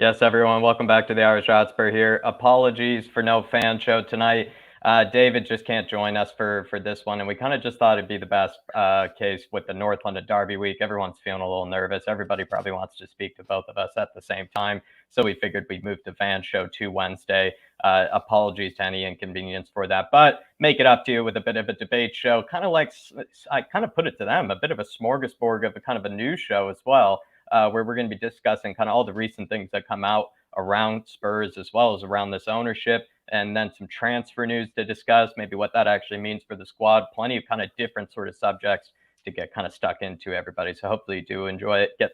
Yes, everyone, welcome back to the Irish Hotspur here. Apologies for no fan show tonight. David just can't join us for this one, and we kind of just thought it'd be the best case with the North London Derby week. Everyone's feeling a little nervous. Everybody probably wants to speak to both of us at the same time, so we figured we'd move the fan show to Wednesday. Apologies to any inconvenience for that, but make it up to you with a bit of a debate show, kind of like I kind of put it to them, a bit of a smorgasbord of a kind of a news show as well. Where we're going to be discussing kind of all the recent things that come out around Spurs as well as around this ownership, and then some transfer news to discuss, maybe what that actually means for the squad. Plenty of kind of different sort of subjects to get kind of stuck into, everybody. So hopefully you do enjoy it.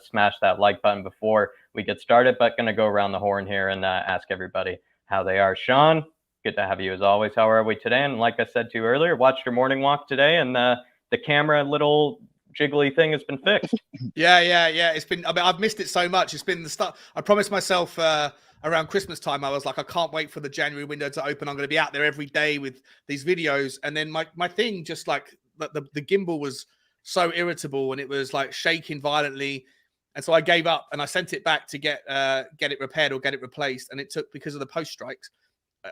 Smash that like button before we get started, but going to go around the horn here and ask everybody how they are. Sean, good to have you as always. How are we today? And like I said to you earlier, watched your morning walk today, and the camera little jiggly thing has been fixed. Yeah. It's been, I've missed it so much. It's been the start. I promised myself around Christmas time, I was like, I can't wait for the January window to open. I'm going to be out there every day with these videos. And then my thing, just like the gimbal was so irritable and it was like shaking violently. And so I gave up and I sent it back to get it repaired or get it replaced. And it took, because of the post strikes,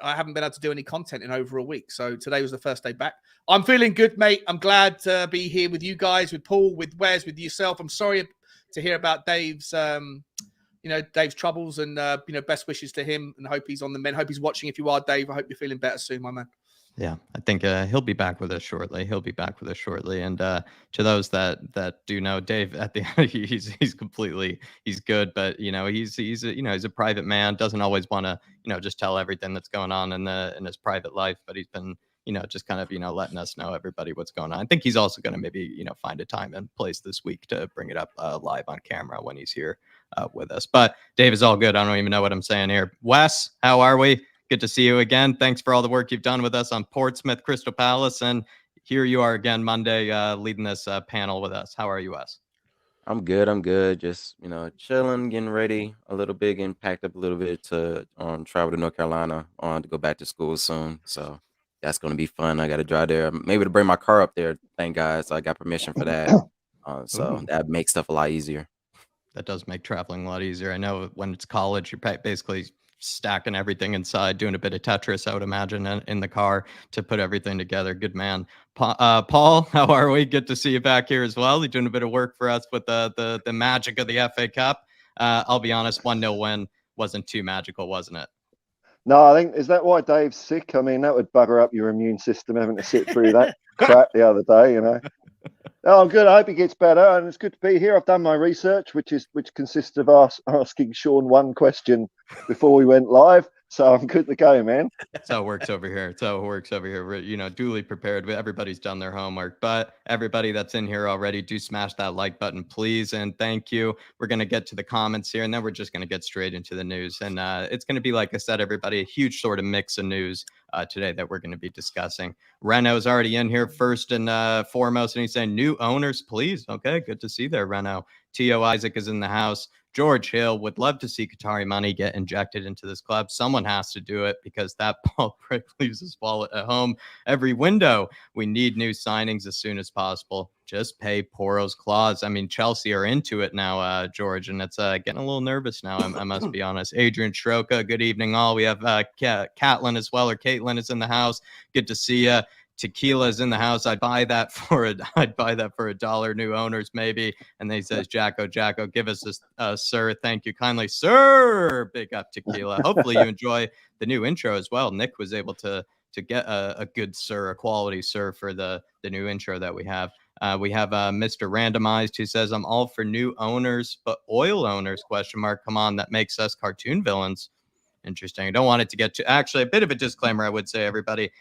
I haven't been able to do any content in over a week. So today was the first day back. I'm feeling good, mate. I'm glad to be here with you guys, with Paul, with Wes, with yourself. I'm sorry to hear about Dave's, Dave's troubles, and, best wishes to him, and hope he's on the mend. Hope he's watching. If you are, Dave, I hope you're feeling better soon, my man. Yeah, I think he'll be back with us shortly. And to those that do know, Dave, at the end, he's good, but he's a private man. Doesn't always want to just tell everything that's going on in his private life. But he's been just kind of letting us know, everybody, what's going on. I think he's also going to maybe find a time and place this week to bring it up live on camera when he's here with us. But Dave is all good. I don't even know what I'm saying here. Wes, how are we? Good to see you again. Thanks for all the work you've done with us on Portsmouth, Crystal Palace. And here you are again Monday leading this panel with us. How are you, Wes? I'm good. Just, chilling, getting ready a little bit, getting packed up a little bit to travel to North Carolina to go back to school soon. So that's going to be fun. I got to drive there, maybe to bring my car up there. Thank God. So I got permission for that. So that makes stuff a lot easier. That does make traveling a lot easier. I know when it's college, you're basically stacking everything inside, doing a bit of Tetris, I would imagine, in the car to put everything together. Good man. Paul, how are we? Good to see you back here as well. You're doing a bit of work for us with the magic of the FA Cup. I'll be honest, 1-0 win wasn't too magical, wasn't it? No, I think, is that why Dave's sick? I mean, that would bugger up your immune system, having to sit through that crap the other day, No, I'm good. I hope he gets better, and it's good to be here. I've done my research, which consists of asking Sean one question before we went live. So I'm good to go, man. That's how it works over here. We're, duly prepared. Everybody's done their homework. But everybody that's in here already, do smash that like button, please. And thank you. We're going to get to the comments here, and then we're just going to get straight into the news. And it's going to be, like I said, everybody, a huge sort of mix of news today that we're going to be discussing. Renault's already in here first and foremost, and he's saying new owners, please. Okay, good to see there, Renault. T.O. Isaac is in the house. George Hill would love to see Qatari money get injected into this club. Someone has to do it because that ball prick leaves his wallet at home every window. We need new signings as soon as possible. Just pay Poro's clause. I mean, Chelsea are into it now, George, and it's getting a little nervous now, I must be honest. Adrian Shroka, good evening all. We have Caitlin as well, or Caitlin is in the house. Good to see you. Tequila is in the house. I'd buy that for $1. New owners, maybe. And then he says, Jacko, give us this, sir. Thank you kindly, sir. Big up, Tequila. Hopefully you enjoy the new intro as well. Nick was able to get a good sir, a quality sir for the new intro that we have. We have Mr. Randomized who says, I'm all for new owners, but oil owners, ? Come on, that makes us cartoon villains. Interesting. I don't want it to get to actually a bit of a disclaimer. I would say, everybody,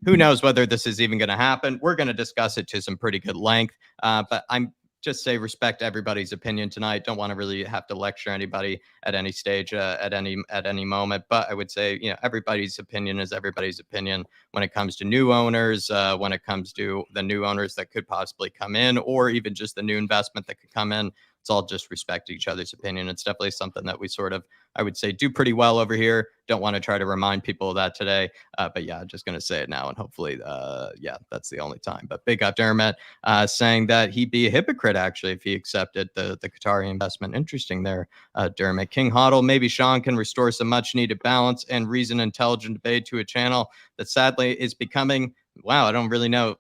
who knows whether this is even going to happen. We're going to discuss it to some pretty good length. But I'm just say respect everybody's opinion tonight. Don't want to really have to lecture anybody at any stage, at any moment. But I would say, everybody's opinion is everybody's opinion when it comes to new owners, when it comes to the new owners that could possibly come in, or even just the new investment that could come in. It's all just respect each other's opinion. It's definitely something that we sort of, I would say, do pretty well over here. Don't want to try to remind people of that today. But yeah, just going to say it now. And hopefully, yeah, that's the only time. But big up Dermot saying that he'd be a hypocrite, actually, if he accepted the Qatari investment. Interesting there, Dermot. King Hoddle, maybe Sean can restore some much needed balance and reason intelligent debate to a channel that sadly is becoming, wow, I don't really know,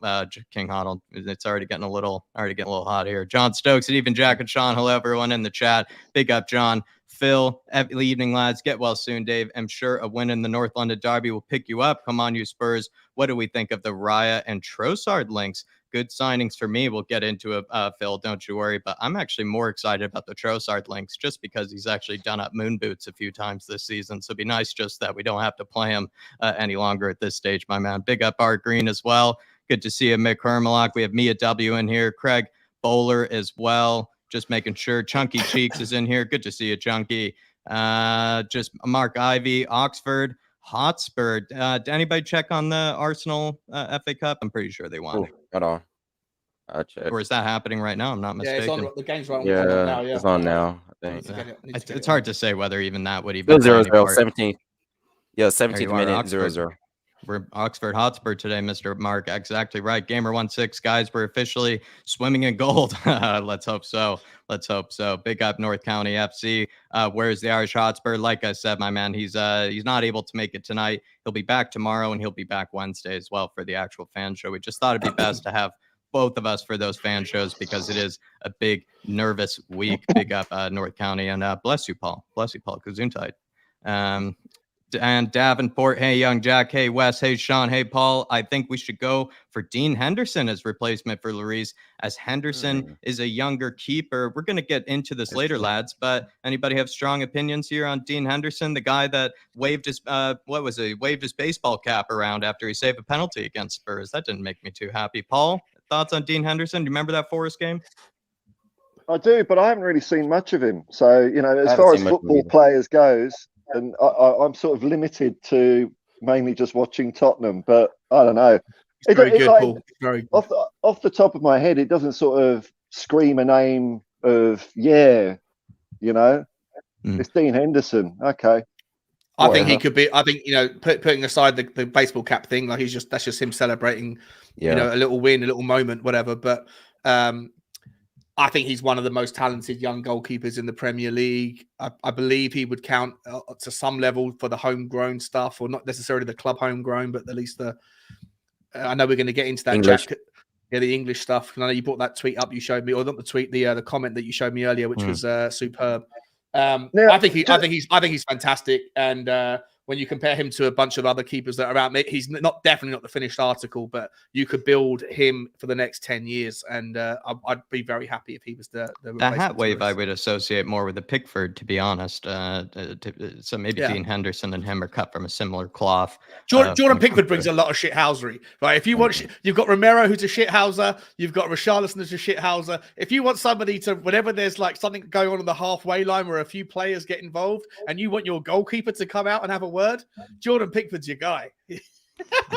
King Hoddle. It's already getting a little hot here. John Stokes and even Jack and Sean. Hello, everyone in the chat. Big up, John. Phil, evening, lads. Get well soon, Dave. I'm sure a win in the North London Derby will pick you up. Come on, you Spurs. What do we think of the Raya and Trossard links? Good signings for me. We'll get into it, Phil. Don't you worry. But I'm actually more excited about the Trossard links just because he's actually done up moon boots a few times this season. So it'd be nice just that we don't have to play him any longer at this stage, my man. Big up Art Green as well. Good to see you, Mick Hermelach. We have Mia W in here. Craig Bowler as well. Just making sure. Chunky Cheeks is in here. Good to see you, Chunky. Just Mark Ivy, Oxford Hotspur. Did anybody check on the Arsenal FA Cup? I'm pretty sure they won. At all. I'll check. Or is that happening right now? I'm not mistaken. Yeah, it's on, the game's right on, Yeah, on now. Yeah, it's on now, I think. It's hard to say whether even that would even. 0-0, 17th. Yeah, 17th minute, 0-0. We're Oxford Hotspur today, Mr. Mark. Exactly right. Gamer16, guys, we're officially swimming in gold. Let's hope so. Let's hope so. Big up North County FC. Where's the Irish Hotspur? Like I said, my man, he's not able to make it tonight. He'll be back tomorrow, and he'll be back Wednesday as well for the actual fan show. We just thought it'd be best to have both of us for those fan shows because it is a big nervous week. Big up North County, and bless you, Paul. Bless you, Paul. Gesundheit. And Davenport, hey, Young Jack, hey, Wes, hey, Sean, hey, Paul. I think we should go for Dean Henderson as replacement for Lloris, as Henderson is a younger keeper. We're going to get into this later, lads, but anybody have strong opinions here on Dean Henderson, the guy that waved his, waved his baseball cap around after he saved a penalty against Spurs? That didn't make me too happy. Paul, thoughts on Dean Henderson? Do you remember that Forest game? I do, but I haven't really seen much of him. So, as far as football players goes, and I'm sort of limited to mainly just watching Tottenham, but I don't know. It's very good, Paul. Very good. Off the top of my head, it doesn't sort of scream a name of, it's Dean Henderson. Okay. I think he could be. I think putting aside the baseball cap thing, like that's just him celebrating, a little win, a little moment, whatever. But I think he's one of the most talented young goalkeepers in the Premier League. I believe he would count to some level for the homegrown stuff, or not necessarily the club homegrown, but at least I know we're going to get into that. English. The English stuff. And I know you brought that tweet up you showed me, or not the tweet, the comment that you showed me earlier, which was superb. I think he's fantastic, and when you compare him to a bunch of other keepers that are out, he's definitely not the finished article, but you could build him for the next 10 years, and I'd be very happy if he was the hat wave. I would associate more with the Pickford, to be honest. So maybe Dean Henderson and him are cut from a similar cloth. Jordan Pickford brings a lot of shithousery, right? If you want, you've got Romero who's a shithouser, you've got Richarlison who's a shithouser. If you want somebody to, whenever there's like something going on the halfway line where a few players get involved, and you want your goalkeeper to come out and have a word, Jordan Pickford's your guy. I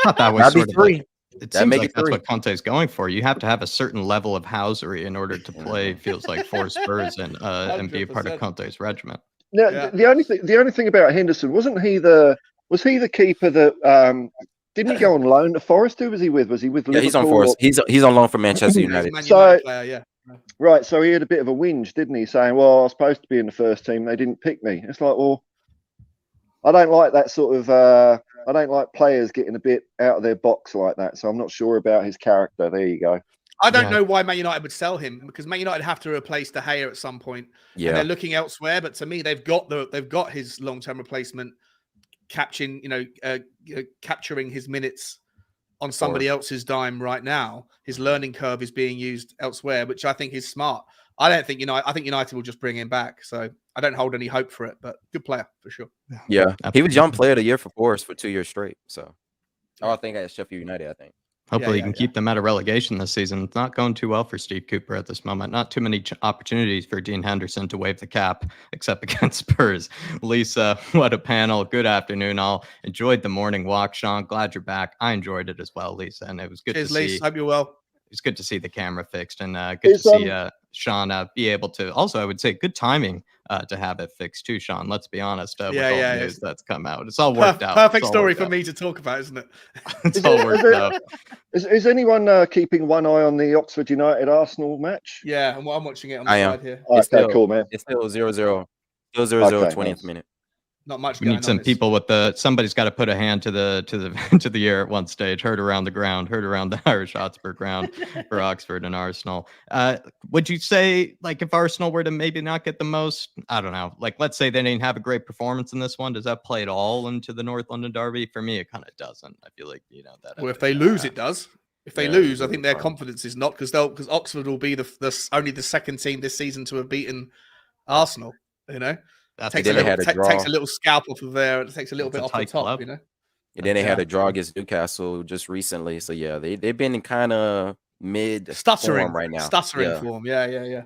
thought that was sort of three. It seems like that's what Conte's going for. You have to have a certain level of housery in order to play, feels like, for Spurs and be a part of Conte's regiment. Now, the only thing about Henderson, was he the keeper that didn't he go on loan to Forest? Who was he with? Was he with Liverpool? Yeah, he's on Forest. He's on loan from Manchester United. Right, so he had a bit of a whinge, didn't he? Saying, well, I was supposed to be in the first team, they didn't pick me. It's like, well, I don't like that sort of. I don't like players getting a bit out of their box like that. So I'm not sure about his character. There you go. I don't know why Man United would sell him, because Man United have to replace De Gea at some point. Yeah, and they're looking elsewhere. But to me, they've got his long-term replacement, capturing his minutes on somebody else's dime right now. His learning curve is being used elsewhere, which I think is smart. I think United will just bring him back. So I don't hold any hope for it, but good player for sure. Yeah, he was young player of the year for Forest for 2 years straight. So I think at Sheffield United, I think. Hopefully, you can keep them out of relegation this season. It's not going too well for Steve Cooper at this moment. Not too many opportunities for Dean Henderson to wave the cap, except against Spurs. Lisa, what a panel. Good afternoon, all. Enjoyed the morning walk, Sean. Glad you're back. I enjoyed it as well, Lisa, and it was good to see. Lisa. Hope you're well. It's good to see the camera fixed, and good to see Sean be able to. Also, I would say good timing to have it fixed too, Sean. Let's be honest. With all the news that's come out, it's all worked out. Perfect story for me to talk about, isn't it? It's all worked out. Is anyone keeping one eye on the Oxford United Arsenal match? Yeah, I'm watching it on the side here. Okay, cool, man. It's still 0-0. Still 0-0, 20th minute. Not much. We need some people with somebody's got to put a hand to the to the air at one stage. Heard around the Irish Hotspur ground for Oxford and Arsenal. Would you say, like, if Arsenal were to maybe not get the most, I don't know, like, let's say they didn't have a great performance in this one, does that play at all into the North London derby? For me, it kind of doesn't. I feel like, you know, that. Well, if they lose, it does. If they lose, I think their confidence is not, because Oxford will be only the second team this season to have beaten Arsenal. You know. Takes a little scalp off of there. It takes a little bit off the top, club. You know. And then they had a draw against Newcastle just recently. So yeah, they've been kind of stuttering right now. Form. Yeah.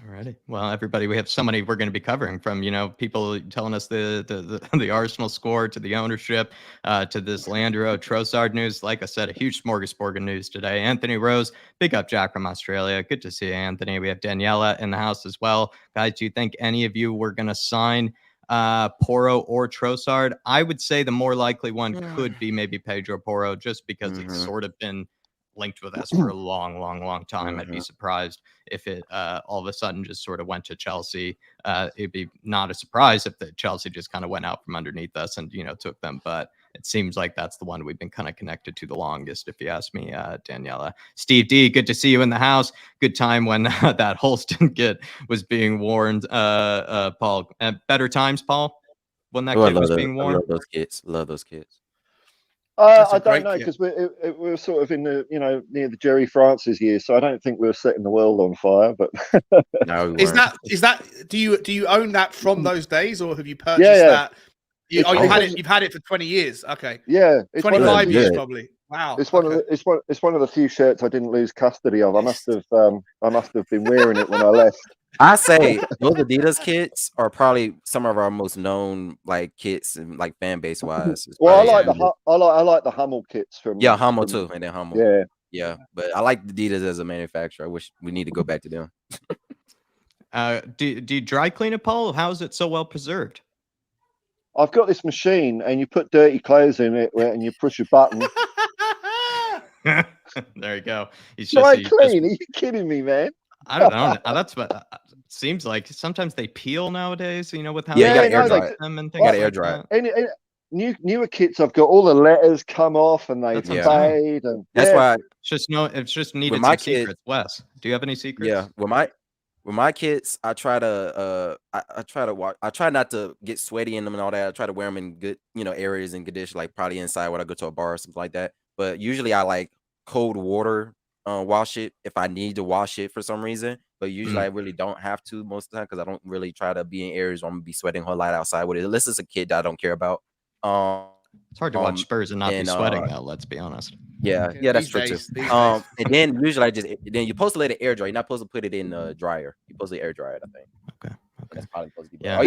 Alrighty. Well, everybody, we have somebody we're going to be covering, from, you know, people telling us the Arsenal score, to the ownership, to this Leandro Trossard news. Like I said, a huge smorgasbord of news today. Anthony Rose, big up Jack from Australia. Good to see you, Anthony. We have Daniela in the house as well. Guys, do you think any of you were going to sign Porro or Trossard? I would say the more likely one could be maybe Pedro Porro, just because it's sort of been linked with us for a long time. I'd be surprised if it all of a sudden just sort of went to Chelsea. It'd be not a surprise if the Chelsea just kind of went out from underneath us and, you know, took them. But it seems like that's the one we've been kind of connected to the longest, if you ask me, Daniela. Steve D, good to see you in the house. Good time when that Holston kit was being warned. Paul, better times, Paul, when that kit was being worn. Love those kids. I don't know, because we're sort of in the, you know, near the Jerry Francis years, so I don't think we're setting the world on fire. But no, is that do you own that from those days, or have you purchased that? You've had it for 20 years. Okay. Yeah, 25 years probably. Wow. It's one of the few shirts I didn't lose custody of. I must have been wearing it when I left. I say those Adidas kits are probably some of our most known, like, kits and, like, fan base wise. Well, I like the Hummel kits from Hummel too, and then Hummel. Yeah. But I like Adidas as a manufacturer. I wish we need to go back to them. Do you dry clean it, Paul? How is it so well preserved? I've got this machine, and you put dirty clothes in it, and you push a button. There you go. Dry clean? Are you kidding me, man? I don't know. That's what seems like. Sometimes they peel nowadays, you know, with how you got to air dry them and things. Got to air dry it. Newer kits, I've got all the letters come off and they fade, and that's why it's just needed some secrets. Wes, do you have any secrets? Yeah, with my kits, I try to I try not to get sweaty in them and all that. I try to wear them in good, you know, areas and condition, like probably inside when I go to a bar or something like that. But usually I like cold water wash it if I need to wash it for some reason. But usually I really don't have to most of the time, because I don't really try to be in areas where I'm gonna be sweating a whole lot outside with it, unless it's a kid that I don't care about. It's hard to watch Spurs and not be sweating though, let's be honest. Yeah, that's true too. And then usually you're supposed to let it air dry. You're not supposed to put it in the dryer. You're supposed to air dry it, I think. Okay. That's probably supposed to be. Yeah.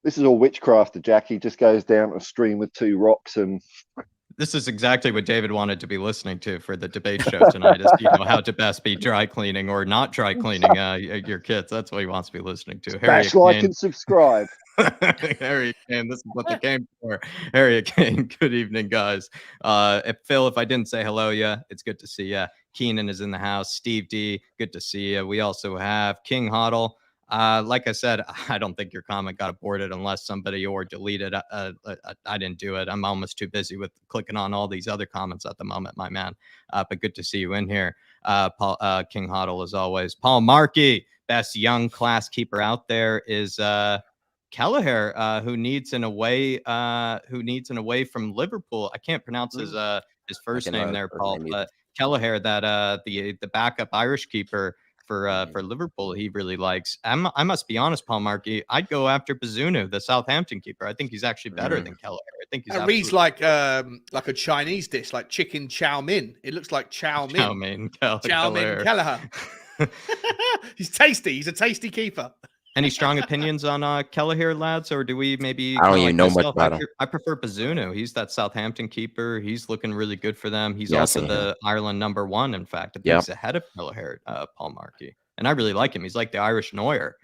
This is all witchcraft. Jackie just goes down a stream with 2 rocks and. This is exactly what David wanted to be listening to for the debate show tonight, is, you know, how to best be dry cleaning or not dry cleaning your kits. That's what he wants to be listening to. Smash like and subscribe. Harry Kane, this is what they came for. Harry Kane, good evening, guys. If I didn't say hello, it's good to see you. Keenan is in the house. Steve D, good to see you. We also have King Hoddle. Like I said, I don't think your comment got aborted unless somebody or deleted. I didn't do it. I'm almost too busy with clicking on all these other comments at the moment, my man. But good to see you in here. Paul, King Hoddle, as always. Paul Markey, best young class keeper out there, is Kelleher, who needs an away from Liverpool. I can't pronounce his first name there, Paul, but Kelleher, that the backup Irish keeper for Liverpool, he really likes. I must be honest, Paul Markey, I'd go after Bazunu, the Southampton keeper. I think he's actually better than Kelleher. I think he's. It reads like a Chinese dish, like chicken chow mein. It looks like chow mein. Chow mein Kelleher. He's tasty. He's a tasty keeper. Any strong opinions on Kelleher, lads, or do we maybe I don't kind of even like know much myself? about him. I prefer Bazunu. He's that Southampton keeper. He's looking really good for them. He's Yeah, I also seen him. the Ireland #1. In fact, I think Yep. he's ahead of Kelleher, Paul Markey, and I really like him. He's like the Irish Neuer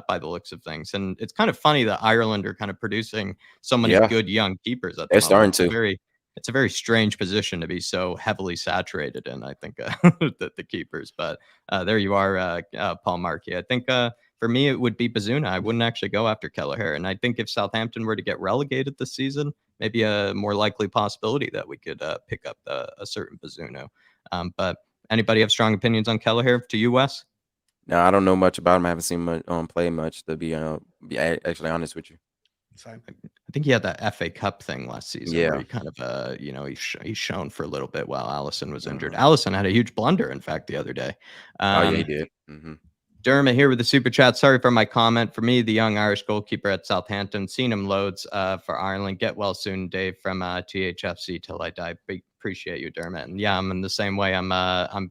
by the looks of things. And it's kind of funny that Ireland are kind of producing so many Yeah. good young keepers at the They're moment. starting to. It's a very strange position to be so heavily saturated in, I think, the keepers. But there you are, Paul Markey. I think for me, it would be Bazuna. I wouldn't actually go after Kelleher. And I think if Southampton were to get relegated this season, maybe a more likely possibility that we could pick up a certain Bazuna. But anybody have strong opinions on Kelleher? To you, Wes? No, I don't know much about him. I haven't seen much play much, to be actually honest with you. So I think he had that FA Cup thing last season where Yeah. he kind of, he's shown for a little bit while Allison was injured. Mhm. Allison had a huge blunder, in fact, the other day. Oh, yeah, he did. Mhm. Dermot here with the super chat. Sorry for my comment. For me, the young Irish goalkeeper at Southampton, seen him loads for Ireland. Get well soon, Dave, from THFC till I die. Appreciate you, Dermot. And yeah, I'm in the same way. I'm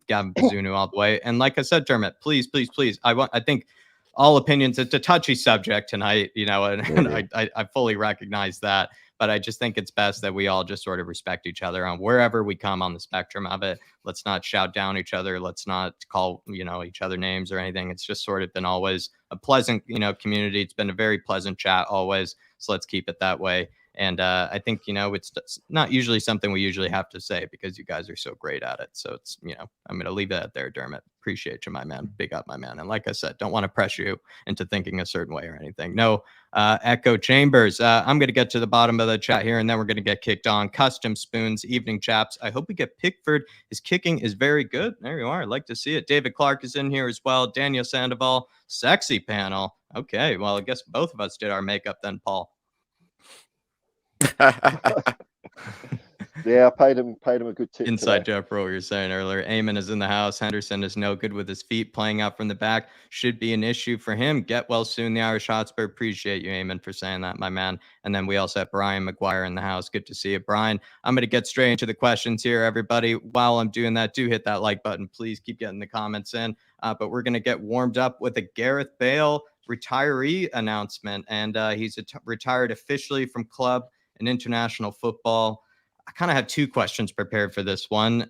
Gavin Bazunu all the way. And like I said, Dermot, please. I think all opinions. It's a touchy subject tonight, and I fully recognize that. But I just think it's best that we all just sort of respect each other on wherever we come on the spectrum of it. Let's not shout down each other. Let's not call, each other names or anything. It's just sort of been always a pleasant, community. It's been a very pleasant chat always. So let's keep it that way. And I think, it's not usually something we usually have to say because you guys are so great at it. So it's, I'm going to leave it there, Dermot. Appreciate you, my man. Big up, my man. And like I said, don't want to pressure you into thinking a certain way or anything. No echo chambers. I'm going to get to the bottom of the chat here and then we're going to get kicked on. Custom Spoons, evening chaps. I hope we get Pickford. His kicking is very good. There you are. I'd like to see it. David Clark is in here as well. Daniel Sandoval, sexy panel. Okay. Well, I guess both of us did our makeup then, Paul. Yeah, I paid him a good tip. Inside today. joke for what you were saying earlier. Eamon is in the house. Henderson is no good with his feet. Playing out from the back should be an issue for him. Get well soon, the Irish Hotspur. Appreciate you, Eamon, for saying that, my man. And then we also have Brian McGuire in the house. Good to see you, Brian. I'm going to get straight into the questions here, everybody. While I'm doing that, do hit that like button. Please keep getting the comments in. But we're going to get warmed up with a Gareth Bale retiree announcement. And he's retired officially from club and international football. I kind of have two questions prepared for this one.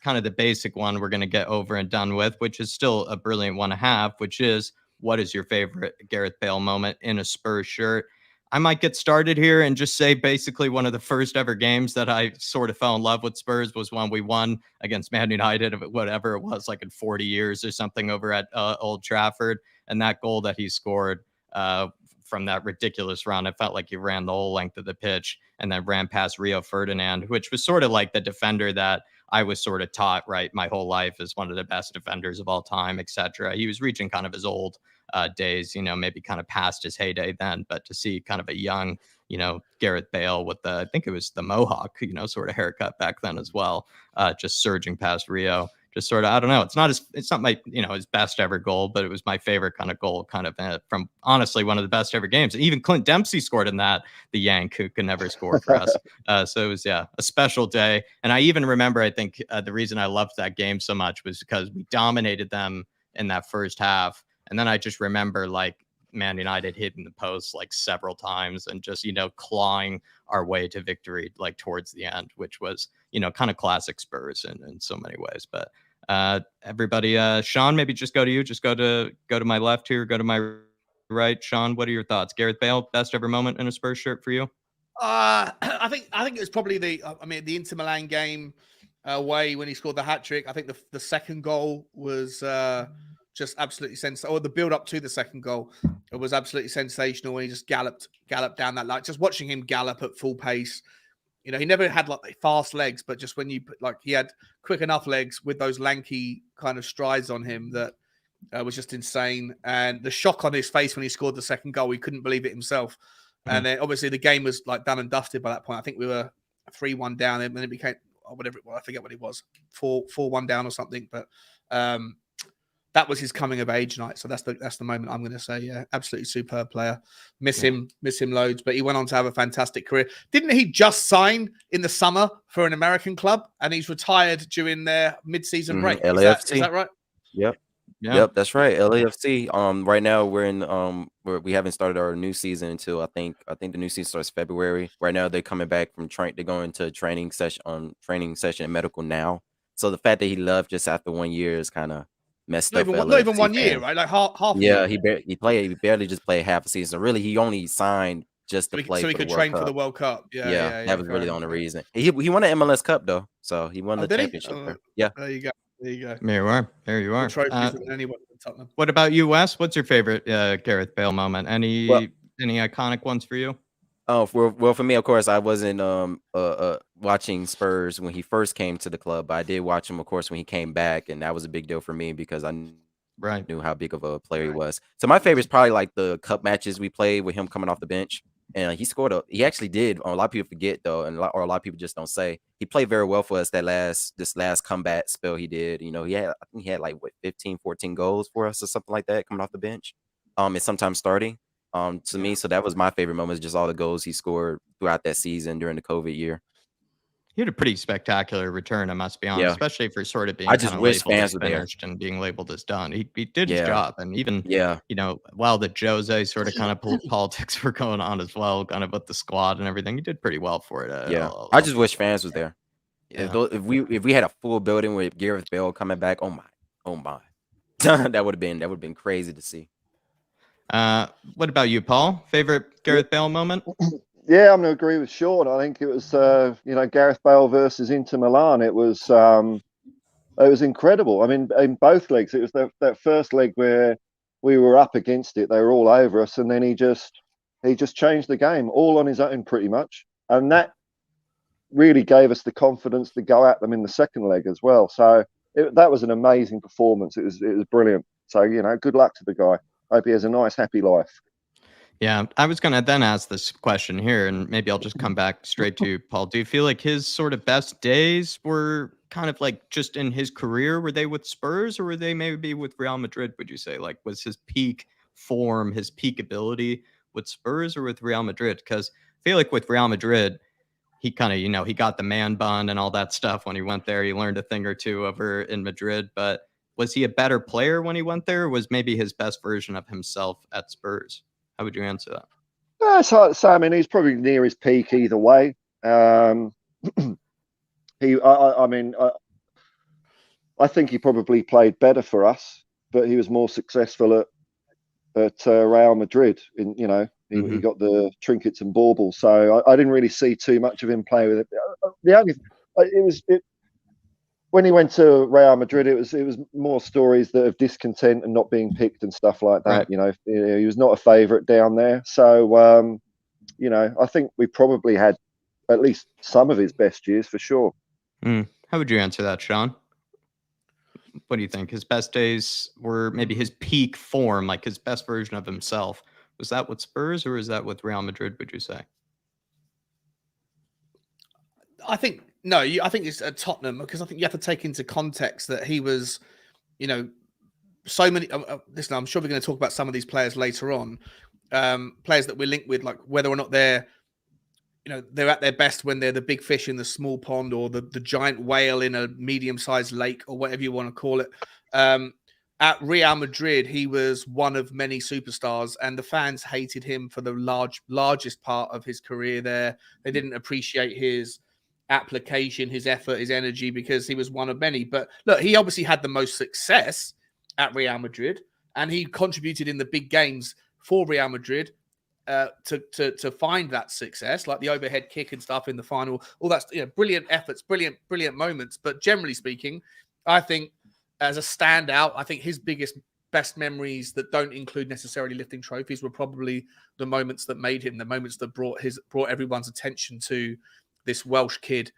Kind of the basic one we're going to get over and done with, which is still a brilliant one to have, which is, what is your favorite Gareth Bale moment in a Spurs shirt? I might get started here and just say basically one of the first ever games that I sort of fell in love with Spurs was when we won against Man United, whatever it was, like in 40 years or something over at Old Trafford. And that goal that he scored from that ridiculous run, it felt like he ran the whole length of the pitch and then ran past Rio Ferdinand, which was sort of like the defender that I was sort of taught, right, my whole life as one of the best defenders of all time, etc. He was reaching kind of his old days, maybe kind of past his heyday then, but to see kind of a young, Gareth Bale with I think it was the Mohawk, sort of haircut back then as well, just surging past Rio. Just sort of, I don't know. It's not my, his best ever goal, but it was my favorite kind of goal, kind of from honestly one of the best ever games. Even Clint Dempsey scored in that, the Yank who could never score for us. So it was, a special day. And I even remember, I think the reason I loved that game so much was because we dominated them in that first half. And then I just remember like Man United hitting the post like several times and just, clawing our way to victory, like towards the end, which was, kind of classic Spurs in so many ways. But everybody, Sean, maybe just go to you. Just go to my left here. Go to my right. Sean, what are your thoughts? Gareth Bale, best ever moment in a Spurs shirt for you? I think it was probably the Inter Milan game away when he scored the hat trick. I think the second goal was just absolutely sensational. Or the build up to the second goal, it was absolutely sensational when he just galloped down that line. Just watching him gallop at full pace. He never had like fast legs, but just when he had quick enough legs with those lanky kind of strides on him that was just insane. And the shock on his face when he scored the second goal, he couldn't believe it himself. And then obviously the game was like done and dusted by that point. I think we were 3-1 down, and then it became whatever it was. I forget what it was, 4-1 down or something. But that was his coming of age night. So that's the moment I'm going to say. Yeah, absolutely superb player. Miss him loads. But he went on to have a fantastic career. Didn't he just sign in the summer for an American club, and he's retired during their mid-season break? LAFC. Is that right? Yep. Yeah. Yep, that's right. LAFC. Right now we're in we haven't started our new season until I think the new season starts February. Right now they're coming back from they're going to training session and medical now. So the fact that he left just after 1 year is kind of messed up for Not even LAFC 1 year, fans. right? Like half a Yeah, year. he barely just played half a season. So really, he only signed just to play So he for the could World train for Cup. the World Cup. Yeah, Yeah. that was Fair really the enough, only yeah. reason. He won an MLS Cup though, so he won Oh, the did he? championship Oh, there. Yeah. there you go. There you are. There you More are. trophies than anyone in Tottenham. What about you, Wes? What's your favorite Gareth Bale moment? Any Well, iconic ones for you? oh, for me, of course, I wasn't watching Spurs when he first came to the club, but I did watch him, of course, when he came back, and that was a big deal for me because I Right. knew how big of a player he was. So my favorite is probably like the cup matches we played with him coming off the bench, and he actually did. A lot of people forget though, and a lot of people just don't say he played very well for us this last comeback spell he did. You know, I think he had like 15, 14 goals for us or something like that coming off the bench, and sometimes starting. To me, so that was my favorite moment, just all the goals he scored throughout that season during the COVID year. He had a pretty spectacular return, I must be honest, Yeah, especially for sort of I being just kind of wish labeled fans as were there. finished and being labeled as done. He did his Yeah, job. And even, yeah, while the Jose sort of kind of politics were going on as well, kind of with the squad and everything, he did pretty well for it. yeah. I I'll just be wish fair. fans was there. Yeah. If we had a full building with Gareth Bale coming back, oh my, that would have been crazy to see. What about you, Paul? Favorite Gareth Bale moment? Yeah, I'm going to agree with Sean. I think it was, Gareth Bale versus Inter Milan. It was incredible. I mean, in both legs, it was that first leg where we were up against it. They were all over us, and then he just changed the game all on his own, pretty much, and that really gave us the confidence to go at them in the second leg as well. So that was an amazing performance. It was brilliant. So good luck to the guy. Hope he has a nice, happy life. Yeah, I was going to then ask this question here, and maybe I'll just come back straight to Paul. Do you feel like his sort of best days were kind of like just in his career? Were they with Spurs, or were they maybe with Real Madrid, would you say? Like, was his peak form, his peak ability with Spurs or with Real Madrid? Because I feel like with Real Madrid, he kind of, he got the man bun and all that stuff when he went there. He learned a thing or two over in Madrid, but was he a better player when he went there, or was maybe his best version of himself at Spurs? How would you answer that? It's hard to say. I mean, he's probably near his peak either way. I think he probably played better for us, but he was more successful at Real Madrid. He got the trinkets and baubles, so I didn't really see too much of him play with it. When he went to Real Madrid, it was more stories of discontent and not being picked and stuff like that. Right. He was not a favourite down there. So, I think we probably had at least some of his best years for sure. How would you answer that, Sean? What do you think? His best days were maybe his peak form, like his best version of himself. Was that with Spurs or was that with Real Madrid, would you say? I think it's at Tottenham, because I think you have to take into context that he was, so many. Listen, I'm sure we're going to talk about some of these players later on. Players that we're linked with, like whether or not they're at their best when they're the big fish in the small pond, or the giant whale in a medium-sized lake, or whatever you want to call it. At Real Madrid, he was one of many superstars, and the fans hated him for the largest part of his career there. They didn't appreciate his application, his effort, his energy, because he was one of many. But look, he obviously had the most success at Real Madrid, and he contributed in the big games for Real Madrid to find that success, like the overhead kick and stuff in the final. All that's brilliant efforts, brilliant moments. But generally speaking, I think as a standout, I think his best memories that don't include necessarily lifting trophies were probably the moments that made him, the moments that brought everyone's attention to this Welsh kid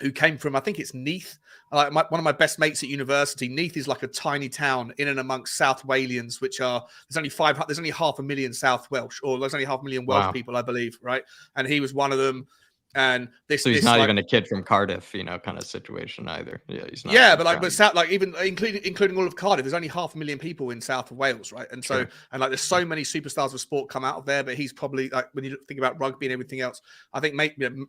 who came from, I think it's Neath. One of my best mates at university. Neath is like a tiny town in and amongst South Walians, which are there's only 500,000 South Welsh, or there's only 500,000 Welsh people, I believe, right? And he was one of them. And so he's not even a kid from Cardiff, kind of situation either. Yeah, he's not. Yeah, but even including all of Cardiff, there's only 500,000 people in South Wales, right? And so, and there's so many superstars of sport come out of there. But he's probably, like, when you think about rugby and everything else, I think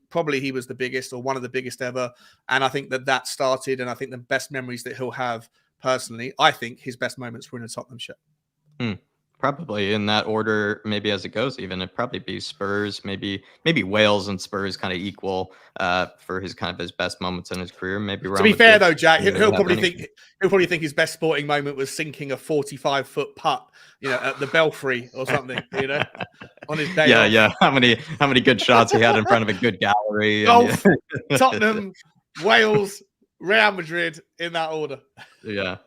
probably he was the biggest, or one of the biggest ever. And I think that started, and I think the best memories that he'll have personally, I think his best moments were in a Tottenham shirt. Probably in that order, maybe as it goes, even it'd probably be Spurs, maybe Wales and Spurs kind of equal for his best moments in his career. Maybe to be fair though, Jack, Madrid, he'll probably think his best sporting moment was sinking a 45-foot putt, at the Belfry or something, on his day off. Yeah. How many good shots he had in front of a good gallery. Golf, Tottenham, Wales, Real Madrid in that order. Yeah,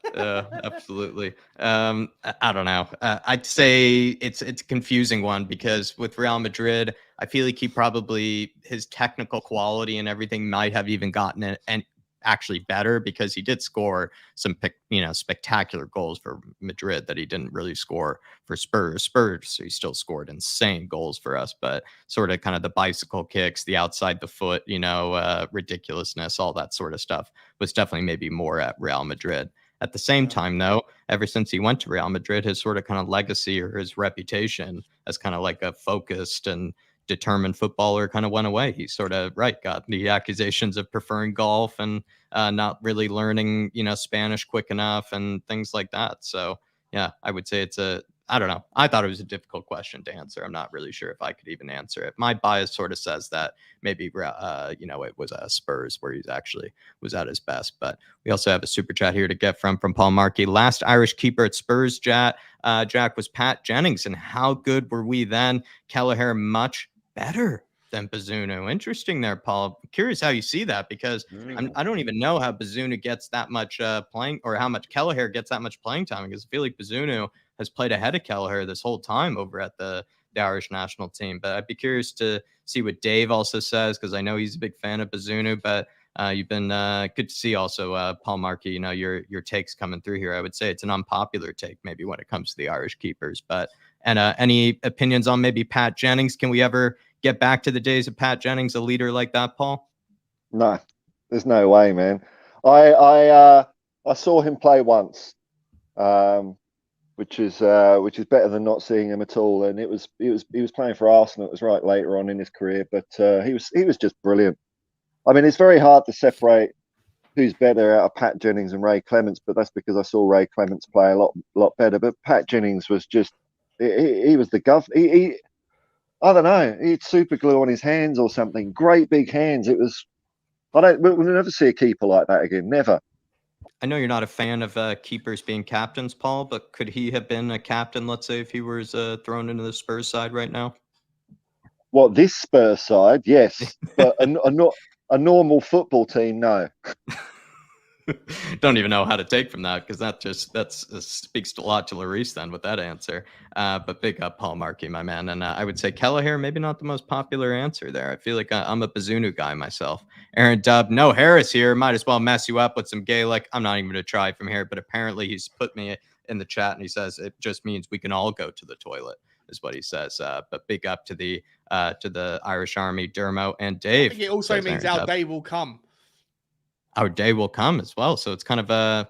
absolutely. I don't know. I'd say it's a confusing one because with Real Madrid, I feel like his technical quality and everything might have even gotten it and actually better because he did score some spectacular goals for Madrid that he didn't really score for Spurs. So he still scored insane goals for us, but sort of kind of the bicycle kicks, the outside the foot, ridiculousness, all that sort of stuff was definitely maybe more at Real Madrid. At the same time, though, ever since he went to Real Madrid, his sort of kind of legacy or his reputation as kind of like a focused and determined footballer kind of went away. He sort of got the accusations of preferring golf and not really learning, Spanish quick enough and things like that. So yeah, I would say I don't know. I thought it was a difficult question to answer. I'm not really sure if I could even answer it. My bias sort of says that maybe, it was Spurs where he's actually was at his best. But we also have a super chat here to get from Paul Markey. Last Irish keeper at Spurs, Jack, was Pat Jennings. And how good were we then? Kelleher much better than Bazunu. Interesting there, Paul. Curious how you see that because I don't even know how Bazunu gets that much playing or how much Kelleher gets that much playing time because I feel like Bazunu has played ahead of Kelleher this whole time over at the Irish national team. But I'd be curious to see what Dave also says because I know he's a big fan of Bazunu. But you've been good to see also, Paul Markey, your takes coming through here. I would say it's an unpopular take maybe when it comes to the Irish keepers. But any opinions on maybe Pat Jennings? Can we ever get back to the days of Pat Jennings, a leader like that, Paul? No, there's no way, man. I saw him play once, which is better than not seeing him at all. And he was playing for Arsenal. It was right later on in his career, but he was just brilliant. I mean, it's very hard to separate who's better out of Pat Jennings and Ray Clemence, but that's because I saw Ray Clemence play a lot better. But Pat Jennings was just he was the governor. I don't know. He had super glue on his hands or something. Great big hands. We'll never see a keeper like that again. Never. I know you're not a fan of keepers being captains, Paul, but could he have been a captain, let's say, if he was thrown into the Spurs side right now? What, this Spurs side? Yes. But a normal football team, no. Don't even know how to take from that because that speaks a lot to Lloris then with that answer. But big up Paul Markey, my man. And I would say Kelleher, maybe not the most popular answer there. I feel like I'm a Bazunu guy myself. Aaron Dubb, no Harris here. Might as well mess you up with some Gaelic. I'm not even going to try from here, but apparently he's put me in the chat and he says it just means we can all go to the toilet is what he says. But big up to the Irish Army, Dermo and Dave. I think it also means our day will come. Our day will come as well. So it's kind of a...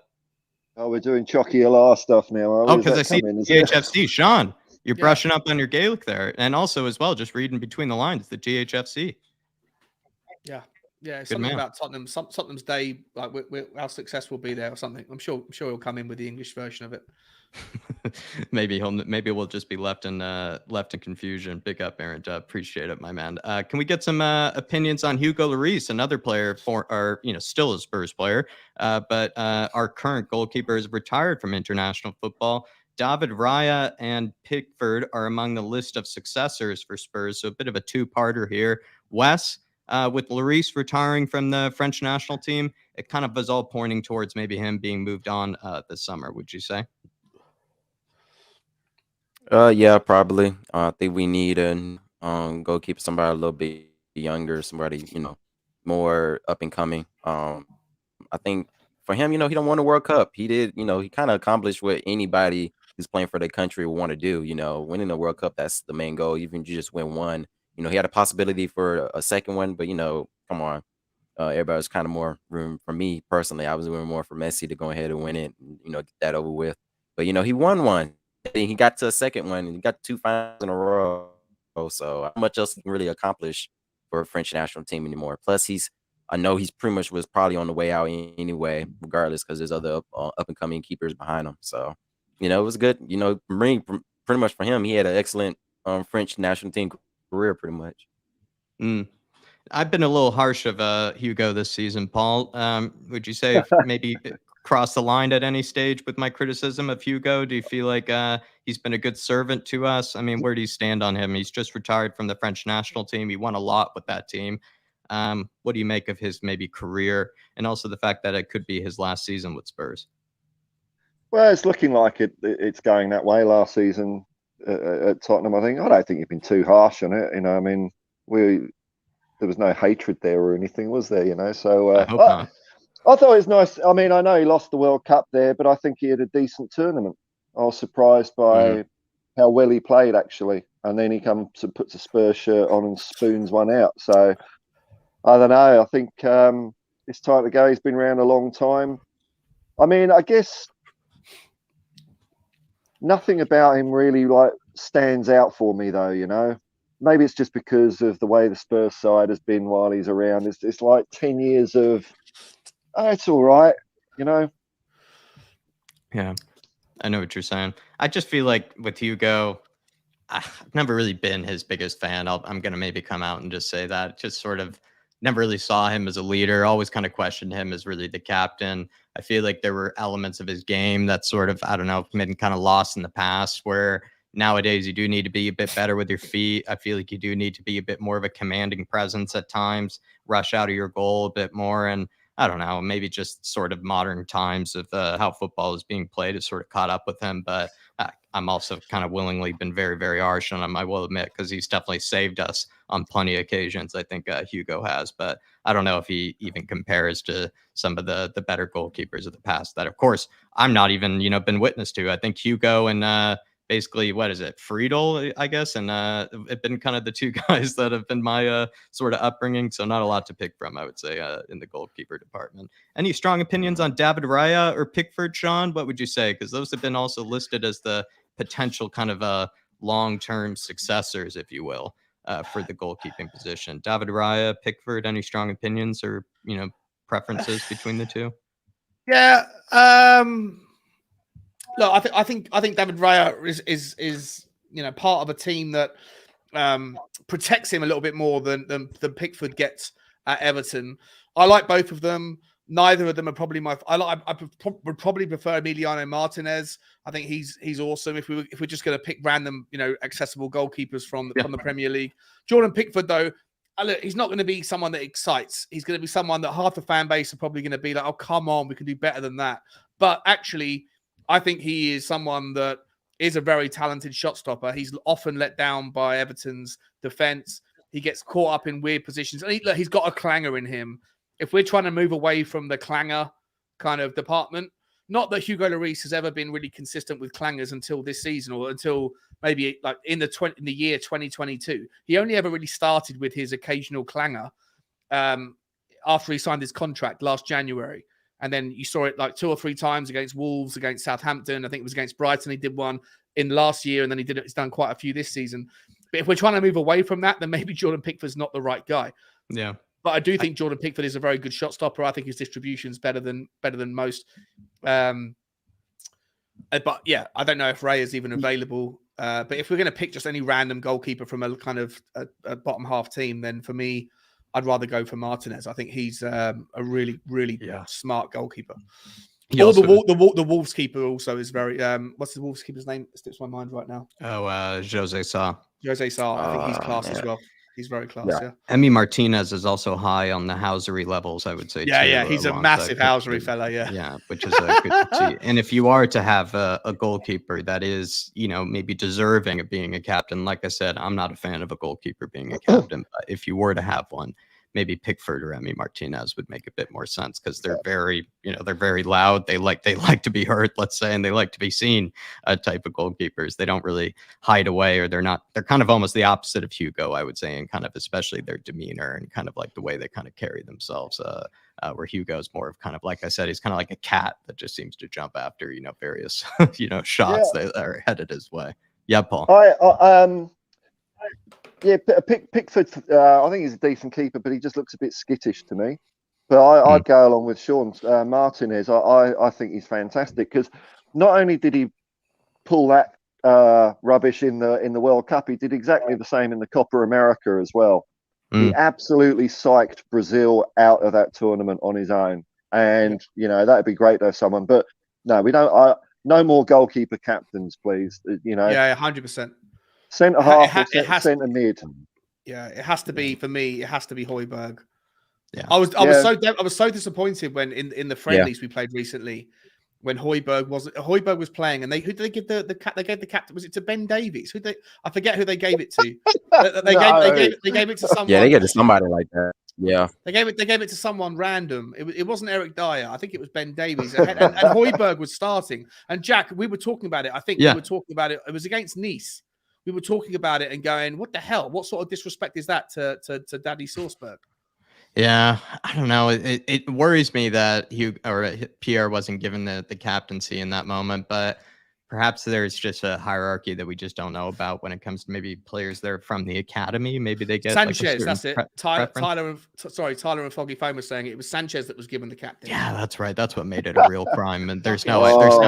Oh, we're doing Chocky LR stuff now. Because I see GHFC. Sean, you're brushing up on your Gaelic there. And also as well, just reading between the lines, the GHFC. Yeah. Yeah, something about Tottenham. Tottenham's day, like our success will be there or something. I'm sure he'll come in with the English version of it. maybe we'll just be left in confusion. Big up, Aaron. Appreciate it, my man. Can we get some opinions on Hugo Lloris, another player still a Spurs player, but our current goalkeeper is retired from international football. David Raya and Pickford are among the list of successors for Spurs, so a bit of a two-parter here. Wes, with Lloris retiring from the French national team, it kind of was all pointing towards maybe him being moved on this summer, would you say? Yeah, probably. I think we need a goalkeeper, somebody a little bit younger, somebody, more up and coming. I think for him, he don't want a World Cup. He did, he kind of accomplished what anybody who's playing for their country would want to do. Winning the World Cup, that's the main goal. Even if you just win one, he had a possibility for a second one, but come on. Everybody was kind of more room for me personally. I was room more for Messi to go ahead and win it, and, get that over with. But he won one. He got to a second one and he got 2 finals in a row. So how much else he can really accomplish for a French national team anymore? Plus, he's I know he's pretty much was probably on the way out anyway, regardless, because there's other up and coming keepers behind him. So, it was good. Pretty much for him, he had an excellent French national team career, pretty much. I've been a little harsh of Hugo this season, Paul. Would you say maybe cross the line at any stage with my criticism of Hugo? Do you feel like he's been a good servant to us? I mean, where do you stand on him? He's just retired from the French national team. He won a lot with that team. What do you make of his maybe career, and also the fact that it could be his last season with Spurs? Well, it's looking like it's going that way. Last season at Tottenham, I don't think you've been too harsh on it. I mean, there was no hatred there or anything, was there? So I hope not. I thought it was nice. I mean, I know he lost the World Cup there, but I think he had a decent tournament. I was surprised by how well he played, actually. And then he comes and puts a Spurs shirt on and spoons one out. So I don't know. I think it's time to go. He's been around a long time. I mean, I guess nothing about him really stands out for me, though. Maybe it's just because of the way the Spurs side has been while he's around. It's like 10 years of, it's all right, Yeah, I know what you're saying. I just feel like with Hugo, I've never really been his biggest fan. I'm going to maybe come out and just say that. Just sort of never really saw him as a leader. Always kind of questioned him as really the captain. I feel like there were elements of his game that sort of, I don't know, been kind of lost in the past, where nowadays you do need to be a bit better with your feet. I feel like you do need to be a bit more of a commanding presence at times, rush out of your goal a bit more. And I don't know, maybe just sort of modern times of how football is being played has sort of caught up with him. But I'm also kind of willingly been very, very harsh on him, I will admit, because he's definitely saved us on plenty of occasions. I think Hugo has, but I don't know if he even compares to some of the better goalkeepers of the past that, of course, I'm not even, been witness to. I think Hugo and basically, what is it, Friedel, I guess, and it's been kind of the two guys that have been my sort of upbringing, so not a lot to pick from, I would say, in the goalkeeper department. Any strong opinions on David Raya or Pickford, Sean? What would you say? Because those have been also listed as the potential kind of long-term successors, if you will, for the goalkeeping position. David Raya, Pickford, any strong opinions or, preferences between the two? Yeah. Look, I think David Raya is part of a team that protects him a little bit more than Pickford gets at Everton. I like both of them. Neither of them are probably I would probably prefer Emiliano Martinez. I think he's awesome. If we're just going to pick random accessible goalkeepers from the Premier League, Jordan Pickford though, look, he's not going to be someone that excites. He's going to be someone that half the fan base are probably going to be like, oh come on, we can do better than that. But actually, I think he is someone that is a very talented shot stopper. He's often let down by Everton's defense. He gets caught up in weird positions. And he's got a clanger in him. If we're trying to move away from the clanger kind of department, not that Hugo Lloris has ever been really consistent with clangers until this season or until maybe like in the year 2022. He only ever really started with his occasional clanger after he signed his contract last January. And then you saw it like 2 or 3 times against Wolves, against Southampton. I think it was against Brighton. He did one in last year, and then he's done quite a few this season. But if we're trying to move away from that, then maybe Jordan Pickford's not the right guy. Yeah. But I do think Jordan Pickford is a very good shot stopper. I think his distribution is better than most. But yeah, I don't know if Ray is even available. But if we're going to pick just any random goalkeeper from a kind of a bottom half team, then for me, I'd rather go for Martinez. I think he's a really, really smart goalkeeper. The Wolves keeper also is very. What's the Wolves keeper's name? It slips my mind right now. Jose Sa. Jose Sa. I think he's class as well. He's very class. Yeah. Emi Martinez is also high on the Housery levels, I would say. Yeah. He's a massive Housery fella. Yeah, which is good to see. And if you are to have a goalkeeper that is, maybe deserving of being a captain, like I said, I'm not a fan of a goalkeeper being a captain, but if you were to have one, maybe Pickford or Emi Martinez would make a bit more sense because they're very, they're very loud. They like to be heard, let's say, and they like to be seen. Type of goalkeepers. They don't really hide away, or they're kind of almost the opposite of Hugo, I would say, and kind of especially their demeanor and kind of like the way they kind of carry themselves. Where Hugo's more of kind of, like I said, he's kind of like a cat that just seems to jump after various shots that are headed his way. Yeah, Paul. Yeah, Pickford, I think he's a decent keeper, but he just looks a bit skittish to me. But I'd go along with Sean Martinez. I think he's fantastic because not only did he pull that rubbish in the World Cup, he did exactly the same in the Copa America as well. He absolutely psyched Brazil out of that tournament on his own, and that'd be great to have someone. But no, we don't. No more goalkeeper captains, please. Yeah, 100%. Centre half or centre mid. Yeah, it has to be for me. It has to be Højbjerg. Yeah, I was so disappointed when in the friendlies we played recently, when Højbjerg was playing, and who did they give the cap? They gave the captain. Was it to Ben Davies? I forget who they gave it to. They gave it to someone. Yeah, they gave it to somebody like that. Yeah, they gave it to someone random. It wasn't Eric Dyer. I think it was Ben Davies. And Højbjerg was starting. And Jack, we were talking about it. I think we were talking about it. It was against Nice. We were talking about it and going, "What the hell? What sort of disrespect is that to Daddy Salzburg?" Yeah, I don't know. It worries me that Hugo or Pierre wasn't given the captaincy in that moment, but perhaps there's just a hierarchy that we just don't know about when it comes to maybe players that are from the academy. Maybe they get Sanchez. That's it. Tyler and Foggy Foam was saying it was Sanchez that was given the captain. Yeah, that's right. That's what made it a real crime, and there's no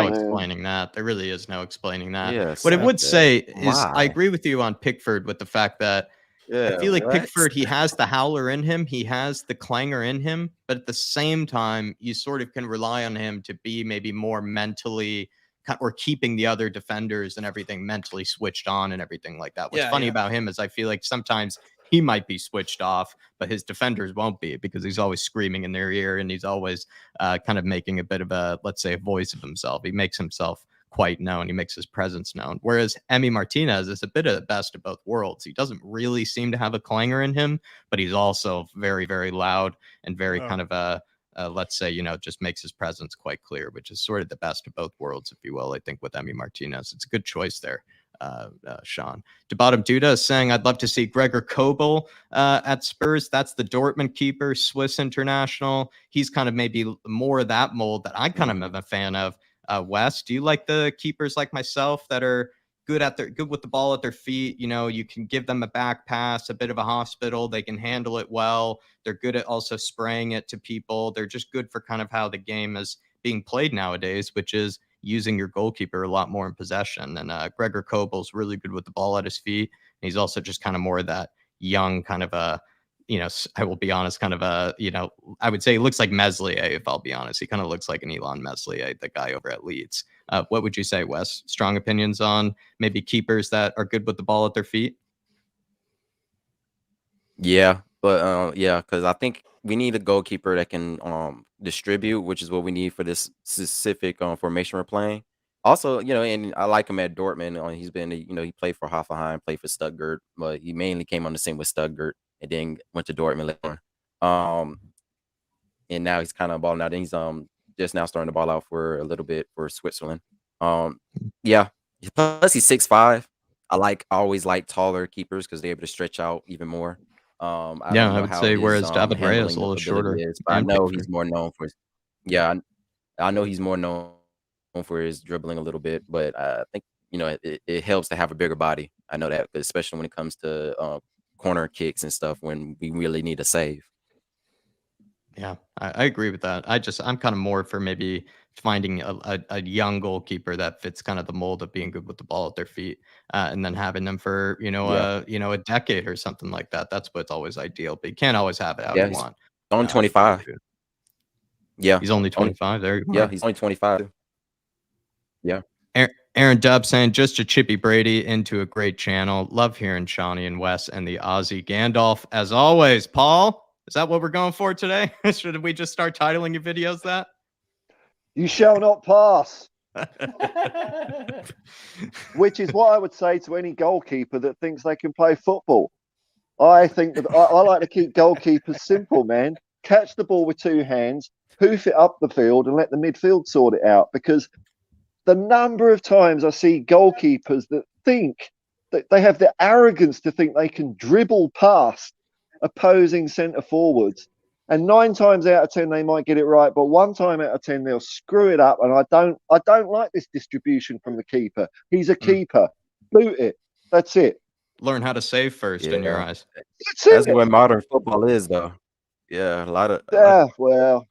explaining that. There really is no explaining that. Yes, what I would say is I agree with you on Pickford with the fact that I feel like Pickford, he has the howler in him. He has the clanger in him. But at the same time, you sort of can rely on him to be maybe more mentally or keeping the other defenders and everything mentally switched on and everything like that. What's funny about him is I feel like sometimes he might be switched off, but his defenders won't be because he's always screaming in their ear and he's always kind of making a bit of a, let's say, a voice of himself. He makes himself quite known. He makes his presence known. Whereas Emi Martinez is a bit of the best of both worlds. He doesn't really seem to have a clanger in him, but he's also very, very loud and very kind of let's say, just makes his presence quite clear, which is sort of the best of both worlds, if you will. I think with Emi Martinez, it's a good choice there. Sean Bottom Duda is saying, I'd love to see Gregor Kobel at Spurs. That's the Dortmund keeper, Swiss international. He's kind of maybe more of that mold that I kind of am a fan of. Wes, do you like the keepers like myself that are good with the ball at their feet? You can give them a back pass, a bit of a hospital. They can handle it well. They're good at also spraying it to people. They're just good for kind of how the game is being played nowadays, which is using your goalkeeper a lot more in possession. And Gregor Kobel's really good with the ball at his feet. And he's also just kind of more of that young kind of a, I will be honest, kind of a, I would say he looks like Meslier, if I'll be honest. He kind of looks like an Elon Meslier, the guy over at Leeds. What would you say, Wes? Strong opinions on maybe keepers that are good with the ball at their feet? Yeah, but because I think we need a goalkeeper that can distribute, which is what we need for this specific formation we're playing. Also, and I like him at Dortmund. He's been, he played for Hoffenheim, played for Stuttgart, but he mainly came on the scene with Stuttgart and then went to Dortmund later. And now he's kind of balling out. And he's just now starting to ball out for a little bit for Switzerland. Yeah. Plus he's 6'5". I always like taller keepers because they're able to stretch out even more. I would say whereas David Raya is a little shorter. But I know he's more known for I know he's more known for his dribbling a little bit, but I think it helps to have a bigger body. I know that, especially when it comes to corner kicks and stuff when we really need a save. Yeah, I agree with that. I'm kind of more for maybe finding a young goalkeeper that fits kind of the mold of being good with the ball at their feet, and then having them for a decade or something like that. That's what's always ideal, but you can't always have it how you want. On 25. Yeah, he's only 25. There you go. Yeah, he's only 25. Yeah. Aaron Dubb saying, just a Chippy Brady into a great channel. Love hearing Shawnee and Wes and the Aussie Gandalf as always. Paul, is that what we're going for today? Should we just start titling your videos that? You shall not pass. Which is what I would say to any goalkeeper that thinks they can play football. I think that I like to keep goalkeepers simple, man. Catch the ball with two hands, hoof it up the field and let the midfield sort it out. Because the number of times I see goalkeepers that think that they have the arrogance to think they can dribble past opposing centre forwards, and 9 times out of 10 they might get it right, but 1 time out of 10 they'll screw it up. And I don't like this distribution from the keeper. He's a keeper. Boot it. That's it. Learn how to save first in your eyes. That's what modern football is, though. Yeah, a lot of Yeah, well,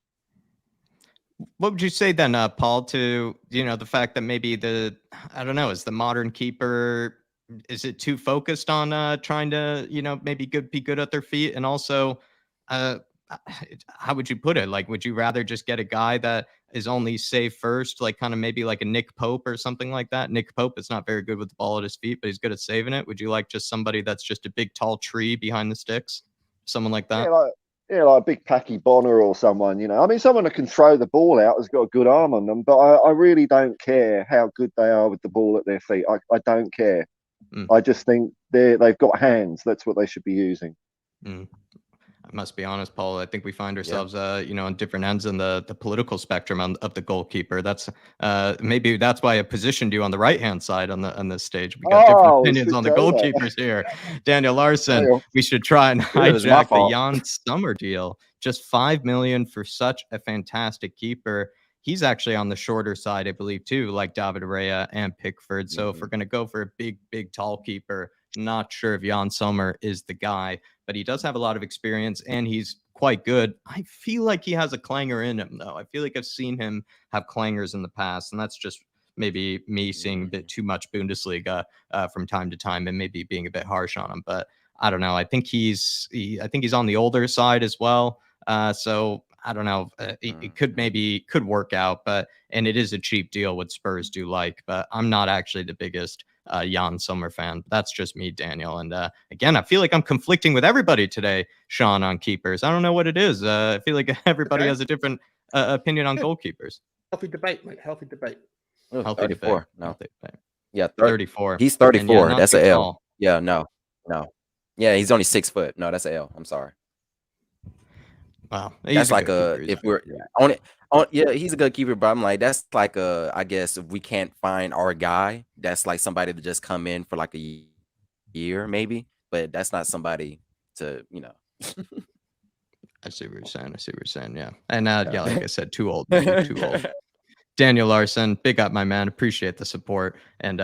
What would you say then, Paul, to, the fact that maybe I don't know, is the modern keeper, is it too focused on trying to, maybe be good at their feet? And also, uh, how would you put it? Like, would you rather just get a guy that is only save first, like kind of maybe like a Nick Pope or something like that? Nick Pope is not very good with the ball at his feet, but he's good at saving it. Would you like just somebody that's just a big, tall tree behind the sticks? Someone like yeah, that? like a big Packy Bonner or someone, I mean, someone that can throw the ball out has got a good arm on them, but I really don't care how good they are with the ball at their feet. I don't care. Mm. I just think they've got hands. That's what they should be using. Mm. I must be honest, Paul. I think we find ourselves, on different ends in the political spectrum of the goalkeeper. That's maybe that's why I positioned you on the right hand side on this stage. We got different We opinions should on the say that. goalkeepers here. Daniel Larson, Well, we should try and it was my hijack the fault. Jan Sommer deal. Just $5 million for such a fantastic keeper. He's actually on the shorter side, I believe, too, like David Raya and Pickford. So if we're going to go for a big, big, tall keeper, not sure if Jan Sommer is the guy, but he does have a lot of experience and he's quite good. I feel like he has a clanger in him, though. I feel like I've seen him have clangers in the past, and that's just maybe me seeing a bit too much Bundesliga from time to time and maybe being a bit harsh on him. But I don't know. I think he's on the older side as well. So I don't know. It could work out, and it is a cheap deal what Spurs do like, but I'm not actually the biggest Jan Sommer fan. That's just me, Daniel. And again, I feel like I'm conflicting with everybody today, Sean, on keepers. I don't know what it is. I feel like everybody has a different opinion on goalkeepers. Healthy debate, mate. Healthy debate. Oh, Healthy 34. debate. No. Healthy debate. Yeah, 34. He's 34. Yeah, That's an L. Tall. Yeah, no. Yeah, he's only 6 foot. No, that's an L. I'm sorry. Wow. That's like if we're on it. Yeah, he's a good keeper, but I'm like, that's like I guess if we can't find our guy, that's like somebody to just come in for like a year, maybe. But that's not somebody to, I see what you're saying. Yeah. And yeah, like I said, too old. Maybe too old. Daniel Larson, big up, my man. Appreciate the support. And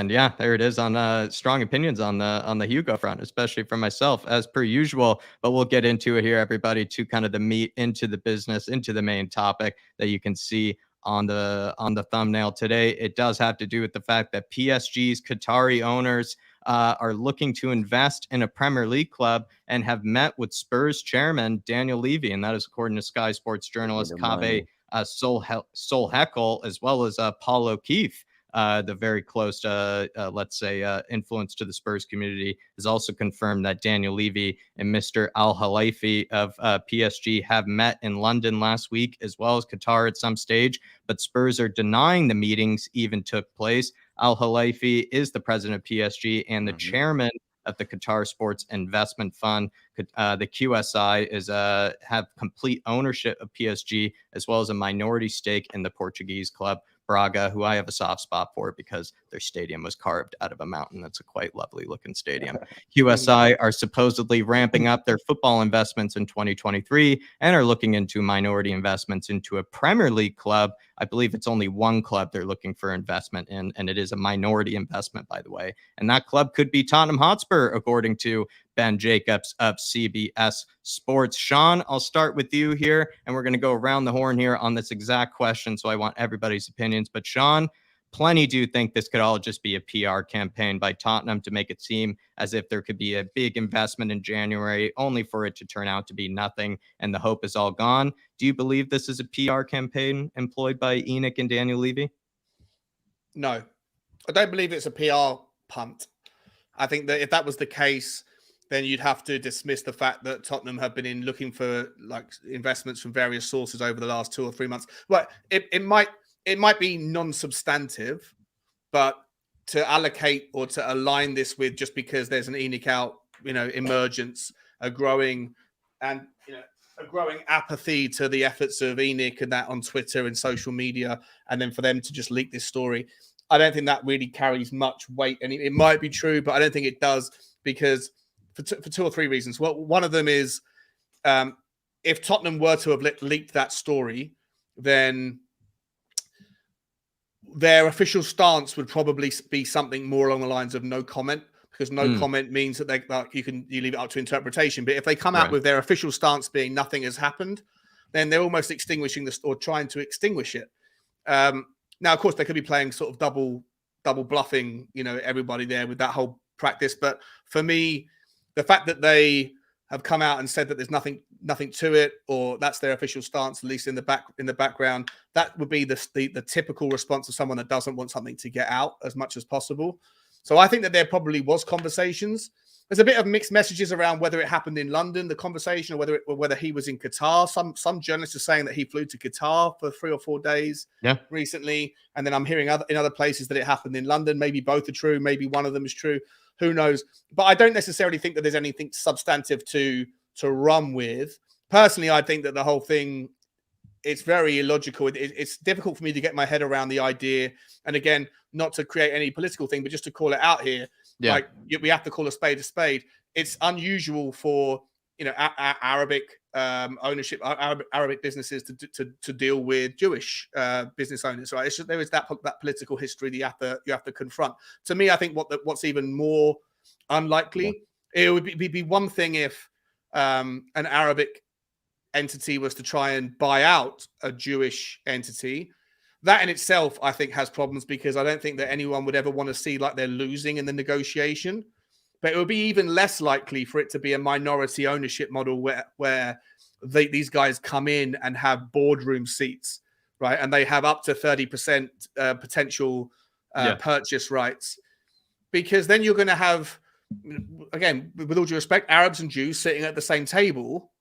yeah, there it is on strong opinions on the Hugo front, especially for myself, as per usual. But we'll get into it here, everybody, to kind of the meat, into the business, into the main topic that you can see on the thumbnail today. It does have to do with the fact that PSG's Qatari owners are looking to invest in a Premier League club and have met with Spurs chairman Daniel Levy, and that is according to Sky Sports journalist Kaveh Sol Heckel, as well as Paul O'Keefe, the very close, let's say, influence to the Spurs community, has also confirmed that Daniel Levy and Mr. Al-Khelaifi of PSG have met in London last week, as well as Qatar at some stage, but Spurs are denying the meetings even took place. Al-Khelaifi is the president of PSG and the chairman of the Qatar Sports Investment Fund. The QSI is have complete ownership of PSG, as well as a minority stake in the Portuguese club Braga, who I have a soft spot for because their stadium was carved out of a mountain. That's a quite lovely looking stadium. QSI are supposedly ramping up their football investments in 2023 and are looking into minority investments into a Premier League club. I believe it's only one club they're looking for investment in, and it is a minority investment, by the way. And that club could be Tottenham Hotspur, according to Ben Jacobs of CBS Sports. Sean, I'll start with you here, and we're going to go around the horn here on this exact question, so I want everybody's opinions. But Sean, plenty do think this could all just be a PR campaign by Tottenham to make it seem as if there could be a big investment in January, only for it to turn out to be nothing, and the hope is all gone. Do you believe this is a PR campaign employed by Enoch and Daniel Levy? No, I don't believe it's a PR punt. I think that if that was the case, then you'd have to dismiss the fact that Tottenham have been looking for like investments from various sources over the last 2 or 3 months. But it might be non-substantive, but to allocate or to align this with just because there's an Enoch out, emergence, a growing apathy to the efforts of Enoch and that on Twitter and social media, and then for them to just leak this story, I don't think that really carries much weight. And it might be true, but I don't think it does, because for 2 or 3 reasons. Well, one of them is if Tottenham were to have leaked that story, then their official stance would probably be something more along the lines of no comment, because no comment means that you leave it up to interpretation. But if they come out with their official stance being nothing has happened, then they're almost extinguishing this or trying to extinguish it. Now, of course, they could be playing sort of double bluffing, everybody there with that whole practice. But for me, the fact that they have come out and said that there's nothing to it, or that's their official stance, at least in the background, that would be the typical response of someone that doesn't want something to get out as much as possible. So I think that there probably was conversations. There's a bit of mixed messages around whether it happened in London, the conversation, or whether he was in Qatar. Some journalists are saying that he flew to Qatar for 3 or 4 days recently. And then I'm hearing in other places that it happened in London. Maybe both are true. Maybe one of them is true. Who knows? But I don't necessarily think that there's anything substantive to run with. Personally, I think that the whole thing, it's very illogical. It's difficult for me to get my head around the idea. And again, not to create any political thing, but just to call it out here. Yeah. Like we have to call a spade a spade. It's unusual for Arabic ownership, Arabic businesses to deal with Jewish business owners, right? There is that political history that you have to confront. To me, I think what's even more unlikely, it would be one thing if an Arabic entity was to try and buy out a Jewish entity. That in itself, I think, has problems, because I don't think that anyone would ever want to see like they're losing in the negotiation. But it would be even less likely for it to be a minority ownership model where these guys come in and have boardroom seats, right? And they have up to 30% potential purchase rights. Because then you're going to have, again, with all due respect, Arabs and Jews sitting at the same table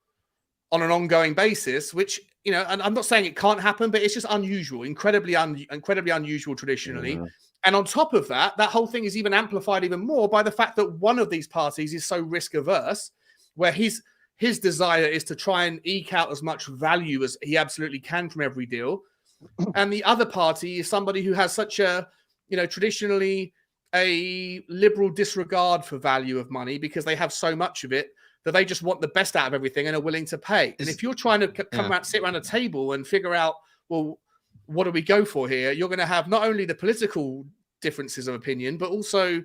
on an ongoing basis, which, and I'm not saying it can't happen, but it's just unusual, incredibly unusual traditionally. Mm-hmm. And on top of that whole thing is even amplified even more by the fact that one of these parties is so risk averse, where his desire is to try and eke out as much value as he absolutely can from every deal. And the other party is somebody who has such a, traditionally a liberal disregard for value of money, because they have so much of it that they just want the best out of everything and are willing to pay. And if you're trying to sit around a table and figure out, well, what do we go for here? You're going to have not only the political differences of opinion, but also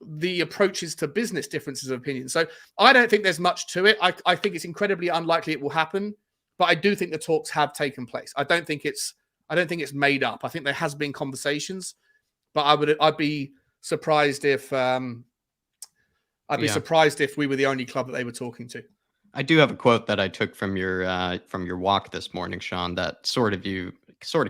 the approaches to business differences of opinion. So I don't think there's much to it. I think it's incredibly unlikely it will happen, but I do think the talks have taken place. I don't think it's made up. I think there has been conversations, but I'd be surprised if surprised if we were the only club that they were talking to. I do have a quote that I took from your walk this morning, Sean, that sort of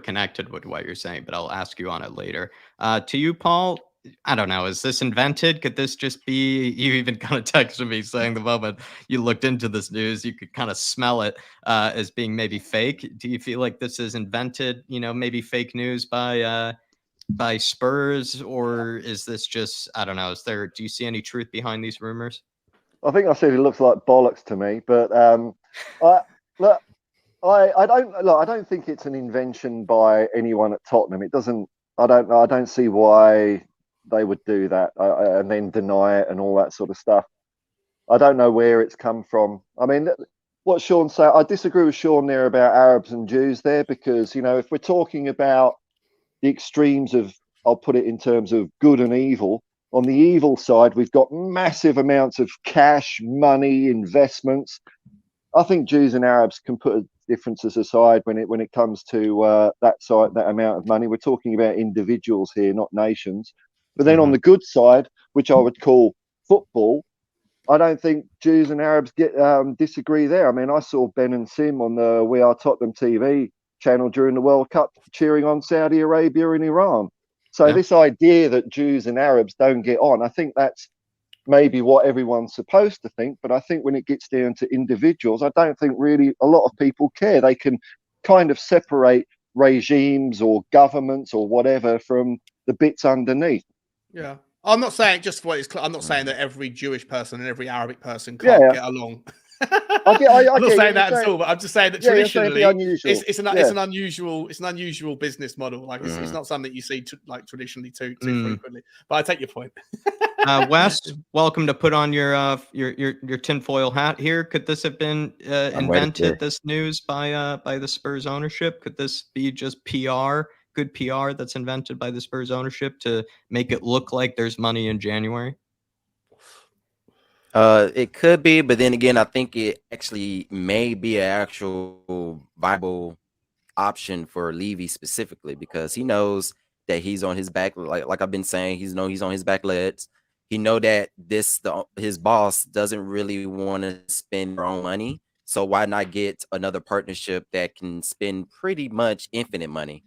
connected with what you're saying, but I'll ask you on it later. To you, Paul, I don't know, is this invented? Could this just be, you even kind of texted me saying the moment you looked into this news, you could kind of smell it as being maybe fake. Do you feel like this is invented, maybe fake news by Spurs, or is this just, I don't know, do you see any truth behind these rumors? I think I said it looks like bollocks to me, but I don't think it's an invention by anyone at Tottenham. It doesn't. I don't see why they would do that and then deny it and all that sort of stuff. I don't know where it's come from. I mean, what Sean said, I disagree with Sean there about Arabs and Jews there, because if we're talking about the extremes of, I'll put it in terms of good and evil. On the evil side, we've got massive amounts of cash, money, investments. I think Jews and Arabs can put differences aside when it comes to that amount of money. We're talking about individuals here, not nations. But then on the good side, which I would call football, I don't think Jews and Arabs disagree there. I mean, I saw Ben and Sim on the We Are Tottenham TV channel during the World Cup cheering on Saudi Arabia and Iran. So this idea that Jews and Arabs don't get on, I think that's maybe what everyone's supposed to think. But I think when it gets down to individuals, I don't think really a lot of people care. They can kind of separate regimes or governments or whatever from the bits underneath. Yeah. I'm not saying I'm not saying that every Jewish person and every Arabic person can't get along. I'm not saying that at all, but I'm just saying that traditionally it's an unusual business model. Like it's not something you see traditionally too frequently. But I take your point. Wes, welcome to put on your tinfoil hat here. Could this have been invented? This news by the Spurs ownership? Could this be just good PR that's invented by the Spurs ownership to make it look like there's money in January? It could be, but then again, I think it actually may be an actual viable option for Levy specifically because he knows that he's on his back. Like I've been saying, he's on his back legs. He know that his boss doesn't really want to spend their own money. So why not get another partnership that can spend pretty much infinite money?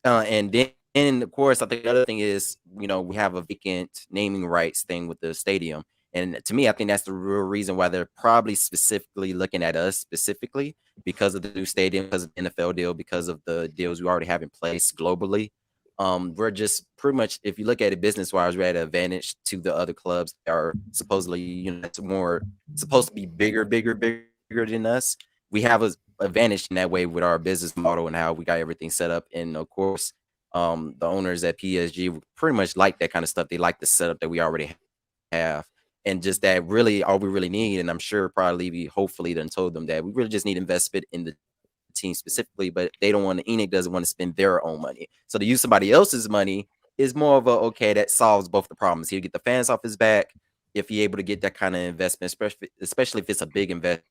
And then of course, I think the other thing is, we have a vacant naming rights thing with the stadium. And to me, I think that's the real reason why they're probably specifically looking at us specifically because of the new stadium, because of the NFL deal, because of the deals we already have in place globally. We're just pretty much, if you look at it business wise, we're at an advantage to the other clubs that are supposedly, it's more supposed to be bigger than us. We have an advantage in that way with our business model and how we got everything set up. And of course, the owners at PSG pretty much like that kind of stuff. They like the setup that we already have. And just that really all we really need, and I'm sure probably Levy hopefully done told them that we really just need investment in the team specifically, but they don't want to, Enoch doesn't want to spend their own money. So to use somebody else's money is more of a, okay, that solves both the problems. He'll get the fans off his back if he's able to get that kind of investment, especially if it's a big investment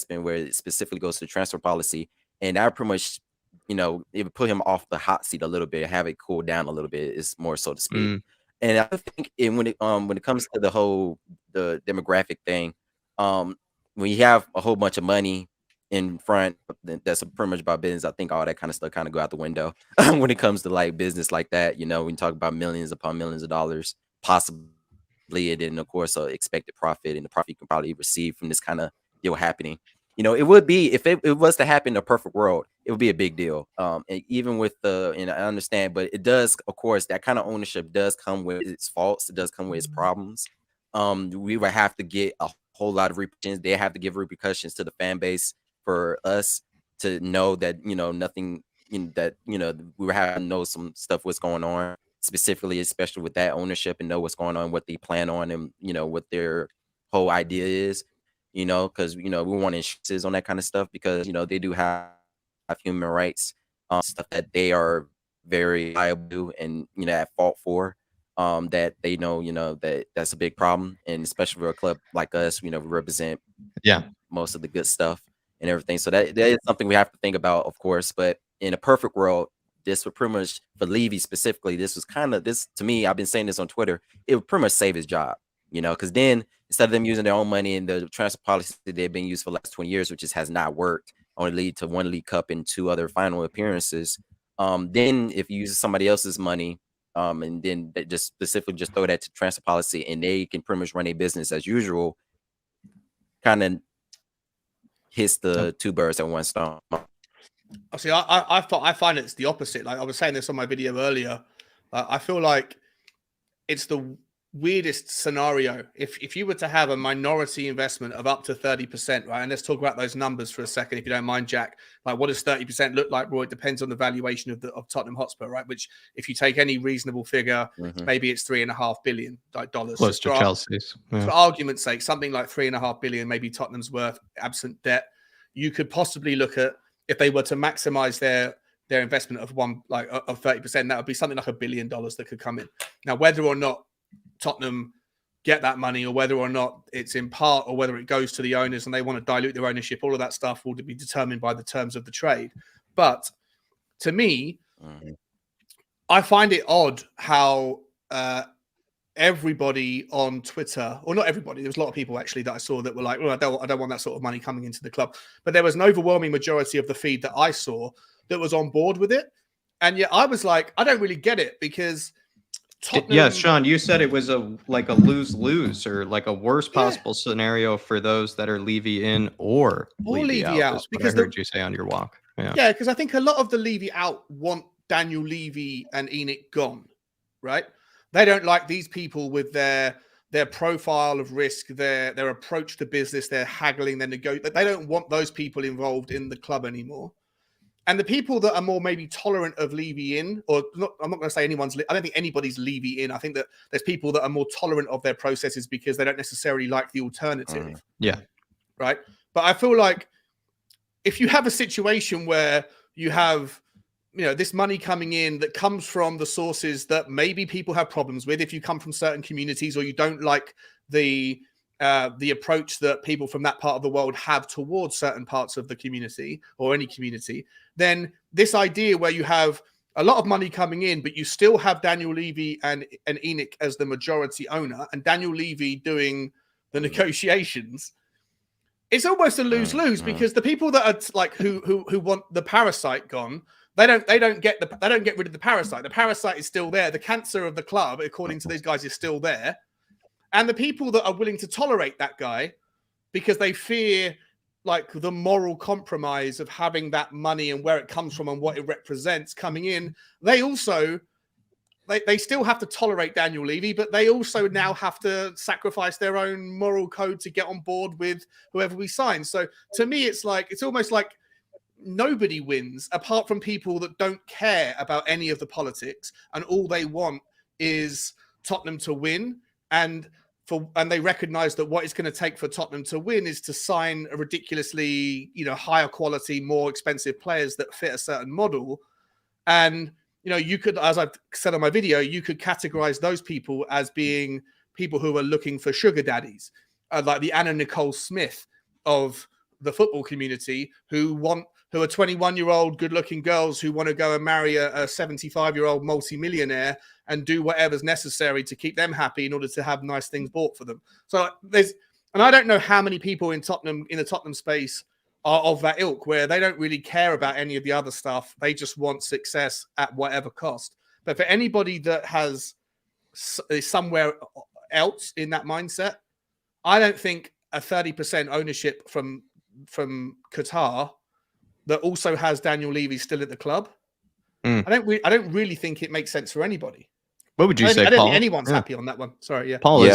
where it specifically goes to transfer policy. And that pretty much, it would put him off the hot seat a little bit, have it cool down a little bit, is more so to speak. And I think when it comes to the demographic thing, when you have a whole bunch of money in front, that's pretty much about business. I think all that kind of stuff kind of go out the window when it comes to like business like that. When you talk about millions upon millions of dollars, possibly, and then of course expected profit and the profit you can probably receive from this kind of deal happening. It would be, if it was to happen in a perfect world, it would be a big deal. And even with I understand, but it does, of course, that kind of ownership does come with its faults. It does come with its problems. We would have to get a whole lot of repercussions. They have to give repercussions to the fan base for us to know that, nothing, that, we would have to know some stuff, what's going on specifically, especially with that ownership, and know what's going on, what they plan on, and, what their whole idea is. Because, we want insurances on that kind of stuff because, they do have human rights, stuff that they are very liable to and, at fault for, that they know, that's a big problem. And especially for a club like us, we represent most of the good stuff and everything. So that is something we have to think about, of course. But in a perfect world, this would pretty much, for Levy specifically, this to me, I've been saying this on Twitter, it would pretty much save his job, because then instead of them using their own money and the transfer policy that they've been used for the last 20 years, which just has not worked, only lead to one League Cup and 2 other final appearances. Then if you use somebody else's money, and then they just specifically just throw that to transfer policy and they can pretty much run a business as usual, kind of hits the 2 birds at one stone. See, I find it's the opposite. Like I was saying this on my video earlier, I feel like it's the weirdest scenario. If you were to have a minority investment of up to 30%, right? And let's talk about those numbers for a second, if you don't mind, Jack. Like, what does 30% look like? Well, it depends on the valuation of Tottenham Hotspur, right? Which, if you take any reasonable figure, maybe it's $3.5 billion dollars. Close to Chelsea's. Yeah. For argument's sake, something like $3.5 billion, maybe Tottenham's worth, absent debt. You could possibly look at, if they were to maximize their investment of 30%, that would be something like $1 billion that could come in. Now, whether or not Tottenham get that money, or whether or not it's in part, or whether it goes to the owners and they want to dilute their ownership, all of that stuff will be determined by the terms of the trade. But to me, I find it odd how everybody on Twitter, or not everybody, there was a lot of people actually that I saw that were like, well, I don't want that sort of money coming into the club. But there was an overwhelming majority of the feed that I saw that was on board with it. And yet I was like, I don't really get it, because Tottenham... Yeah, Sean, you said it was a lose-lose, or like a worst possible scenario for those that are Levy in or Levy out. Because I heard you say on your walk. Yeah, because I think a lot of the Levy out want Daniel Levy and Enoch gone, right? They don't like these people with their profile of risk, their approach to business, their haggling, their negotiation. They don't want those people involved in the club anymore. And the people that are more maybe tolerant of Levy in, or not, I'm not going to say I don't think anybody's Levy in. I think that there's people that are more tolerant of their processes because they don't necessarily like the alternative. Yeah. Right. But I feel like if you have a situation where you have, this money coming in that comes from the sources that maybe people have problems with, if you come from certain communities or you don't like the the approach that people from that part of the world have towards certain parts of the community or any community, then this idea where you have a lot of money coming in, but you still have Daniel Levy and ENIC as the majority owner, and Daniel Levy doing the negotiations, it's almost a lose-lose, because the people that are like who want the parasite gone, they don't get rid of the parasite. The parasite is still there. The cancer of the club, according to these guys, is still there. And the people that are willing to tolerate that guy because they fear like the moral compromise of having that money and where it comes from and what it represents coming in, they also they still have to tolerate Daniel Levy, but they also now have to sacrifice their own moral code to get on board with whoever we sign. So to me, it's almost like nobody wins apart from people that don't care about any of the politics, and all they want is Tottenham to win. And they recognize that what it's going to take for Tottenham to win is to sign a ridiculously, higher quality, more expensive players that fit a certain model. And you could, as I've said on my video, you could categorize those people as being people who are looking for sugar daddies, like the Anna Nicole Smith of the football community, who are 21-year-old good-looking girls who want to go and marry a 75-year-old multi-millionaire and do whatever's necessary to keep them happy in order to have nice things bought for them. So and I don't know how many people in the Tottenham space are of that ilk, where they don't really care about any of the other stuff. They just want success at whatever cost. But for anybody that is somewhere else in that mindset, I don't think a 30% ownership from Qatar that also has Daniel Levy still at the club, I don't really think it makes sense for anybody. What would you say, I don't Paul? think anyone's happy on that one. Sorry, yeah. Paul,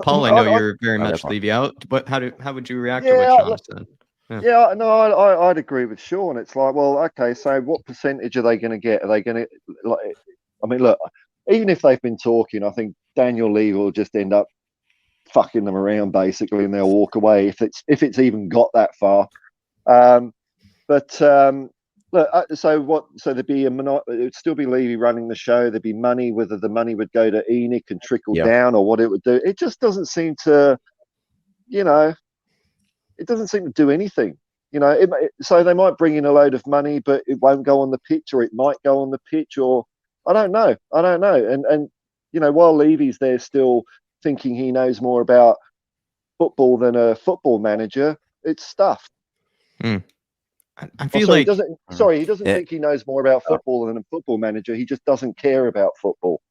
Paul, I know you're very much I- Levy out, but how would you react to what Sean said? Yeah, no, I'd agree with Sean. It's like, well, okay, so what percentage are they going to get? Are they going to, look, even if they've been talking, I think Daniel Levy will just end up fucking them around basically, and they'll walk away if it's even got that far. Look, so there'd be it would still be Levy running the show. There'd be money, whether the money would go to ENIC and trickle down or what it would do. It just doesn't seem to, it doesn't seem to do anything. So they might bring in a load of money, but it won't go on the pitch, or it might go on the pitch, or I don't know. And while Levy's there still thinking he knows more about football than a football manager, it's stuffed. I feel like he doesn't think he knows more about football than a football manager. He just doesn't care about football.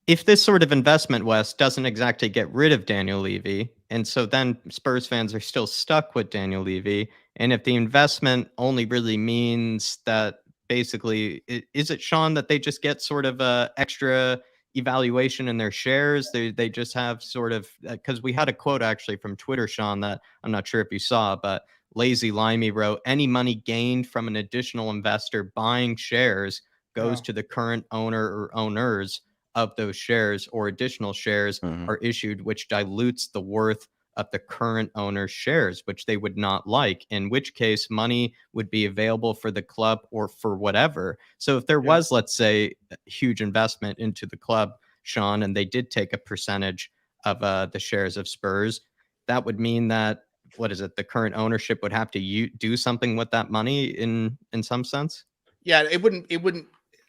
If this sort of investment, Wes, doesn't exactly get rid of Daniel Levy, and so then Spurs fans are still stuck with Daniel Levy, and if the investment only really means that basically, is it, Sean, that they just get sort of a extra evaluation in their shares? They just have sort of, because we had a quote actually from Twitter, Sean, that I'm not sure if you saw, but Lazy Limey wrote, any money gained from an additional investor buying shares goes to the current owner or owners of those shares, or additional shares are issued, which dilutes the worth of the current owner's shares, which they would not like, in which case money would be available for the club or for whatever. So if there was, let's say, a huge investment into the club, Sean, and they did take a percentage of the shares of Spurs, that would mean that, the current ownership would have to do something with that money in some sense? Yeah, it wouldn't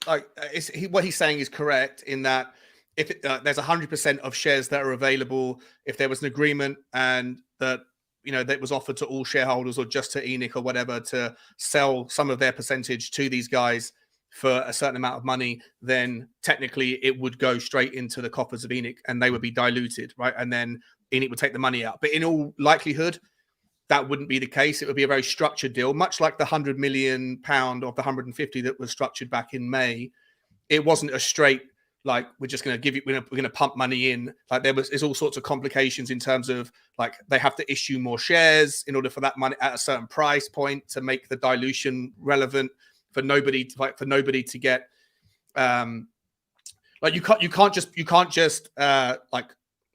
like what he's saying is correct in that if there's 100% of shares that are available, if there was an agreement and that that was offered to all shareholders or just to ENIC or whatever to sell some of their percentage to these guys for a certain amount of money, then technically it would go straight into the coffers of ENIC and they would be diluted, right? And then ENIC would take the money out. But in all likelihood, that wouldn't be the case. It would be a very structured deal, much like the £100 million of the 150 that was structured back in May. It wasn't a straight, like, we're just going to give you, we're going to pump money in. Like, there's all sorts of complications in terms of, like, they have to issue more shares in order for that money at a certain price point to make the dilution relevant for nobody to get, like, you can't just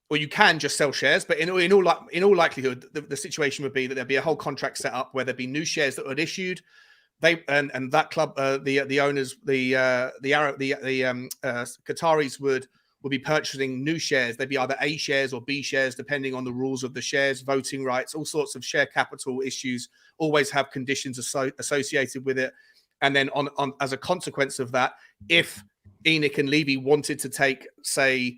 or you can just sell shares, but in all likelihood, the situation would be that there'd be a whole contract set up where there'd be new shares that would issued. They and that club, the owners, the Qataris would would be purchasing new shares. They'd be either A shares or B shares, depending on the rules of the shares, voting rights, all sorts of share capital issues, always have conditions associated with it. And then on as a consequence of that, if ENIC and Levy wanted to take, say,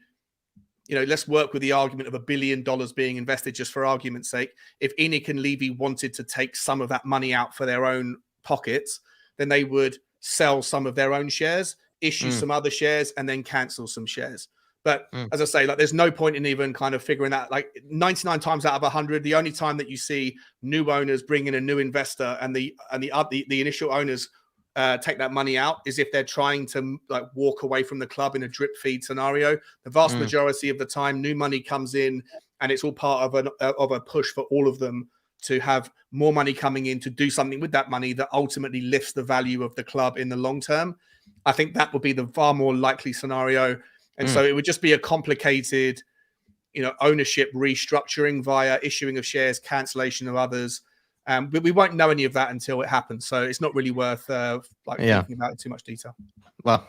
let's work with the argument of $1 billion being invested just for argument's sake. If ENIC and Levy wanted to take some of that money out for their own pockets, then they would sell some of their own shares, issue some other shares, and then cancel some shares. But as I say, like, there's no point in even kind of figuring that. Like 99 times out of 100, the only time that you see new owners bring in a new investor and the initial owners take that money out is if they're trying to like walk away from the club in a drip feed scenario. The vast majority of the time, new money comes in, and it's all part of a push for all of them to have more money coming in to do something with that money that ultimately lifts the value of the club in the long term. I think that would be the far more likely scenario. And so it would just be a complicated, ownership restructuring via issuing of shares, cancellation of others. But we won't know any of that until it happens. So it's not really worth thinking about in too much detail. Well,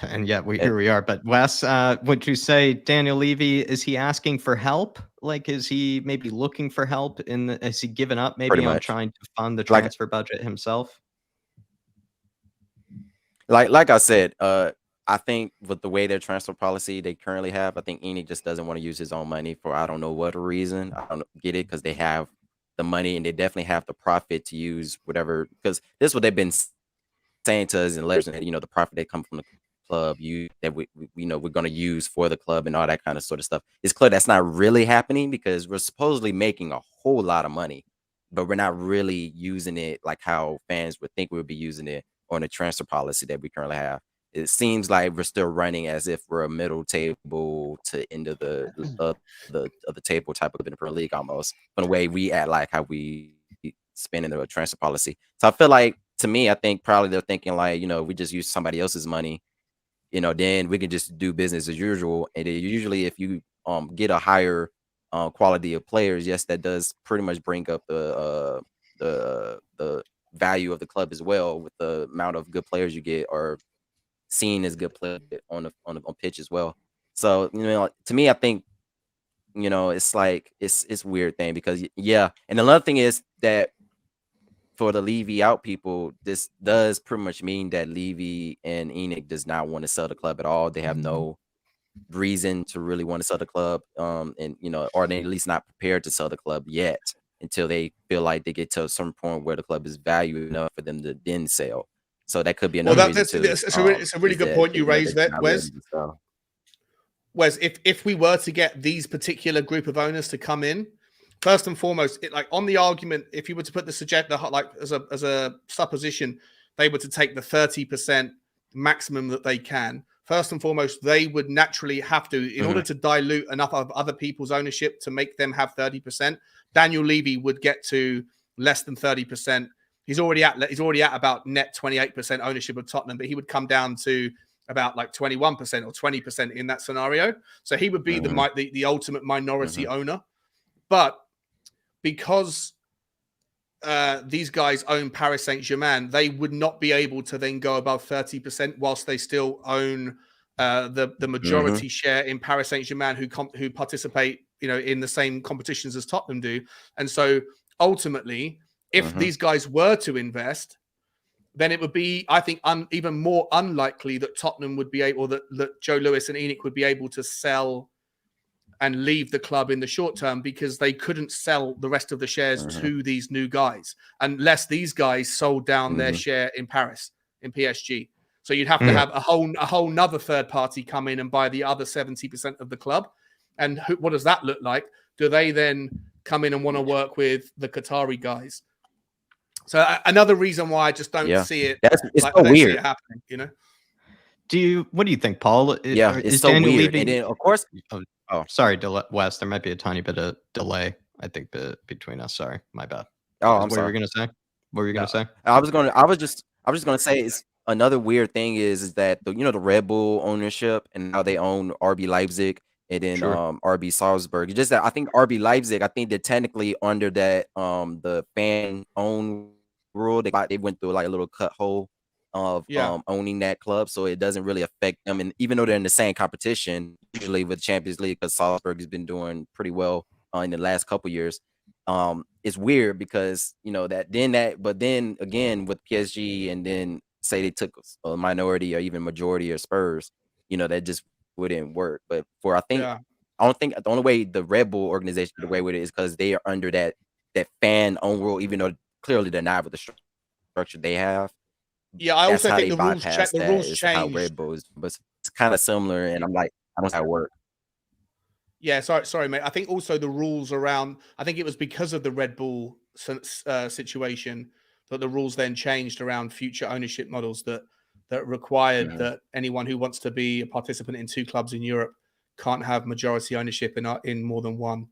and yet here we are. But Wes, would you say Daniel Levy, is he asking for help? Like, is he maybe looking for help? Has he given up maybe on trying to fund the transfer budget himself? Like I said, I think with the way their transfer policy they currently have, I think ENIC just doesn't want to use his own money for I don't know what reason. I don't get it, because they have the money and they definitely have the profit to use whatever, because this is what they've been saying to us in letters, and the profit that comes from the club that we're going to use for the club and all that kind of sort of stuff. It's clear that's not really happening, because we're supposedly making a whole lot of money, but we're not really using it like how fans would think we would be using it on the transfer policy that we currently have. It seems like we're still running as if we're a middle table to end of the table type of in the Premier League almost, from the way we act, like how we spend in the transfer policy. So I feel like, to me, I think probably they're thinking like, we just use somebody else's money, then we can just do business as usual. And usually if you get a higher quality of players, yes, that does pretty much bring up the value of the club as well, with the amount of good players you get or seen as good players on pitch as well. So to me, I think it's like it's a weird thing, because and another thing is that for the Levy out people, this does pretty much mean that Levy and ENIC does not want to sell the club at all. They have no reason to really want to sell the club, and or they at least not prepared to sell the club yet, until they feel like they get to a certain point where the club is valued enough for them to then sell. So that could be another reason too. It's a really good point you raised there, Wes. Wes, if we were to get these particular group of owners to come in, first and foremost, on the argument, if you were to put as a supposition, they were to take the 30% maximum that they can. First and foremost, they would naturally have to, in order to dilute enough of other people's ownership to make them have 30%. Daniel Levy would get to less than 30%. He's already at about net 28% ownership of Tottenham, but he would come down to about like 21% or 20% in that scenario. So he would be the ultimate minority owner. But because these guys own Paris Saint-Germain, they would not be able to then go above 30% whilst they still own the majority share in Paris Saint-Germain, who participate in the same competitions as Tottenham do. And so ultimately, if these guys were to invest, then it would be, I think, even more unlikely that Tottenham would be able, that Joe Lewis and ENIC would be able to sell and leave the club in the short term, because they couldn't sell the rest of the shares to these new guys unless these guys sold down their share in Paris, in PSG. So you'd have to have a whole nother third party come in and buy the other 70% of the club. And what does that look like? Do they then come in and want to work with the Qatari guys? So another reason why I just don't see it. It's so weird. See it happening, What do you think, Paul? It's so Daniel weird. Levy... And then, of course, sorry, Wes. There might be a tiny bit of delay, I think, between us. Sorry, my bad. I'm sorry. What were you gonna say? What were you gonna say? I was just gonna say, it's another weird thing is that the Red Bull ownership, and now they own RB Leipzig and then RB Salzburg. It's just that I think RB Leipzig, I think they're technically under that the fan owned rule. They went through like a little cut hole of Yeah. owning that club, so it doesn't really affect them. And even though they're in the same competition, usually with Champions League, because Salzburg has been doing pretty well in the last couple years, it's weird because but then again with PSG, and then say they took a minority or even majority of Spurs, that just wouldn't work. But I don't think the only way the Red Bull organization get away with it is because they are under that fan own rule, even though clearly they're not with the structure they have. Yeah, I That's also how think they the rules bypass the that, rules is how Red changed. Bull is, but it's kind of similar. And I'm like, I don't know how it works. Yeah, sorry, mate. I think also the rules around. I think it was because of the Red Bull situation that the rules then changed around future ownership models that required that anyone who wants to be a participant in 2 clubs in Europe can't have majority ownership in more than one.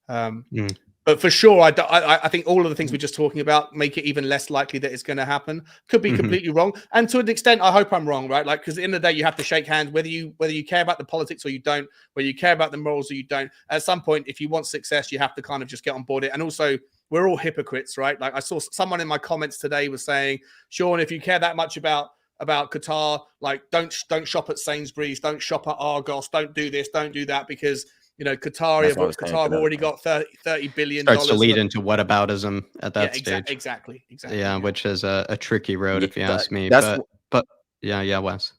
But for sure, I think all of the things we're just talking about make it even less likely that it's going to happen. Could be completely wrong, and to an extent, I hope I'm wrong, right? Like, because at the end of the day, you have to shake hands, whether you care about the politics or you don't, whether you care about the morals or you don't. At some point, if you want success, you have to kind of just get on board it. And also, we're all hypocrites, right? Like, I saw someone in my comments today was saying, Sean, if you care that much about Qatar, like, don't shop at Sainsbury's, don't shop at Argos, don't do this, don't do that, because Qatar have already got $30 billion. Starts to lead into whataboutism at that stage. Exactly. Yeah, which is a tricky road, if you ask me. That's But yeah, Wes.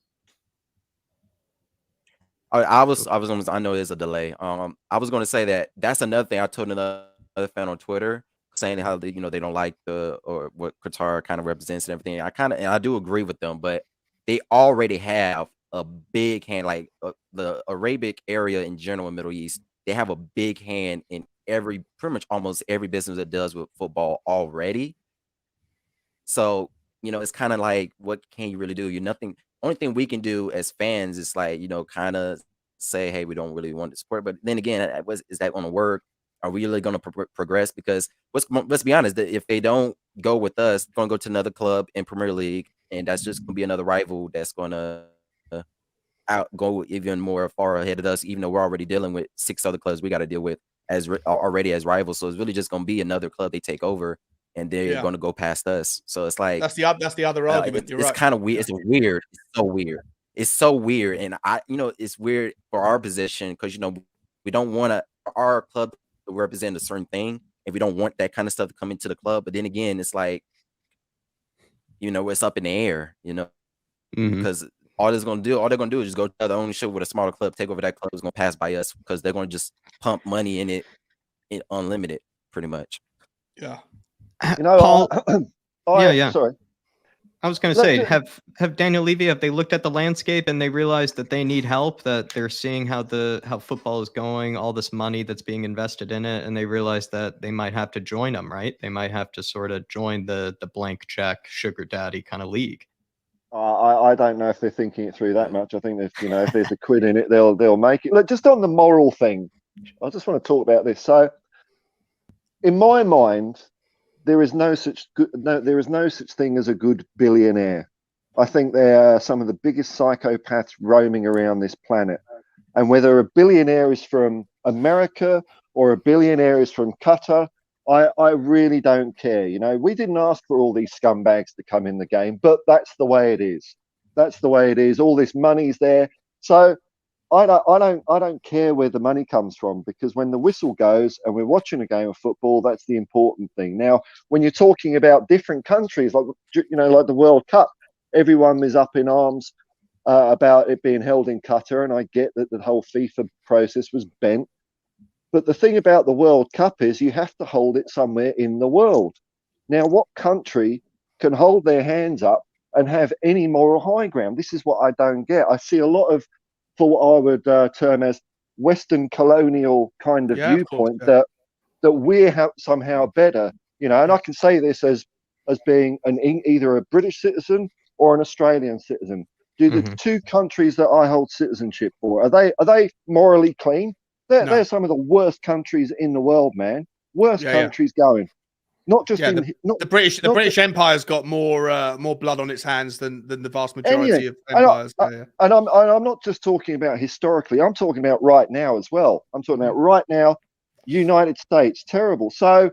I know there's a delay. I was going to say that's another thing. I told another fan on Twitter saying how they don't like or what Qatar kind of represents and everything. I do agree with them, but they already have a big hand, like the Arabic area in general, Middle East. They have a big hand in pretty much almost every business that does with football already. So it's kind of like, what can you really do? Nothing. Only thing we can do as fans is like kind of say, hey, we don't really want to support. But then again, is that going to work? Are we really going to progress? Because let's be honest, if they don't go with us, they're going to go to another club in Premier League, and that's just going to be another rival that's going to go even more far ahead of us, even though we're already dealing with 6 other clubs we got to deal with already as rivals. So it's really just going to be another club they take over, and they're going to go past us. So it's like that's the other argument. It's kind of weird. It's weird. It's so weird. It's so weird, and it's weird for our position because we don't want our club to represent a certain thing, and we don't want that kind of stuff to come into the club. But then again, it's like it's up in the air, because all they're gonna do is just go to the ownership with a smaller club, take over that club, is gonna pass by us because they're gonna just pump money in it unlimited, pretty much. Yeah. Paul, yeah. Sorry. I was going to say, have Daniel Levy, have they looked at the landscape and they realized that they need help, that they're seeing how football is going, all this money that's being invested in it, and they realize that they might have to join them, right? They might have to sort of join the blank check sugar daddy kind of league. I don't know if they're thinking it through that much. I think if there's a quid in it, they'll make it. Look, just on the moral thing, I just want to talk about this. So, in my mind, there is no such thing as a good billionaire. I think they are some of the biggest psychopaths roaming around this planet. And whether a billionaire is from America or a billionaire is from Qatar, I really don't care. We didn't ask for all these scumbags to come in the game, but that's the way it is. That's the way it is. All this money's there. So I don't care where the money comes from, because when the whistle goes and we're watching a game of football, that's the important thing. Now, when you're talking about different countries, like the World Cup, everyone is up in arms about it being held in Qatar, and I get that the whole FIFA process was bent. But the thing about the World Cup is you have to hold it somewhere in the world. Now, what country can hold their hands up and have any moral high ground? This is what I don't get. I see a lot of, for what I would term as Western colonial kind of viewpoint, that we're somehow better, and I can say this as being either a British citizen or an Australian citizen. Do the 2 countries that I hold citizenship for, are they morally clean? They're some of the worst countries in the world, man. Worst countries going. Not just the British Empire's got more blood on its hands than the vast majority of empires. And I'm not just talking about historically. I'm talking about right now as well. I'm talking about right now. United States, terrible. So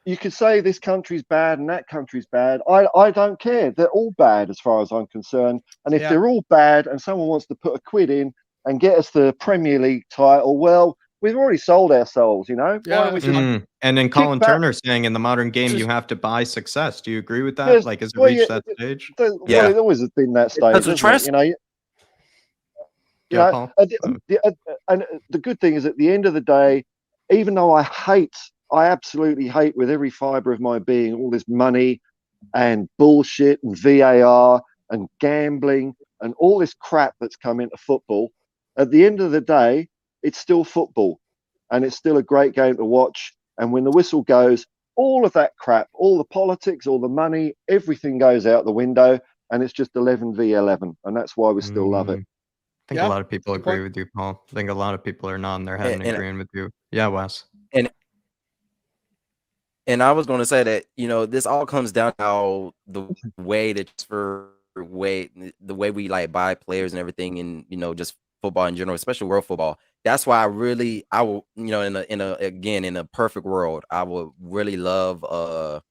you could say this country's bad and that country's bad. I don't care. They're all bad as far as I'm concerned. And if they're all bad and someone wants to put a quid in and get us the Premier League title, well, we've already sold ourselves, you know? Yeah, Why don't we just And then Colin back- Turner saying in the modern game, you just- have to buy success. Do you agree with that? There's- Like, has it well, reached yeah, that stage? well, Yeah. it always has been that stage, Because the hasn't it? You know, Yeah, Paul. and the good thing is, at the end of the day, even though I absolutely hate with every fibre of my being all this money and bullshit and VAR and gambling and all this crap that's come into football, at the end of the day, it's still football, and it's still a great game to watch. And when the whistle goes, all of that crap, all the politics, all the money, everything goes out the window, and it's just 11 v 11, and that's why we still love it. I think a lot of people agree with you, Paul. I think a lot of people are nodding their head and agreeing with you. Yeah, Wes. And I was going to say that, you know, this all comes down to how the way the way we like buy players and everything, and, you know, just football in general, especially world football. That's why I will, you know, in a perfect world, I would really love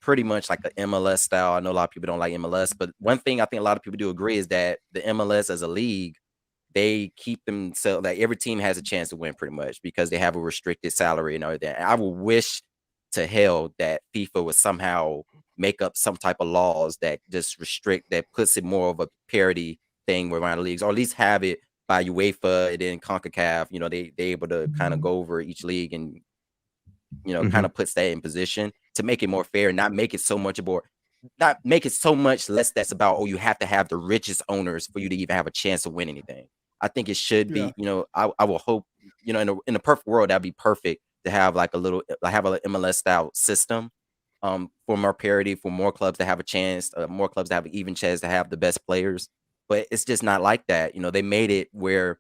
pretty much like an MLS style. I know a lot of people don't like MLS, but one thing I think a lot of people do agree is that the MLS as a league, they keep themselves, like every team has a chance to win pretty much because they have a restricted salary and everything. And I would wish to hell that FIFA would somehow make up some type of laws that just restrict, that puts it more of a parity thing around the leagues, or at least have it by UEFA and then CONCACAF. You know, they able to kind of go over each league and, you know, kind of puts that in position to make it more fair and not make it so much less that's about, oh, you have to have the richest owners for you to even have a chance to win anything. I think it should be, you know, I will hope, you know, in a perfect world, that'd be perfect to have like an MLS style system for more parity, for more clubs to have a chance, more clubs to have an even chance to have the best players. But it's just not like that. You know, they made it where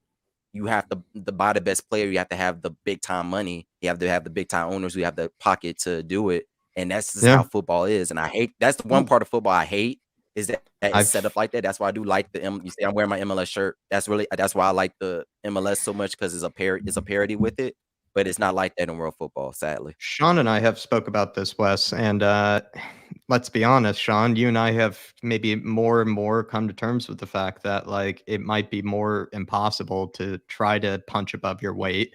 you have to buy the best player. You have to have the big time money. You have to have the big time owners who have the pocket to do it. And that's just how football is. And I hate, that's the one part of football I hate, is that it's set up like that. That's why I do like you see, I'm wearing my MLS shirt. That's why I like the MLS so much, because it's a parody with it. But it's not like that in world football, sadly. Sean and I have spoke about this, Wes, and let's be honest, Sean, you and I have maybe more and more come to terms with the fact that, like, it might be more impossible to try to punch above your weight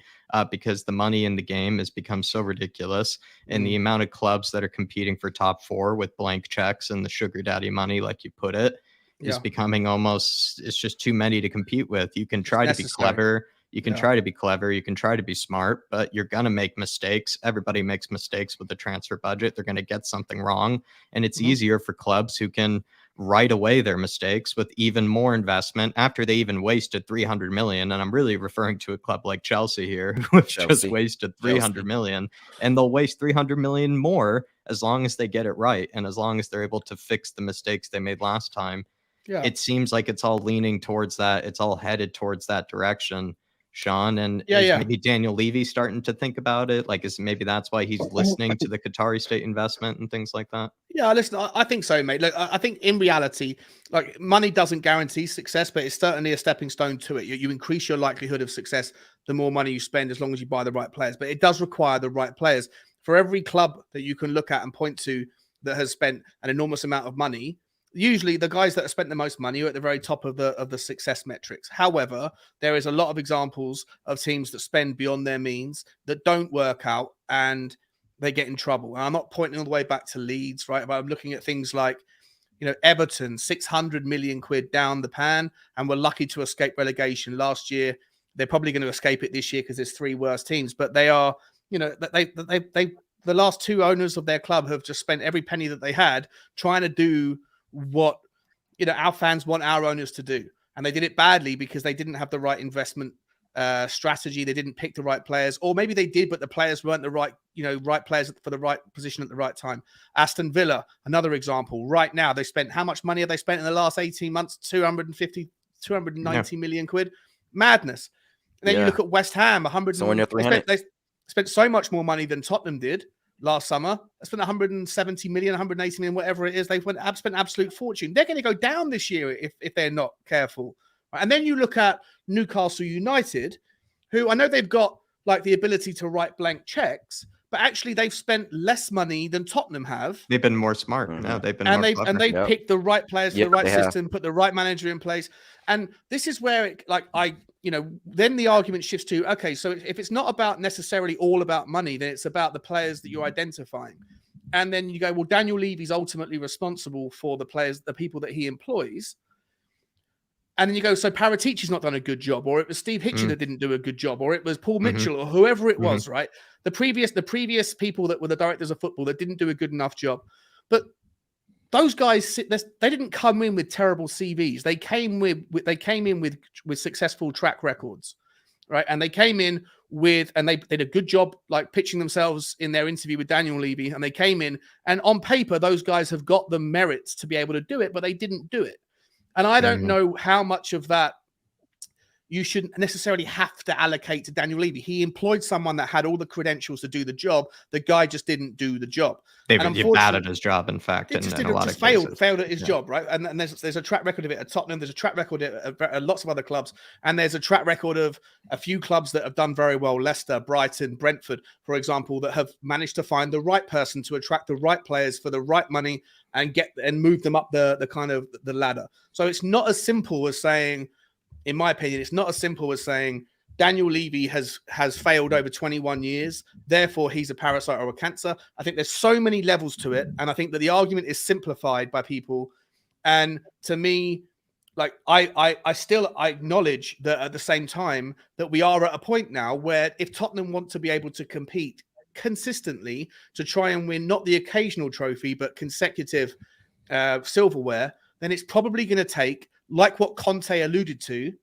because the money in the game has become so ridiculous, and the amount of clubs that are competing for top four with blank checks and the sugar daddy money, like you put it, is becoming almost, it's just too many to compete with. You can try to be clever. You can try to be clever. You can try to be smart, but you're going to make mistakes. Everybody makes mistakes with the transfer budget. They're going to get something wrong. And it's easier for clubs who can write away their mistakes with even more investment after they even wasted 300 million. And I'm really referring to a club like Chelsea here, who have just wasted 300 million, and they'll waste 300 million more as long as they get it right. And as long as they're able to fix the mistakes they made last time. It seems like it's all leaning towards that. It's all headed towards that direction, Sean. And is maybe Daniel Levy starting to think about it? Like, is maybe that's why he's listening to the Qatari state investment and things like that? Yeah, listen, I think so, mate. Look, I think in reality, like, money doesn't guarantee success, but it's certainly a stepping stone to it. You increase your likelihood of success the more money you spend, as long as you buy the right players. But it does require the right players. For every club that you can look at and point to that has spent an enormous amount of money, usually the guys that have spent the most money are at the very top of the success metrics. However, there is a lot of examples of teams that spend beyond their means, that don't work out, and they get in trouble. And I'm not pointing all the way back to Leeds, right? But I'm looking at things like, you know, Everton, 600 million quid down the pan, and were lucky to escape relegation last year. They're probably going to escape it this year because there's three worse teams. But they are, you know, the last two owners of their club have just spent every penny that they had trying to do what, you know, our fans want our owners to do, and they did it badly because they didn't have the right investment strategy. They didn't pick the right players, or maybe they did, but the players weren't the right, you know, right players for the right position at the right time. Aston Villa, another example. Right now, they spent, how much money have they spent in the last 18 months? 290 million quid. Madness. And then you look at West Ham, 100. They spent so much more money than Tottenham did last summer. They spent 170 million, 180 million, whatever it is. They've spent absolute fortune. They're going to go down this year if they're not careful. And then you look at Newcastle United, who I know they've got like the ability to write blank checks, but actually they've spent less money than Tottenham have. They've been more smart. Mhm. No, they've been And more they've clever. picked the right players for Yep, the right they have. system, put the right manager in place. And this is where then the argument shifts to, okay, so if it's not about necessarily all about money, then it's about the players that you're identifying. And then you go, well, Daniel Levy's ultimately responsible for the players, the people that he employs. And then you go, so Paratici's not done a good job, or it was Steve Hitchen that didn't do a good job, or it was Paul Mitchell, or whoever it was, right? The previous people that were the directors of football that didn't do a good enough job. But those guys, they didn't come in with terrible CVs. They came in with successful track records, right? And they came in and they did a good job, like pitching themselves in their interview with Daniel Levy. And they came in, and on paper, those guys have got the merits to be able to do it, but they didn't do it. And I don't know how much of that you shouldn't necessarily have to allocate to Daniel Levy. He employed someone that had all the credentials to do the job. The guy just didn't do the job. They've bad at his job, in fact, in a lot of cases. Failed at his job, right? And there's a track record of it at Tottenham. There's a track record at lots of other clubs. And there's a track record of a few clubs that have done very well. Leicester, Brighton, Brentford, for example, that have managed to find the right person to attract the right players for the right money and move them up the kind of the ladder. So it's not as simple as saying, in my opinion, it's not as simple as saying Daniel Levy has failed over 21 years, therefore he's a parasite or a cancer. I think there's so many levels to it, and I think that the argument is simplified by people. And to me, like I acknowledge that at the same time that we are at a point now where if Tottenham want to be able to compete consistently to try and win not the occasional trophy but consecutive silverware, then it's probably going to take, like what Conte alluded to,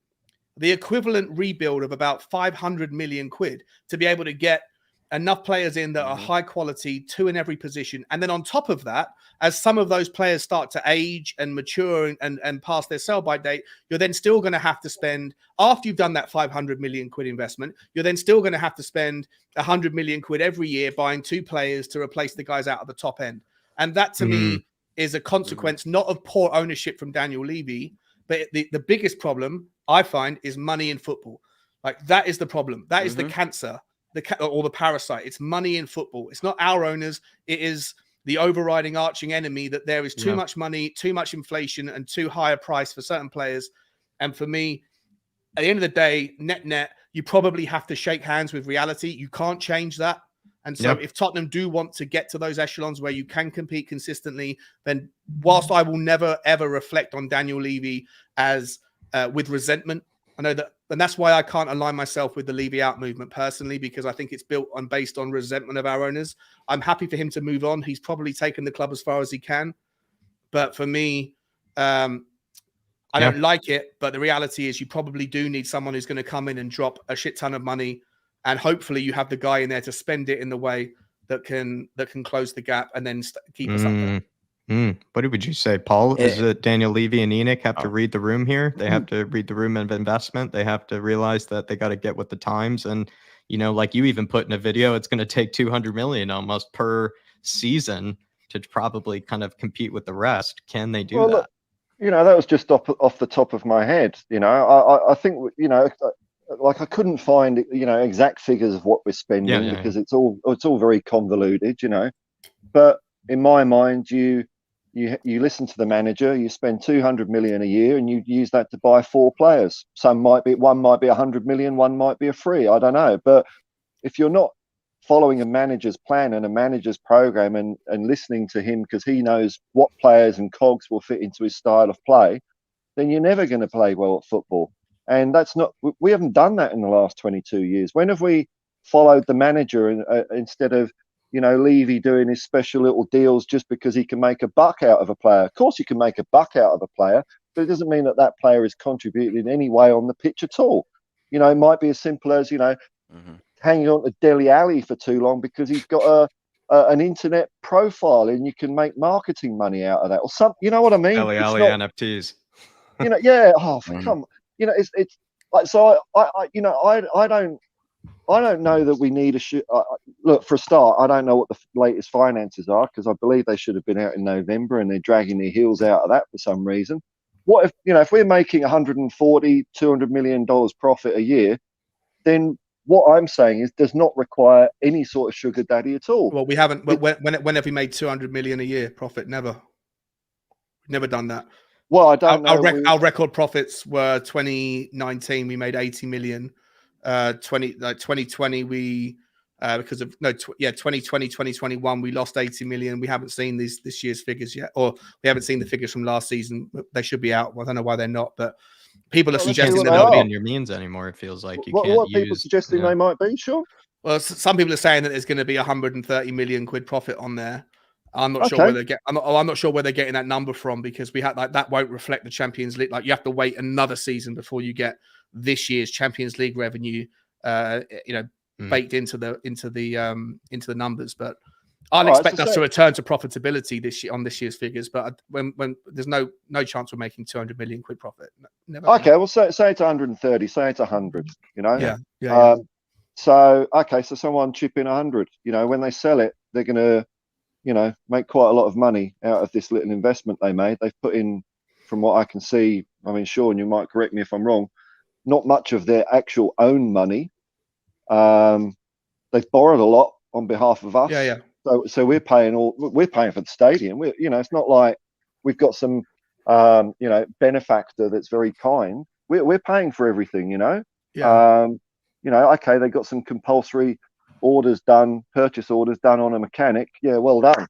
the equivalent rebuild of about 500 million quid to be able to get enough players in that are high quality, two in every position. And then on top of that, as some of those players start to age and mature and pass their sell-by date, you're then still going to have to spend, after you've done that 500 million quid investment, you're then still going to have to spend 100 million quid every year buying two players to replace the guys out of the top end. And that to me is a consequence not of poor ownership from Daniel Levy, but the biggest problem I find is money in football. Like that is the problem. That is the cancer, or the parasite. It's money in football. It's not our owners. It is the overriding arching enemy that there is too much money, too much inflation, and too high a price for certain players. And for me, at the end of the day, net, you probably have to shake hands with reality. You can't change that. And so if Tottenham do want to get to those echelons where you can compete consistently, then whilst I will never, ever reflect on Daniel Levy as with resentment, I know that, and that's why I can't align myself with the Levy out movement personally, because I think it's built on based on resentment of our owners. I'm happy for him to move on. He's probably taken the club as far as he can. But for me, I don't like it. But the reality is you probably do need someone who's going to come in and drop a shit ton of money. And hopefully you have the guy in there to spend it in the way that can close the gap and then keep us up there. What would you say, Paul? Is it Daniel Levy and Enoch have to read the room here? They have to read the room of investment. They have to realize that they got to get with the times. And, you know, like you even put in a video, it's going to take 200 million almost per season to probably kind of compete with the rest. Can they do that? Look, you know, that was just off the top of my head. You know, I think, you know, like I couldn't find, you know, exact figures of what we're spending because it's all very convoluted, you know. But in my mind, you listen to the manager, you spend 200 million a year and you use that to buy 4 players. One might be 100 million, one might be a free, I don't know. But if you're not following a manager's plan and a manager's program and listening to him because he knows what players and cogs will fit into his style of play, then you're never going to play well at football. And we haven't done that in the last 22 years. When have we followed the manager instead of, you know, Levy doing his special little deals just because he can make a buck out of a player? Of course, you can make a buck out of a player, but it doesn't mean that player is contributing in any way on the pitch at all. You know, it might be as simple as, you know, hanging on to Dele Alli for too long because he's got an internet profile and you can make marketing money out of that or something. You know what I mean? Dele Alli NFTs. You know, yeah. Oh, come on. You know, it's like, so I you know, I don't know that we need look, for a start, I don't know what the latest finances are because I believe they should have been out in November and they're dragging their heels out of that for some reason. What if, you know, if we're making $140, $200 million profit a year, then what I'm saying is does not require any sort of sugar daddy at all. Well, we haven't. When have we made 200 million a year profit? Never. Never done that. Well, I don't know. Our record profits were 2019. We made 80 million. 2020 we because of 2020 2021 we lost 80 million. We haven't seen this year's figures yet, or we haven't seen the figures from last season. They should be out. Well, I don't know why they're not, but people are suggesting they're not in your means anymore. It feels like what are people suggesting they might be? Sure. Well, some people are saying that there's going to be 130 million quid profit on there. I'm not sure where they get. I'm not sure where they're getting that number from, because we had that won't reflect the Champions League. Like, you have to wait another season before you get this year's Champions League revenue. Baked into the numbers. But I'll expect us to return to profitability this year on this year's figures. But when there's no chance we're making 200 million quid profit. Never. Okay, well, say it's 130. Say it's 100. You know. Yeah. So someone chip in 100. You know, when they sell it, they're going to, make quite a lot of money out of this little investment they made. They've put in, from what I can see, I mean, Sean, you might correct me if I'm wrong, not much of their actual own money. They've borrowed a lot on behalf of us. Yeah. So we're paying for the stadium. It's not like we've got some, benefactor that's very kind. We're paying for everything, Yeah. Okay, they got some compulsory purchase orders done on a mechanic. Yeah, well done.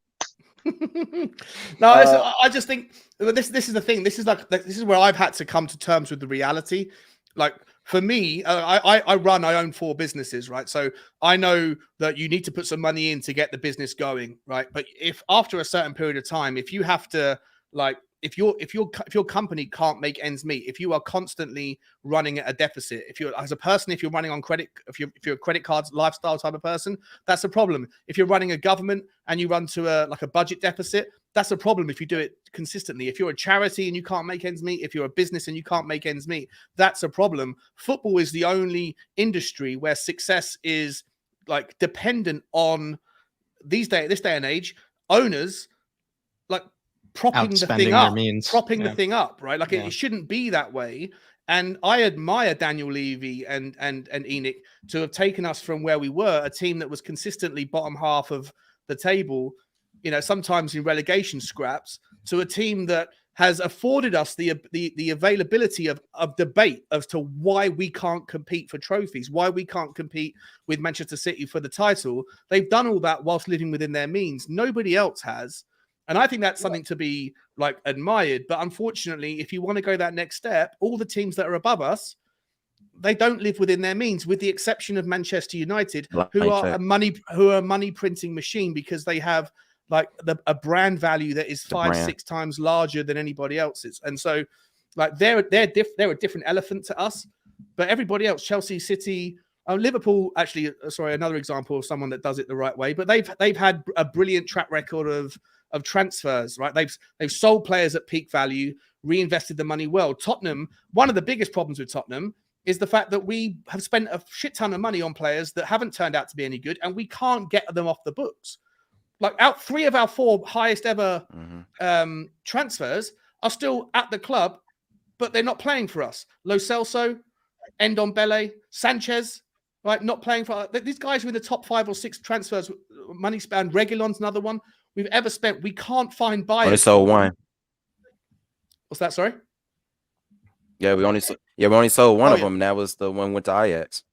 I just think this is the thing. This is where I've had to come to terms with the reality. Like, for me, I own 4 businesses, right? So I know that you need to put some money in to get the business going, right? But if after a certain period of time, if you have to, like, if your company can't make ends meet, if you are constantly running at a deficit, if you're running on credit, if you're a credit cards lifestyle type of person, that's a problem. If you're running a government and you run to a budget deficit, that's a problem if you do it consistently. If you're a charity and you can't make ends meet, if you're a business and you can't make ends meet, that's a problem. Football is the only industry where success is, like, dependent on this day and age, owners, like, propping the thing up, right? Like, it shouldn't be that way. And I admire Daniel Levy and Enoch to have taken us from where we were, a team that was consistently bottom half of the table, sometimes in relegation scraps, to a team that has afforded us the availability of debate as to why we can't compete for trophies, why we can't compete with Manchester City for the title. They've done all that whilst living within their means. Nobody else has. And I think that's something to be, like, admired. But unfortunately, if you want to go that next step, all the teams that are above us, they don't live within their means, with the exception of Manchester United, who are a money printing machine, because they have, like, a brand value that is 5-6 times larger than anybody else's. And so, like, they're a different elephant to us. But everybody else, Chelsea, City, Liverpool, actually, another example of someone that does it the right way. But they've had a brilliant track record of transfers, right? They've sold players at peak value, reinvested the money well. Tottenham, one of the biggest problems with Tottenham is the fact that we have spent a shit ton of money on players that haven't turned out to be any good, and we can't get them off the books. Like, 3 of our 4 highest ever transfers are still at the club, but they're not playing for us. Lo Celso, Ndombele, Sanchez, right? Not playing for these guys. Were in the top 5 or 6 transfers, money spent. Reguilon's another one we've ever spent. We can't find buyers. Only sold one. What's that? Sorry. Yeah, we only sold one of them. And that was the one went to Ajax.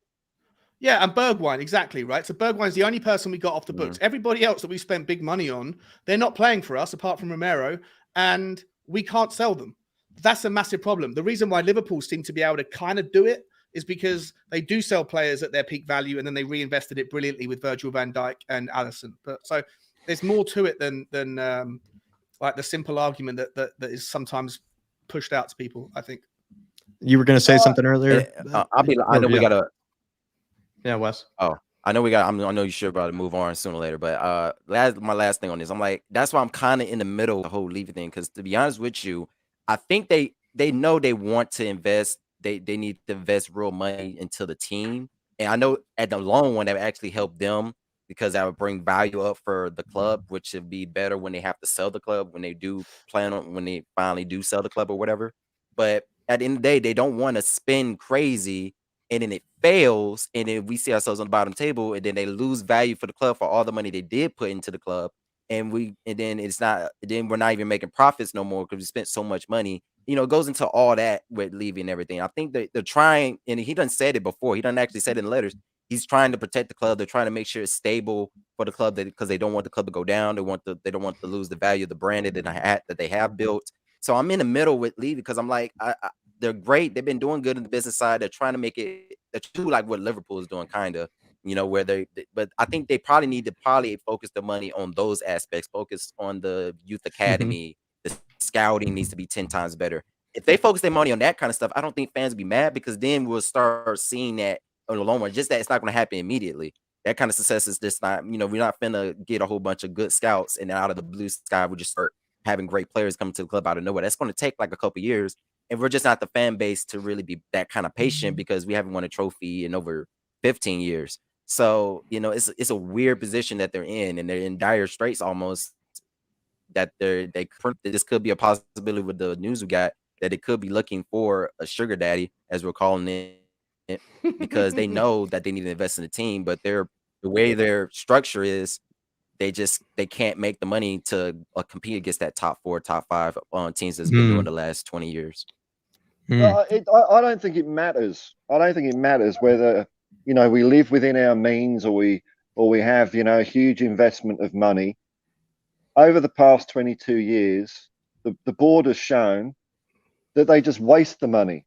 Yeah, and Bergwijn, exactly, right? So Bergwijn's the only person we got off the books. Everybody else that we spent big money on, they're not playing for us, apart from Romero, and we can't sell them. That's a massive problem. The reason why Liverpool seem to be able to kind of do it is because they do sell players at their peak value, and then they reinvested it brilliantly with Virgil van Dijk and Alisson. But so there's more to it than like the simple argument that is sometimes pushed out to people, I think. You were going to say something earlier? I know we got to. Yeah, Wes. Oh, I know we got. I know you should about to move on sooner or later, but my last thing on this, I'm like, that's why I'm kind of in the middle of the whole Levy thing, because to be honest with you, I think they know they want to invest. They need to invest real money into the team, and I know at the long run that would actually help them, because that would bring value up for the club, which would be better when they have to sell the club, when they finally do sell the club or whatever. But at the end of the day, they don't want to spend crazy and then it fails, and then we see ourselves on the bottom table, and then they lose value for the club for all the money they did put into the club, and then we're not even making profits no more because we spent so much money. You know, it goes into all that with Levy and everything. I think they're trying, and he done said it before. He done actually said it in letters. He's trying to protect the club. They're trying to make sure it's stable for the club, because they don't want the club to go down. They don't want to lose the value of the brand that they have built. So I'm in the middle with Levy because I'm like, they're great. They've been doing good in the business side. They're trying to make it like what Liverpool is doing, kind of, you know, where but I think they probably need to focus the money on those aspects, focus on the youth academy. The scouting needs to be 10 times better. If they focus their money on that kind of stuff, I don't think fans will be mad, because then we'll start seeing that on the long run. Just that it's not going to happen immediately. That kind of success is just not, you know, we're not finna get a whole bunch of good scouts and out of the blue sky we just start having great players come to the club out of nowhere. That's going to take like a couple years, and we're just not the fan base to really be that kind of patient, because we haven't won a trophy in over 15 years. So, you know, it's a weird position that they're in, and they're in dire straits almost. That this could be a possibility with the news we got, that they could be looking for a sugar daddy, as we're calling it, because they know that they need to invest in the team, but the way their structure is, they can't make the money to compete against that top 4, top 5 teams that's been doing the last 20 years. I don't think it matters. I don't think it matters whether, you know, we live within our means, or we have, you know, a huge investment of money. Over the past 22 years, the board has shown that they just waste the money.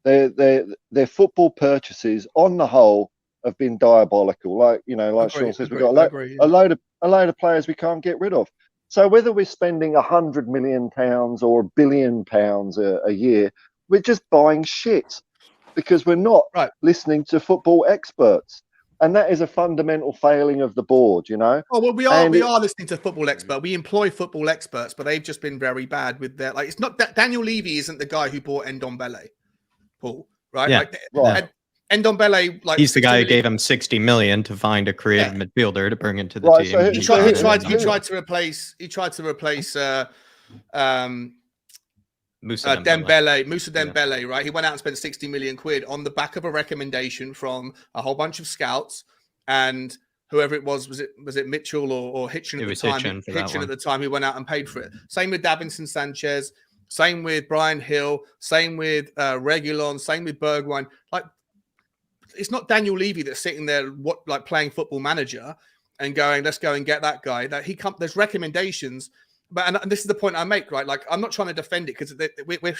Their football purchases, on the whole, have been diabolical. Like, you know, like Sean says, we've got a load of players we can't get rid of. So whether we're spending £100 million or £1 billion a year, we're just buying shit, because we're not listening to football experts. And that is a fundamental failing of the board, you know. Oh well, we are listening to football experts. We employ football experts, but they've just been very bad with their, like, it's not that Daniel Levy isn't the guy who bought Ndombele, Paul, right? Yeah. Like, Ndombele, like, he's the guy who gave him 60 million to find a creative midfielder to bring into the team. So he tried to replace Musa Dembele, right? He went out and spent 60 million quid on the back of a recommendation from a whole bunch of scouts, and whoever it was it Mitchell or Hitchen at the time? Hitchen at the time, who went out and paid for it. Same with Davinson Sanchez, same with Brian Hill, same with Reguilon, same with Bergwijn. Like, it's not Daniel Levy that's sitting there playing Football Manager and going, let's go and get that guy. There's recommendations. But and this is the point I make, right? Like, I'm not trying to defend it, because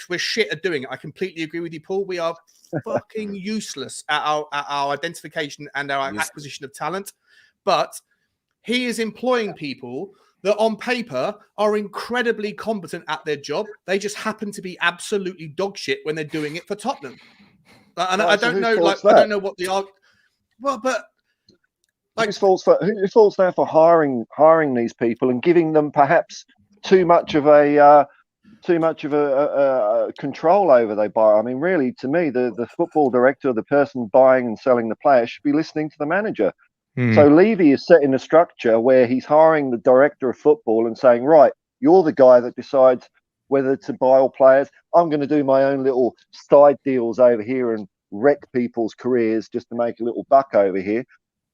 we're shit at doing it. I completely agree with you, Paul. We are fucking useless at our identification and our acquisition of talent. But he is employing people that on paper are incredibly competent at their job. They just happen to be absolutely dog shit when they're doing it for Tottenham. And I don't know, like, I don't know what the argument. Well, but like, who falls now for hiring these people and giving them perhaps too much of a control over they buy? I mean, really, to me, the football director, the person buying and selling the player, should be listening to the manager. So Levy is setting a structure where he's hiring the director of football and saying, right, you're the guy that decides whether to buy all players. I'm going to do my own little side deals over here and wreck people's careers just to make a little buck over here.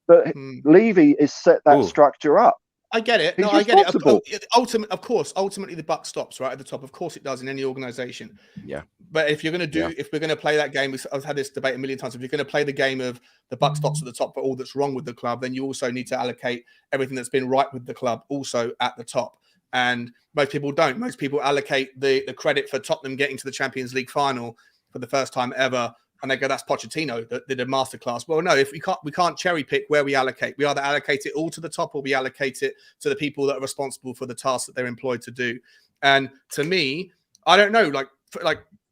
But Levy has set that structure up. I get it. He's I get it. Ultimately, the buck stops right at the top. Of course, it does in any organization. Yeah. But if we're going to play that game, I've had this debate a million times. If you're going to play the game of the buck stops at the top for all that's wrong with the club, then you also need to allocate everything that's been right with the club also at the top. And most people don't. Most people allocate the credit for Tottenham getting to the Champions League final for the first time ever, and they go, that's Pochettino that did a masterclass. Well, no, if we can't cherry pick where we allocate. We either allocate it all to the top, or we allocate it to the people that are responsible for the tasks that they're employed to do. And to me, I don't know, like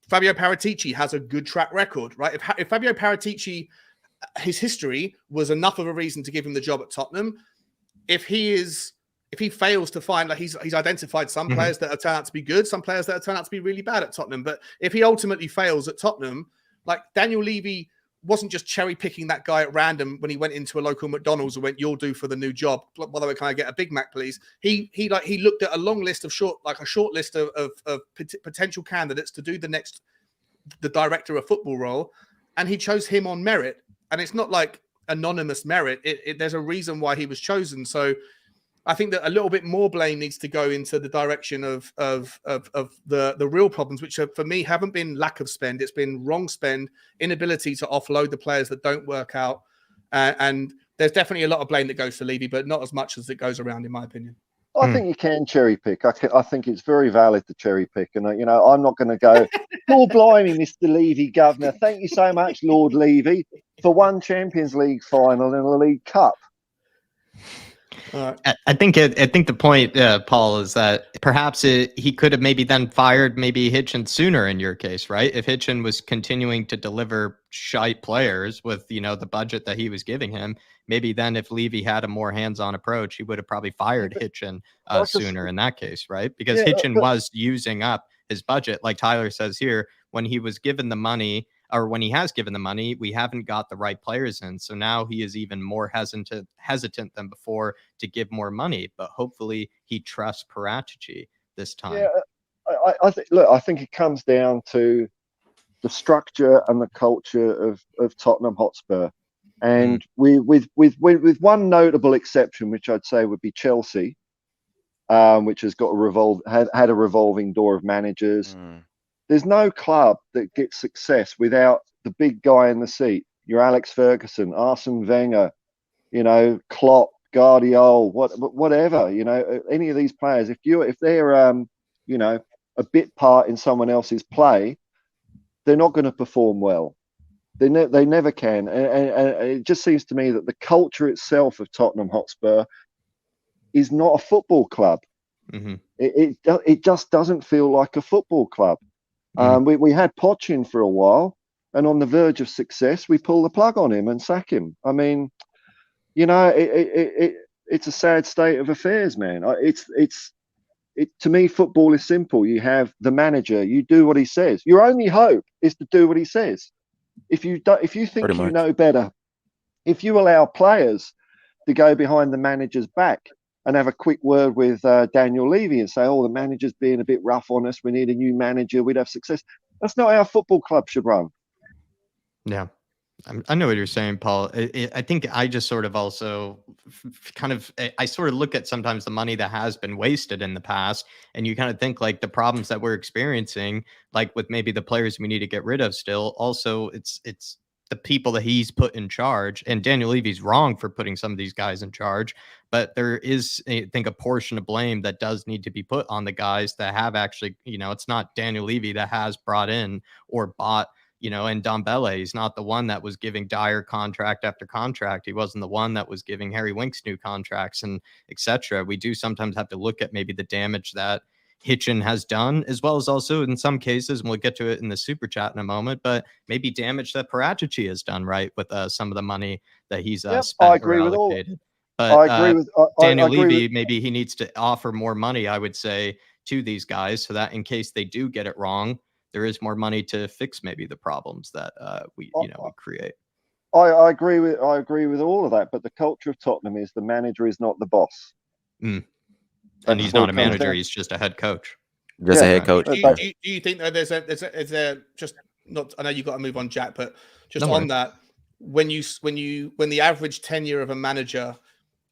Fabio Paratici has a good track record, right? If Fabio Paratici, his history was enough of a reason to give him the job at Tottenham, if he fails to find, like, he's identified some players that have turned out to be good, some players that have turned out to be really bad at Tottenham. But if he ultimately fails at Tottenham, like, Daniel Levy wasn't just cherry picking that guy at random when he went into a local McDonald's and went, "You'll do for the new job. By the way, can I get a Big Mac, please?" He looked at a long list of short list of potential candidates to do the director of football role, and he chose him on merit. And it's not like anonymous merit. There's a reason why he was chosen. So I think that a little bit more blame needs to go into the direction of the real problems, which are, for me, haven't been lack of spend. It's been wrong spend, inability to offload the players that don't work out. And there's definitely a lot of blame that goes to Levy, but not as much as it goes around, in my opinion. I think you can cherry pick. I think it's very valid to cherry pick. And, I'm not going to go, oh, blimey, Mr. Levy, Governor. Thank you so much, Lord Levy, for one Champions League final and a League Cup. I think the point, Paul, is that perhaps he could have maybe then fired maybe Hitchen sooner in your case, right? If Hitchen was continuing to deliver shite players with, the budget that he was giving him, maybe then if Levy had a more hands-on approach, he would have probably fired Hitchen sooner in that case, right? Because Hitchen was using up his budget. Like Tyler says here, when he was given the money, or when he has given the money, we haven't got the right players in. So now he is even more hesitant than before to give more money. But hopefully he trusts Paratici this time. Yeah, I think it comes down to the structure and the culture of Tottenham Hotspur. And with one notable exception, which I'd say would be Chelsea, which has got had a revolving door of managers. There's no club that gets success without the big guy in the seat. Your Alex Ferguson, Arsene Wenger, Klopp, Guardiola, whatever. Any of these players, if they're a bit part in someone else's play, they're not going to perform well. They never can. And it just seems to me that the culture itself of Tottenham Hotspur is not a football club. Mm-hmm. It just doesn't feel like a football club. We had Poch in for a while, and on the verge of success, we pull the plug on him and sack him. I mean, it's a sad state of affairs, man. To me, football is simple. You have the manager, you do what he says. Your only hope is to do what he says. If you think you know better, if you allow players to go behind the manager's back and have a quick word with Daniel Levy and say, oh, the manager's being a bit rough on us, we need a new manager, we'd have success. That's not how a football club should run. Yeah. I know what you're saying, Paul. I think I just sort of also I sort of look at sometimes the money that has been wasted in the past, and you kind of think like the problems that we're experiencing, like with maybe the players we need to get rid of still. Also, it's the people that he's put in charge, and Daniel Levy's wrong for putting some of these guys in charge, but there is, I think, a portion of blame that does need to be put on the guys that have actually, it's not Daniel Levy that has brought in or bought, and Dombele, he's not the one that was giving Dyer contract after contract. He wasn't the one that was giving Harry Winks new contracts and etc. We do sometimes have to look at maybe the damage that Hitchen has done, as well as also in some cases, and we'll get to it in the super chat in a moment, but maybe damage that Paratici has done, right, with some of the money that he's spent. I agree with all. But I agree with Daniel Levy. Maybe he needs to offer more money, I would say, to these guys, so that in case they do get it wrong, there is more money to fix maybe the problems that we create. I agree with all of that, but the culture of Tottenham is the manager is not the boss. And he's not a manager; he's just a head coach. Just a head coach. Do you think that there's a just not? I know you've got to move on, Jack, but just on that, when the average tenure of a manager,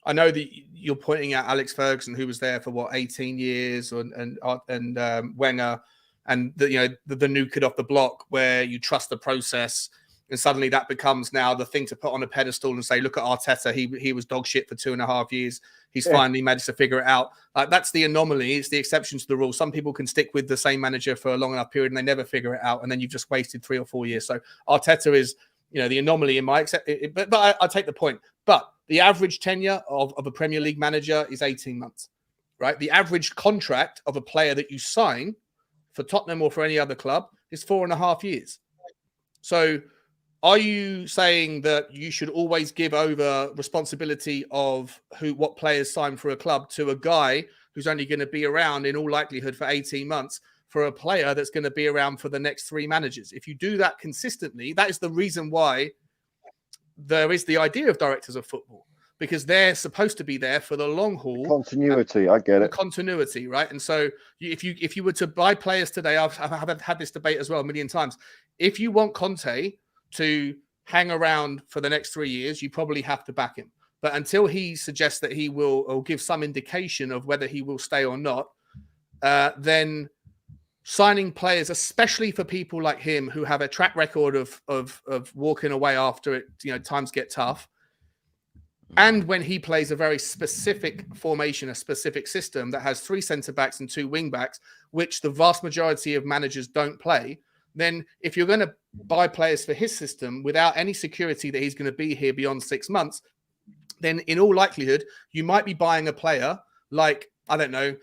I know that you're pointing at Alex Ferguson, who was there for 18 years, and Wenger. And the new kid off the block, where you trust the process, and suddenly that becomes now the thing to put on a pedestal and say, look at Arteta, he was dog shit for 2.5 years. He's finally managed to figure it out. That's the anomaly. It's the exception to the rule. Some people can stick with the same manager for a long enough period and they never figure it out, and then you've just wasted 3 or 4 years. So Arteta is the anomaly in my but I take the point. But the average tenure of a Premier League manager is 18 months, right? The average contract of a player that you sign for Tottenham or for any other club is 4.5 years. So are you saying that you should always give over responsibility of what players sign for a club to a guy who's only going to be around in all likelihood for 18 months for a player that's going to be around for the next 3 managers? If you do that consistently, that is the reason why there is the idea of directors of football, because they're supposed to be there for the long haul. Continuity, I get it. Continuity, right? And so if you were to buy players today, I've had this debate as well a million times. If you want Conte to hang around for the next 3 years, you probably have to back him. But until he suggests that he will, or give some indication of whether he will stay or not, then signing players, especially for people like him who have a track record of walking away after it, times get tough. And when he plays a very specific formation, a specific system that has 3 centre backs and 2 wing backs, which the vast majority of managers don't play, then if you're going to buy players for his system without any security that he's going to be here beyond 6 months, then in all likelihood, you might be buying a player like, I don't know,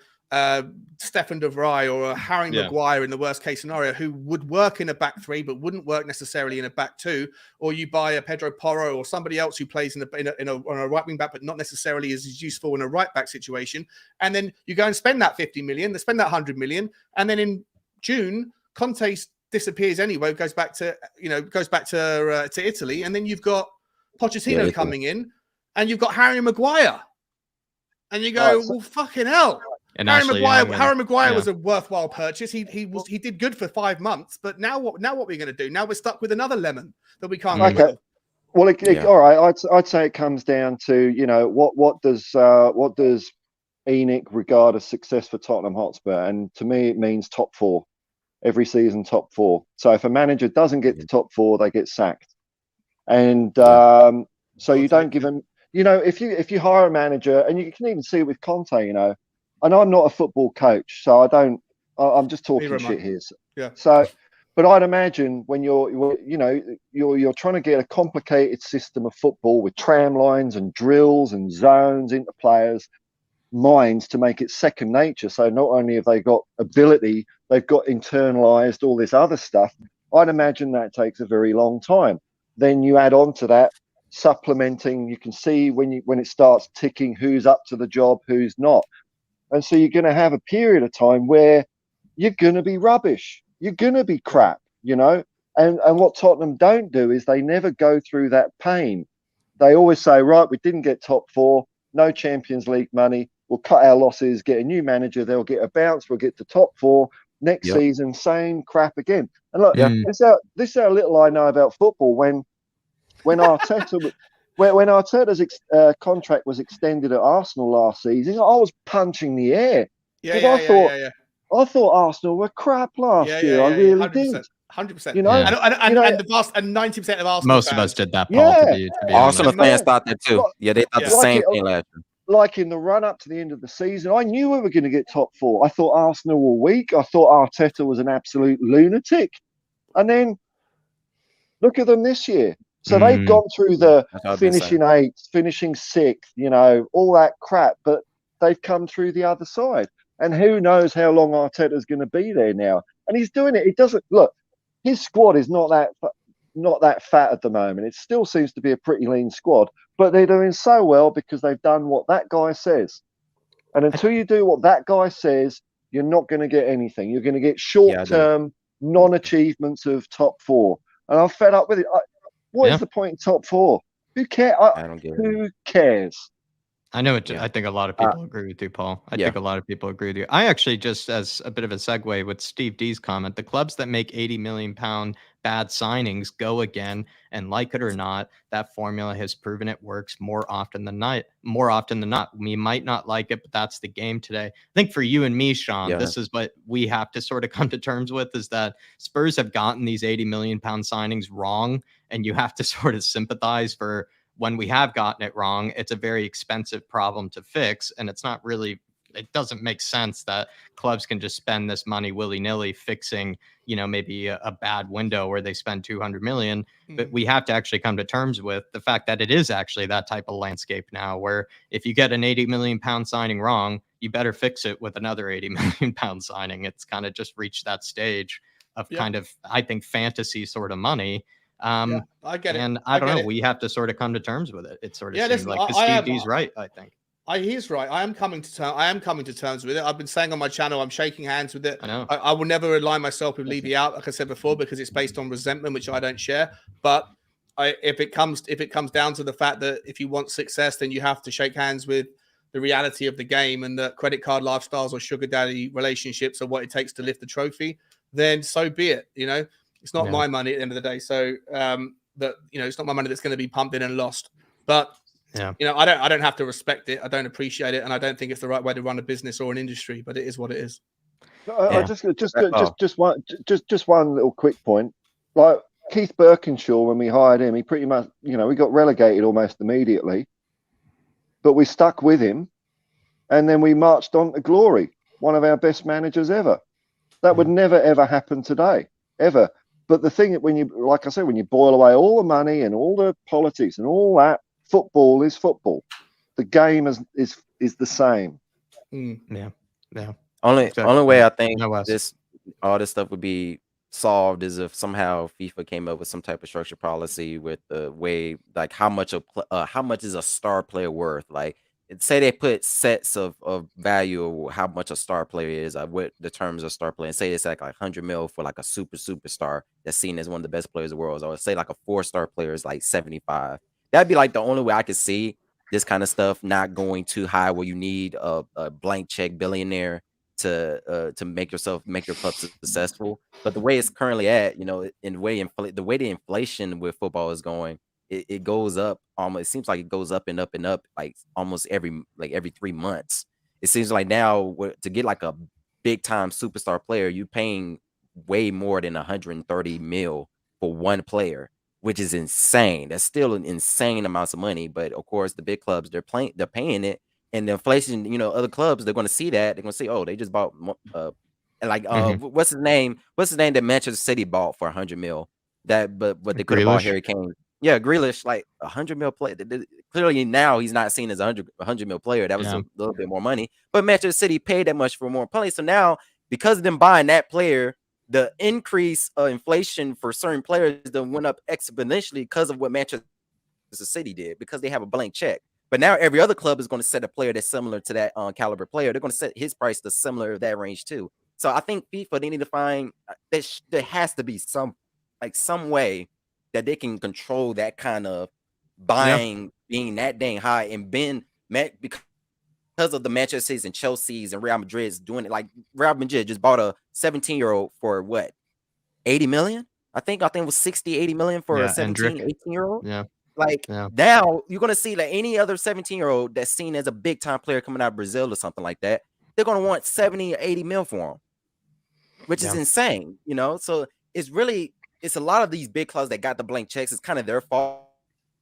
Stefan de Vrij or a Harry Maguire in the worst case scenario, who would work in a back 3 but wouldn't work necessarily in a back 2, or you buy a Pedro Porro or somebody else who plays on a right wing back but not necessarily as useful in a right back situation, and then you go and spend that 50 million, they spend that 100 million, and then in June Conte disappears anyway, goes back to Italy, and then you've got Pochettino coming in, and you've got Harry Maguire, and you go, well, fucking hell. And Harry Maguire was a worthwhile purchase. He did good for 5 months, but now what are we going to do? Now we're stuck with another lemon that we can't. Okay. Well, all right. I'd say it comes down to what does ENIC regard as success for Tottenham Hotspur, and to me it means top 4 every season, top 4. So if a manager doesn't get to top 4, they get sacked, and so you don't give them. If you hire a manager, and you can even see it with Conte, and I'm not a football coach, so I'm just talking shit here. Yeah. So, but I'd imagine when you're trying to get a complicated system of football with tram lines and drills and zones into players' minds to make it second nature. So not only have they got ability, they've got internalized all this other stuff. I'd imagine that takes a very long time. Then you add on to that supplementing. You can see when it starts ticking who's up to the job, who's not. And so you're going to have a period of time where you're going to be rubbish. You're going to be crap, And what Tottenham don't do is they never go through that pain. They always say, right, we didn't get top 4, no Champions League money. We'll cut our losses, get a new manager. They'll get a bounce. We'll get to top 4 next season. Same crap again. And look, this is how little I know about football. When Arteta... When Arteta's contract was extended at Arsenal last season, I was punching the air. I thought Arsenal were crap last year. I really did. 100%. And 90% of Arsenal most fans, of us did that, Paul. To be Arsenal honest. fans thought that too. They thought the same thing last year. Like in the run up to the end of the season, I knew we were going to get top 4. I thought Arsenal were weak. I thought Arteta was an absolute lunatic. And then look at them this year. So they've gone through the finishing 8th, finishing 6th, all that crap, but they've come through the other side. And who knows how long Arteta's going to be there now. And he's doing it. It doesn't look. His squad is not that fat at the moment. It still seems to be a pretty lean squad, but they're doing so well because they've done what that guy says. And until you do what that guy says, you're not going to get anything. You're going to get short-term non-achievements of top 4. And I'm fed up with it. What is the point in top 4? Who cares? I don't get it. Who cares? I know it. I think a lot of people agree with you, Paul. I think a lot of people agree with you. I actually, just as a bit of a segue with Steve D's comment, the clubs that make £80 million bad signings go again, and like it or not, that formula has proven it works more often than not. We might not like it, but that's the game today. I think for you and me, Sean, this is what we have to sort of come to terms with, is that Spurs have gotten these £80 million signings wrong, and you have to sort of sympathize for when we have gotten it wrong. It's a very expensive problem to fix, and it doesn't make sense that clubs can just spend this money willy-nilly fixing, maybe a bad window where they spend 200 million. But we have to actually come to terms with the fact that it is actually that type of landscape now, where if you get an £80 million signing wrong, you better fix it with another £80 million signing. It's kind of just reached that stage of kind of, I think, fantasy sort of money. I get it. And I don't know. We have to sort of come to terms with it. It sort of seems like Steve D's right, I think. He's right. I am coming to terms with it. I've been saying on my channel, I'm shaking hands with it. I know. I will never align myself with Levy out, like I said before, because it's based on resentment, which I don't share. But if it comes down to the fact that if you want success, then you have to shake hands with the reality of the game, and that credit card lifestyles or sugar daddy relationships are what it takes to lift the trophy, then so be it. It's not my money at the end of the day. So that, you know, it's not my money that's going to be pumped in and lost. But you know, I don't have to respect it. I don't appreciate it, and I don't think it's the right way to run a business or an industry. But it is what it is. I just one little quick point. Like Keith Birkinshaw, when we hired him, he pretty much, you know, we got relegated almost immediately, but we stuck with him, and then we marched on to glory. One of our best managers ever. That would never ever happen today, ever. But the thing that when you, like I said, when you boil away all the money and all the politics and all that, football is football. The game is the same. Yeah. Only way I think all this stuff would be solved is if somehow FIFA came up with some type of structured policy with the way, like how much is a star player worth? Like, say they put sets of value of how much a star player is, what the terms of star player, and say it's like 100 mil for like a superstar that's seen as one of the best players in the world, or say like a 4-star player is like 75. That'd be like the only way I could see this kind of stuff not going too high, where you need a blank check billionaire to make your club successful. But the way it's currently at, you know, in the way the inflation with football is going, it goes up almost. It seems like it goes up and up and up, like almost every 3 months. It seems like now to get like a big time superstar player, you're paying way more than 130 mil for one player, which is insane. That's still an insane amounts of money. But of course, the big clubs, they're paying it. And the inflation, you know, other clubs, they're going to see that. They're going to say, oh, they just bought, what's his name? What's his name that Manchester City bought for 100 mil? But they could have bought Harry Kane. Yeah, Grealish, like 100 mil player. Clearly now he's not seen as a 100 mil player. That was a little bit more money. But Manchester City paid that much for more play. So now, because of them buying that player, the increase of inflation for certain players that went up exponentially because of what Manchester City did, because they have a blank check. But now every other club is going to set a player that's similar to that caliber player. They're going to set his price to similar to that range too. So I think FIFA, they need to find there has to be some way that they can control that kind of buying being that dang high, and because of the Manchester City's and Chelsea's and Real Madrid's doing it. Like Real Madrid just bought a 17-year-old for what, 80 million? I think it was 60, 80 million for a 17, 18-year-old. Yeah. Now you're going to see like any other 17-year-old that's seen as a big time player coming out of Brazil or something like that, they're going to want 70 or 80 mil for him, which is insane, you know? So it's a lot of these big clubs that got the blank checks. It's kind of their fault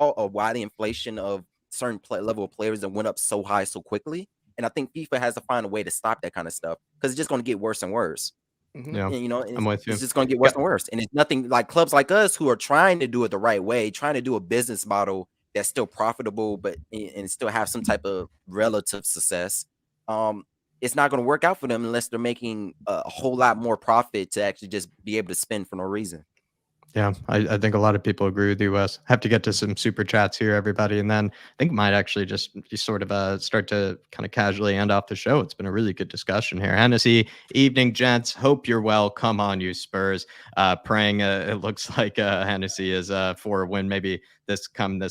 of why the inflation of certain level of players that went up so high so quickly. And I think FIFA has to find a way to stop that kind of stuff, because it's just going to get worse and worse. Yeah, and, you know, I'm with you. It's just going to get worse and worse. And it's nothing like clubs like us who are trying to do it the right way, trying to do a business model that's still profitable, and still have some type of relative success. It's not going to work out for them unless they're making a whole lot more profit to actually just be able to spend for no reason. Yeah, I think a lot of people agree with you, Wes. Have to get to some super chats here, everybody. And then I think might actually just sort of start to kind of casually end off the show. It's been a really good discussion here. Hennessy, evening, gents. Hope you're well. Come on, you Spurs. Praying it looks like Hennessy is for a win, maybe this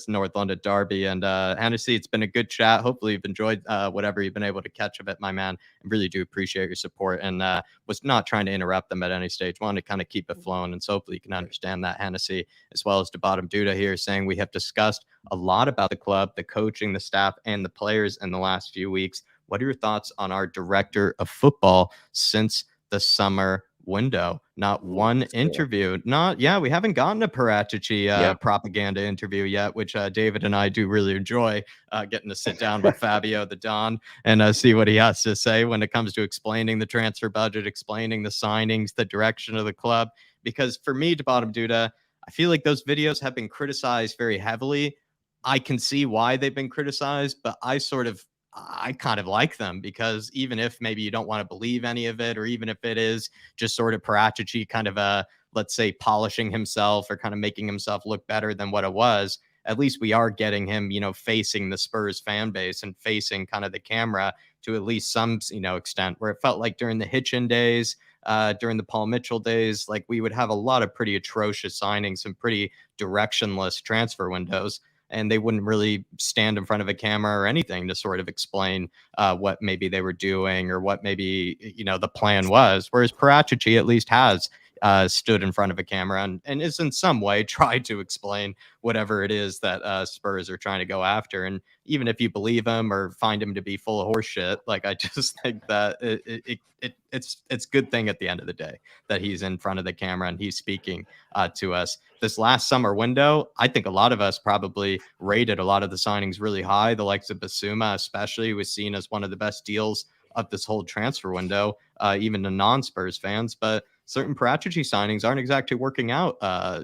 North London derby. And Hennessy, it's been a good chat. Hopefully you've enjoyed whatever you've been able to catch of it, my man. I really do appreciate your support, and was not trying to interrupt them at any stage. Wanted to kind of keep it flowing, and so hopefully you can understand that, Hennessy, as well as to Bottom Duda here, saying we have discussed a lot about the club, the coaching, the staff, and the players in the last few weeks. What are your thoughts on our director of football since the summer window? Not one interview. We haven't gotten a Paratici propaganda interview yet, which David and I do really enjoy getting to sit down with Fabio the Don and see what he has to say when it comes to explaining the transfer budget, explaining the signings, the direction of the club. Because for me, to Bottom Duda, I feel like those videos have been criticized very heavily. I can see why they've been criticized, but I kind of like them, because even if maybe you don't want to believe any of it, or even if it is just sort of Paratici kind of let's say polishing himself or kind of making himself look better than what it was, at least we are getting him, you know, facing the Spurs fan base and facing kind of the camera to at least some, you know, extent, where it felt like during the Hitchin days, during the Paul Mitchell days, like we would have a lot of pretty atrocious signings and pretty directionless transfer windows, and they wouldn't really stand in front of a camera or anything to sort of explain what maybe they were doing or what maybe, you know, the plan was. Whereas Paratici at least has, stood in front of a camera and is in some way tried to explain whatever it is that Spurs are trying to go after. And even if you believe him or find him to be full of horseshit, like, I just think that it's good thing at the end of the day that he's in front of the camera and he's speaking to us. This last summer window, I think a lot of us probably rated a lot of the signings really high. The likes of Basuma especially was seen as one of the best deals of this whole transfer window, even to non-Spurs fans. But certain Parachichi signings aren't exactly working out,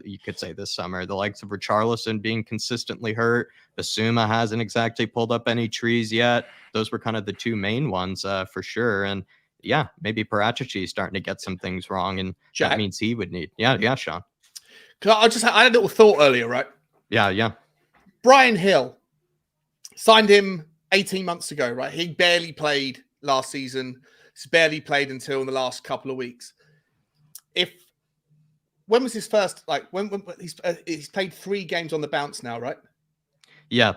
you could say, this summer. The likes of Richarlison being consistently hurt. Basuma hasn't exactly pulled up any trees yet. Those were kind of the two main ones for sure. And yeah, maybe Parachichi is starting to get some things wrong, and Jack? that means he would need. Yeah, Sean. I had a little thought earlier, right? Yeah. Brian Hill, signed him 18 months ago, right? He barely played last season. He's barely played until the last couple of weeks. When was his first, when he's played 3 games on the bounce now, right? Yeah.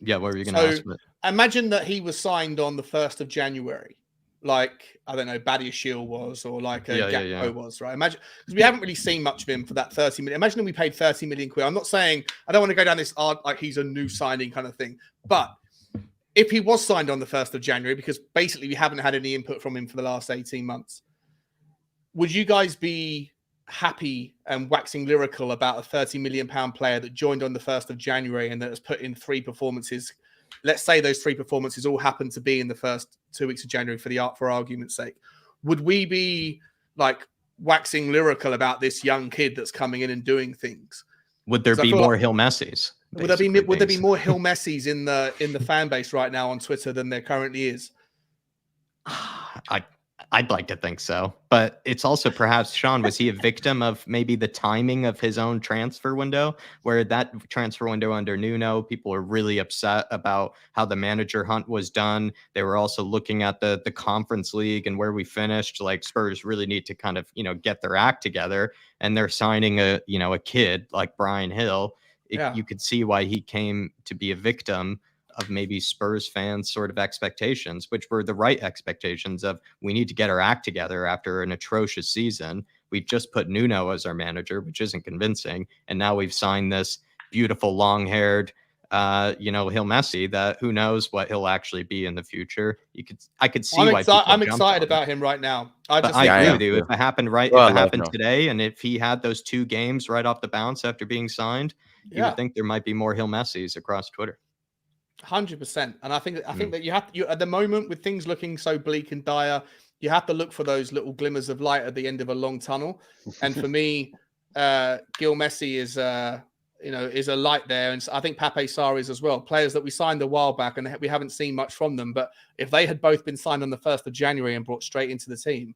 What were you going to ask me? Imagine that he was signed on the 1st of January, like, I don't know, Badiashile was, or like Gakpo was, right? Imagine, because we haven't really seen much of him for that 30 million. Imagine if we paid 30 million quid. I'm not saying, I don't want to go down this like he's a new signing kind of thing, but if he was signed on the 1st of January, because basically we haven't had any input from him for the last 18 months, would you guys be happy and waxing lyrical about a £30 million player that joined on the 1st of January and that has put in 3 performances? Let's say those 3 performances all happen to be in the first 2 weeks of January for argument's sake. Would we be like waxing lyrical about this young kid that's coming in and doing things? Would there be more Hill Messis? Would there be more Hill Messis in the fan base right now on Twitter than there currently is? I'd like to think so, but it's also perhaps, Sean, was he a victim of maybe the timing of his own transfer window, where that transfer window under Nuno, people were really upset about how the manager hunt was done. They were also looking at the Conference League and where we finished. Like, Spurs really need to kind of, get their act together, and they're signing a kid like Brian Hill. You could see why he came to be a victim of maybe Spurs fans' sort of expectations, which were the right expectations of, we need to get our act together after an atrocious season. We've just put Nuno as our manager, which isn't convincing. And now we've signed this beautiful long-haired, Hill Messi that who knows what he'll actually be in the future. I could see why I'm excited about him right now. I agree with you. If it happened today, and if he had those 2 games right off the bounce after being signed, you would think there might be more Hill Messis across Twitter. 100%. And I think that you at the moment, with things looking so bleak and dire, you have to look for those little glimmers of light at the end of a long tunnel. And for me, Gil Messi is a light there, and I think Pape Sarr is as well. Players that we signed a while back and we haven't seen much from them, but if they had both been signed on the 1st of January and brought straight into the team,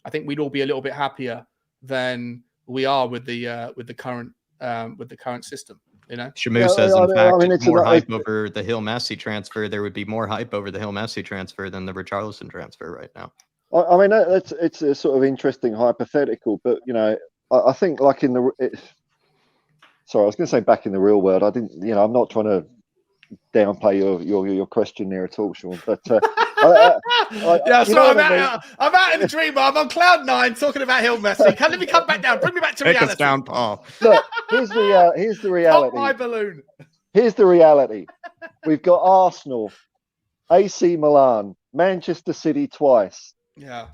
I think we'd all be a little bit happier than we are with the current system. Shamu says, in fact, more hype over the Hill Messi transfer. There would be more hype over the Hill Messi transfer than the Richarlison transfer right now. I mean, it's a sort of interesting hypothetical, but I think like I was going to say back in the real world. I didn't, I'm not trying to downplay your question there at all, Sean. But I'm out in the dream. I'm on cloud 9 talking about Hill Messi. Let me come back down. Bring me back to reality. Take us down, Paul. Look, here's the reality. Pop my balloon. Here's the reality. We've got Arsenal, AC Milan, Manchester City twice. Yeah.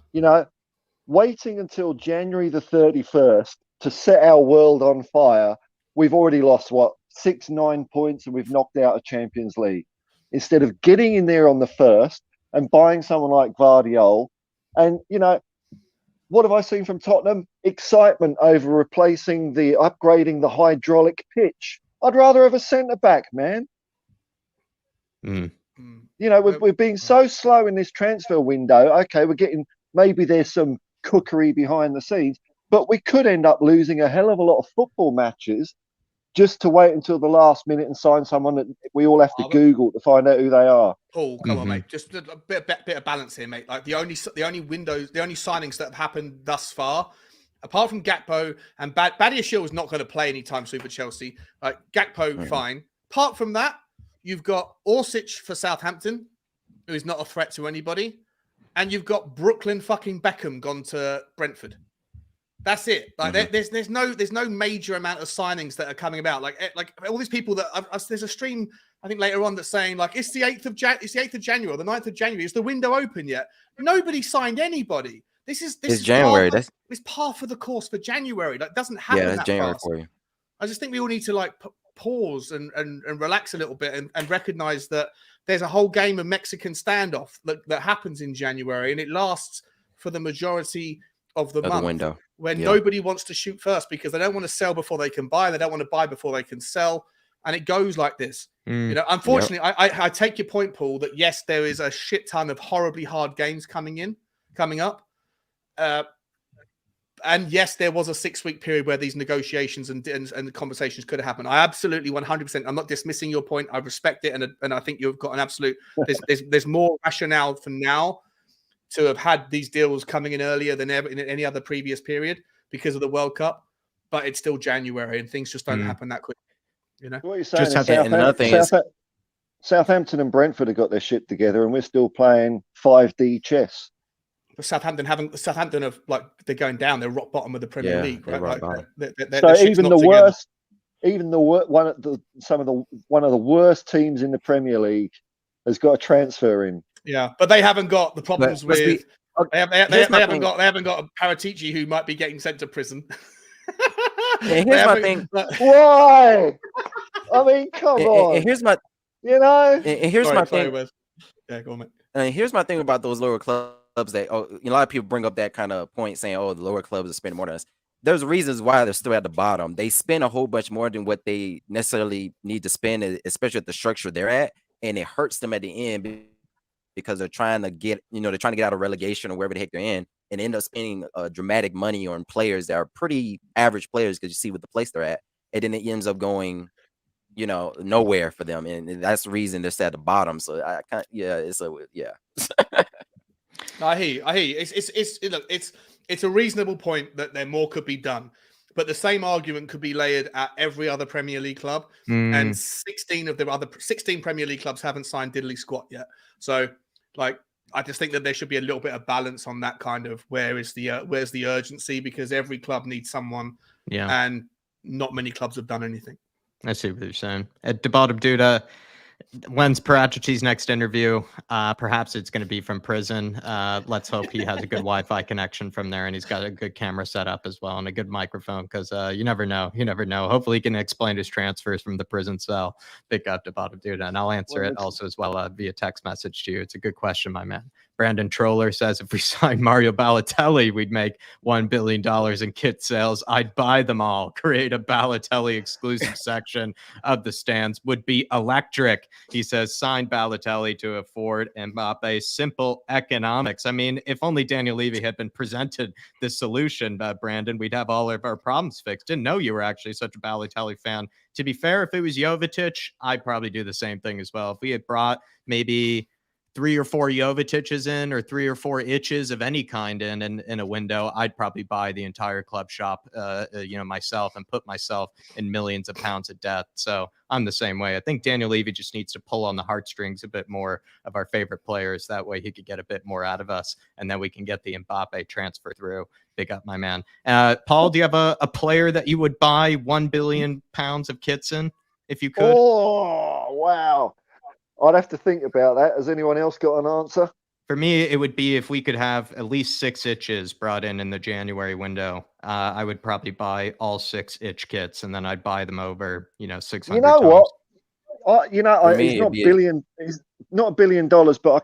Waiting until January the 31st to set our world on fire. We've already lost 6-9 points, and we've knocked out a Champions League. Instead of getting in there on the 1st and buying someone like Guardiola, and what have I seen from Tottenham? Excitement over upgrading the hydraulic pitch. I'd rather have a centre back, man. We're being so slow in this transfer window. Okay, maybe there's some cookery behind the scenes, but we could end up losing a hell of a lot of football matches just to wait until the last minute and sign someone that we all have to Google to find out who they are. Paul, come on, mate. Just a bit of balance here, mate. Like the only signings that have happened thus far, apart from Gakpo and Badiashile is not going to play anytime soon for Chelsea. Gakpo, fine. Apart from that, you've got Orsic for Southampton, who is not a threat to anybody, and you've got Brooklyn fucking Beckham gone to Brentford. That's it. Like there's no major amount of signings that are coming about. Like all these people that there's a stream I think later on that's saying like it's the 8th of January or the 9th of January. Is the window open yet? Nobody signed anybody. This is January. It's par for the course for January. That doesn't happen that's that January fast. for you. I just think we all need to like pause and relax a little bit and recognize that there's a whole game of Mexican standoff that happens in January and it lasts for the majority of the month window when nobody wants to shoot first because they don't want to sell before they can buy. They don't want to buy before they can sell. And it goes like this. You know, unfortunately, I take your point, Paul, that yes, there is a shit ton of horribly hard games coming up. And yes, there was a 6-week period where these negotiations and conversations could have happened. I absolutely 100%. I'm not dismissing your point. I respect it, and I think you've got an absolute. There's more rationale for now to have had these deals coming in earlier than ever in any other previous period because of the World Cup. But it's still January, and things just don't happen that quick. You know. What you're saying is Southampton and Brentford have got their shit together, and we're still playing 5D chess. But Southampton have like they're going down. They're rock bottom of the Premier League, right? Right So even the worst, one of the worst teams in the Premier League has got a transfer in. Yeah, but they haven't got the problems with. They haven't got a Paratici who might be getting sent to prison. Here's my thing. Why? I mean, come on. And here's my. Here's my thing. Yeah, go on, mate. And here's my thing about those lower clubs that a lot of people bring up that kind of point saying, oh, the lower clubs are spending more than us. There's reasons why they're still at the bottom. They spend a whole bunch more than what they necessarily need to spend, especially at the structure they're at, and it hurts them at the end because they're trying to get out of relegation or wherever the heck they're in, and end up spending dramatic money on players that are pretty average players because you see what the place they're at, and then it ends up going, nowhere for them, and that's the reason they're still at the bottom. So I can't, I hear you. It's a reasonable point that there more could be done, but the same argument could be layered at every other Premier League club, and 16 Premier League clubs haven't signed diddly squat yet. So, like, I just think that there should be a little bit of balance on that kind of where's the urgency, because every club needs someone, and not many clubs have done anything. I see what you're saying. At the bottom, Duda, when's Paratici's next interview? Perhaps it's going to be from prison. Let's hope he has a good Wi-Fi connection from there, and he's got a good camera set up as well and a good microphone, because you never know. You never know. Hopefully he can explain his transfers from the prison cell. Pick up the bottom, Duda, and I'll answer it also as well via text message to you. It's a good question, my man. Brandon Troller says, if we signed Mario Balotelli, we'd make $1 billion in kit sales. I'd buy them all. Create a Balotelli exclusive section of the stands. Would be electric. He says, sign Balotelli to afford Mbappe. Simple economics. I mean, if only Daniel Levy had been presented this solution, Brandon, we'd have all of our problems fixed. Didn't know you were actually such a Balotelli fan. To be fair, if it was Jovetic, I'd probably do the same thing as well. If we had brought maybe 3 or 4 Jovetiches in, or 3 or 4 itches of any kind in a window, I'd probably buy the entire club shop, myself, and put myself in millions of pounds of debt. So I'm the same way. I think Daniel Levy just needs to pull on the heartstrings a bit more of our favorite players. That way he could get a bit more out of us, and then we can get the Mbappe transfer through. Big up, my man. Paul, do you have a player that you would buy 1 billion pounds of kits in if you could? Oh, wow. I'd have to think about that. Has anyone else got an answer? For me, it would be if we could have at least 6 itches brought in the January window. I would probably buy all 6 itch kits, and then I'd buy them over, 600 You know times. What? He's not $1 billion, but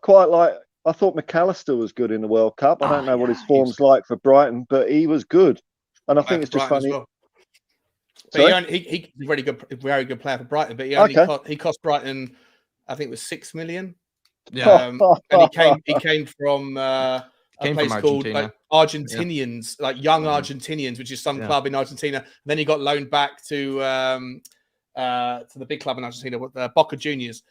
I thought McAllister was good in the World Cup. I don't know what his form's like for Brighton, but he was good. And I think it's just funny. Well. But he's a very good player for Brighton, but he cost Brighton, I think it was 6 million. Yeah, and he came from a place called Argentinians, like Young Argentinians, which is some club in Argentina. And then he got loaned back to the big club in Argentina, Boca Juniors,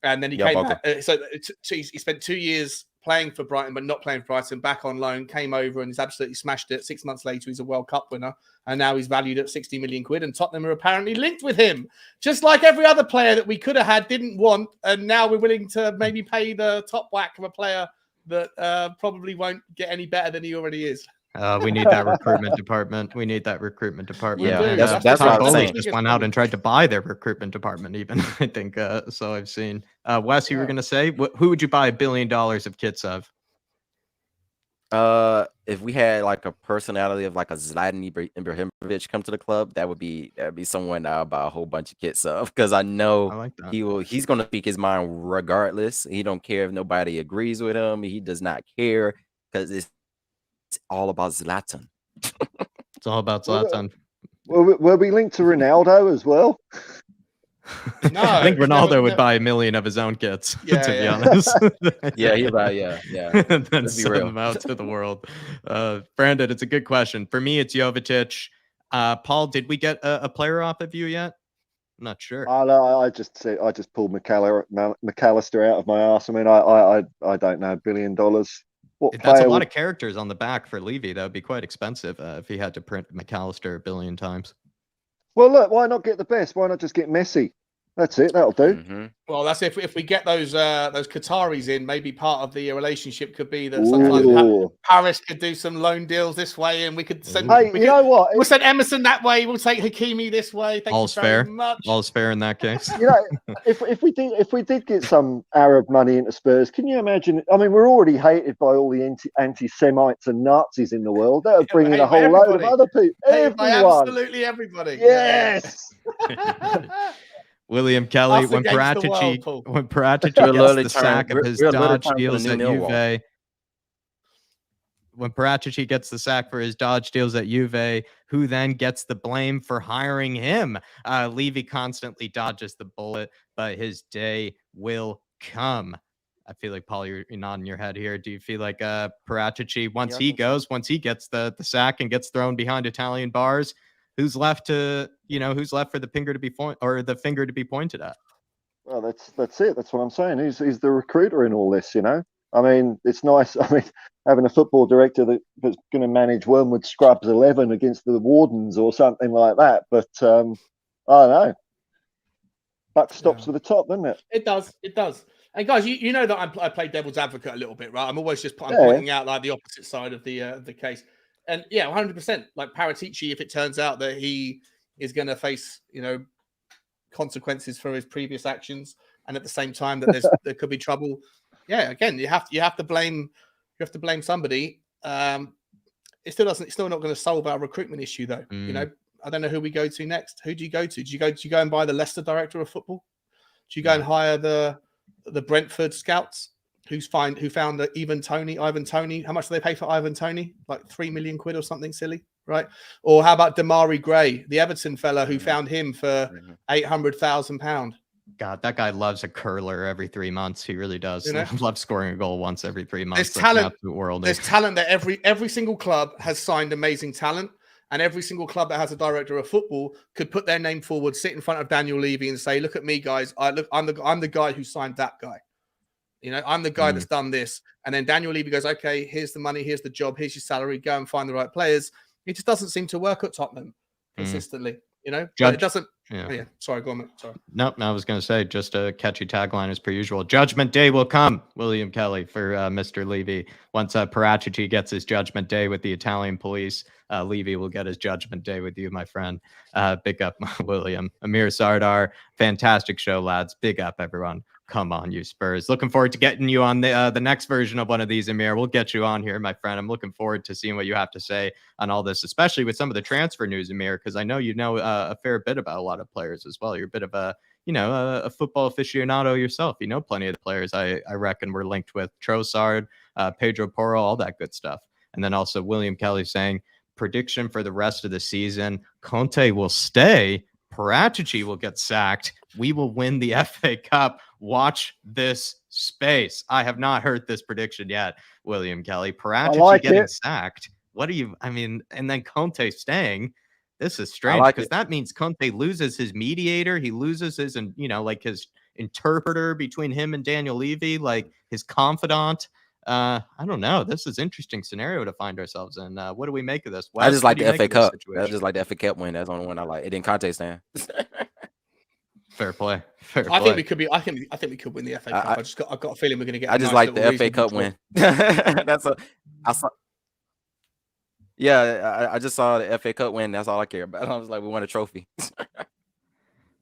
and then he came back. So he spent 2 years playing for Brighton, but not playing for Brighton. Back on loan, came over and he's absolutely smashed it. 6 months later, he's a World Cup winner, and now he's valued at 60 million quid. And Tottenham are apparently linked with him, just like every other player that we could have had, didn't want, and now we're willing to maybe pay the top whack of a player that probably won't get any better than he already is. We need that recruitment department. We need that recruitment department. Yeah, And, that's Todd what I'm Bowles saying. just went out and tried to buy their recruitment department. Even I think so. I've seen. Wes, you were gonna say who would you buy $1 billion of kits of? If we had like a personality of like a Zlatan Ibrahimovic come to the club, that'd be someone I'll buy a whole bunch of kits of, because I know I like that. he's gonna speak his mind regardless. He don't care if nobody agrees with him. He does not care, because it's all about Zlatan. It's all about Zlatan. Were we linked to Ronaldo as well? No, I think Ronaldo no, would no. buy 1 million of his own kits, Yeah, to be yeah. honest. Yeah, he's right. Yeah. And then Let's be send real. them out to the world. Brandon, it's a good question. For me, it's Jovetic. Paul, did we get a player off of you yet? I'm not sure. I just pulled McAllister out of my arse. I mean, I don't know, $1 billion. What That's player a lot would... of characters on the back for Levy. That would be quite expensive if he had to print McAllister 1 billion times. Well, look, why not get the best? Why not just get Messi? That's it. That'll do. Mm-hmm. Well, that's if we get those Qataris in, maybe part of the relationship could be that sometimes Paris could do some loan deals this way, and we could send. Hey, you know what? We'll send Emerson that way. We'll take Hakimi this way. Thank All's you very fair. much. All's fair in that case. You know, if we did get some Arab money into Spurs, can you imagine? I mean, we're already hated by all the anti-Semites and Nazis in the world. That would bring in a whole load of other people. Everyone. Absolutely everybody. Yes. William Kelly, Us when against the world, Paratici Paul. gets the sack of his Dodge deals at Juve, when Paratici gets the sack for his Dodge deals at Juve, who then gets the blame for hiring him? Levy constantly dodges the bullet, but his day will come. I feel like, Paul, you're nodding your head here. Do you feel like Paratici, once he gets the sack and gets thrown behind Italian bars, who's left for the finger to be pointed at? Well, that's it. That's what I'm saying. He's the recruiter in all this, you know. I mean, it's nice. I mean, having a football director that's going to manage Wormwood Scrubs 11 against the Wardens or something like that. But I don't know. Buck stops with the top, doesn't it? It does. And guys, you know that I play devil's advocate a little bit, right? I'm always just pointing out like the opposite side of the case. And yeah, 100%. Like Paratici, if it turns out that he is going to face, consequences for his previous actions, and at the same time that there could be trouble. Yeah, again, you have to blame somebody. It's still not going to solve our recruitment issue, though. You know, I don't know who we go to next. Who do you go to? Do you go and buy the Leicester director of football? Do you go and hire the Brentford scouts who found Ivan Toney? How much do they pay for Ivan Toney? Like 3 million quid or something silly, right? Or how about Damari Gray, the Everton fella who found him for £800,000? God, that guy loves a curler every 3 months. He really does. You know? Loves scoring a goal once every 3 months. There's talent. World. There's talent that every single club has signed amazing talent, and every single club that has a director of football could put their name forward, sit in front of Daniel Levy, and say, "Look at me, guys. I'm the guy who signed that guy. I'm the guy that's done this." And then Daniel Levy goes, "Okay, here's the money, here's the job, here's your salary. Go and find the right players." It just doesn't seem to work at Tottenham consistently. But it doesn't. Yeah. Oh, yeah. Sorry, go on. Sorry. Nope. I was going to say, just a catchy tagline as per usual. Judgment day will come, William Kelly, for Mr. Levy. Once Paratici gets his judgment day with the Italian police, Levy will get his judgment day with you, my friend. Big up, William. Amir Sardar, fantastic show, lads. Big up, everyone. Come on, you Spurs. Looking forward to getting you on the next version of one of these, Amir. We'll get you on here, my friend. I'm looking forward to seeing what you have to say on all this, especially with some of the transfer news, Amir, because I know you know a fair bit about a lot of players as well. You're a bit of a football aficionado yourself. You know plenty of the players I reckon we're linked with. Trossard, Pedro Porro, all that good stuff. And then also William Kelly saying, prediction for the rest of the season, Conte will stay, Paratici will get sacked, we will win the FA Cup. Watch this space. I have not heard this prediction yet, William Kelly. Paratici getting sacked. And then Conte staying. This is strange because that means Conte loses his mediator. He loses his, his interpreter between him and Daniel Levy, like his confidant. I don't know. This is an interesting scenario to find ourselves in. What do we make of this? I just like the FA Cup. I just like the FA Cup win. That's the only one I like. It didn't Conte stand. Fair play. I think we could be. I think we could win the FA Cup. I've got a feeling we're going to get. I just like the FA Cup win. Yeah, I just saw the FA Cup win. That's all I care about. I was like, we won a trophy.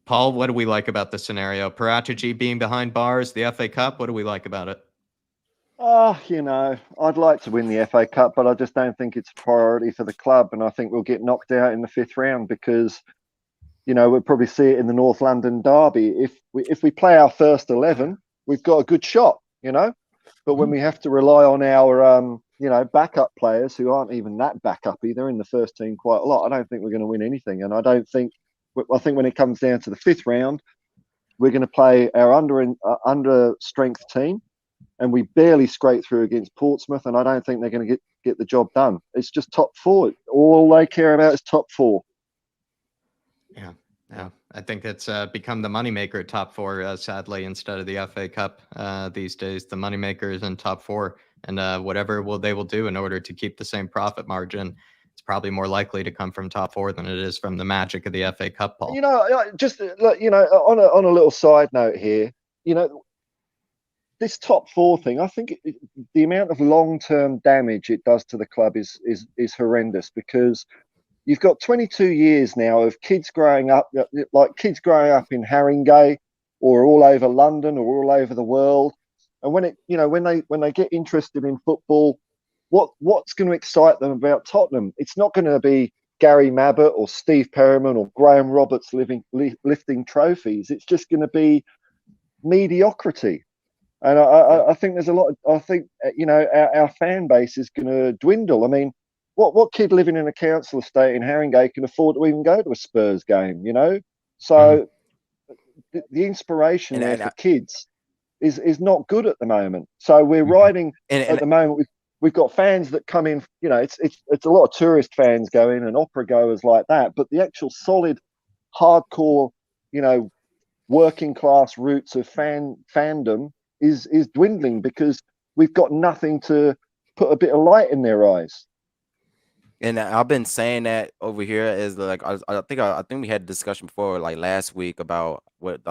Paul, what do we like about the scenario? Paratici being behind bars, the FA Cup. What do we like about it? Oh, I'd like to win the FA Cup, but I just don't think it's a priority for the club. And I think we'll get knocked out in the 5th round because, we'll probably see it in the North London derby. If we play our first 11, we've got a good shot, But when we have to rely on our, backup players who aren't even that backup either in the first team quite a lot, I don't think we're going to win anything. And I think when it comes down to the 5th round, we're going to play our under strength team. And we barely scrape through against Portsmouth, and I don't think they're going to get the job done. It's just top 4. All they care about is top 4. Yeah. I think it's become the moneymaker at top 4, sadly, instead of the FA Cup these days. The moneymaker is in top 4, and whatever they will do in order to keep the same profit margin, it's probably more likely to come from top 4 than it is from the magic of the FA Cup, Paul. Just on a little side note here, this top 4 thing, I think the amount of long-term damage it does to the club is horrendous, because you've got 22 years now of kids growing up in Haringey or all over London or all over the world, and when they get interested in football, what's going to excite them about Tottenham? It's not going to be Gary Mabbott or Steve Perryman or Graham Roberts lifting trophies. It's just going to be mediocrity. And I think there's a lot. I think our fan base is going to dwindle. I mean, what kid living in a council estate in Haringey can afford to even go to a Spurs game? So the inspiration there for kids is not good at the moment. So we're riding at the moment. We've got fans that come in. It's a lot of tourist fans go in and opera goers like that. But the actual solid, hardcore, working class roots of fandom is dwindling because we've got nothing to put a bit of light in their eyes. And I've been saying that over here is like I think we had a discussion before, like last week, about what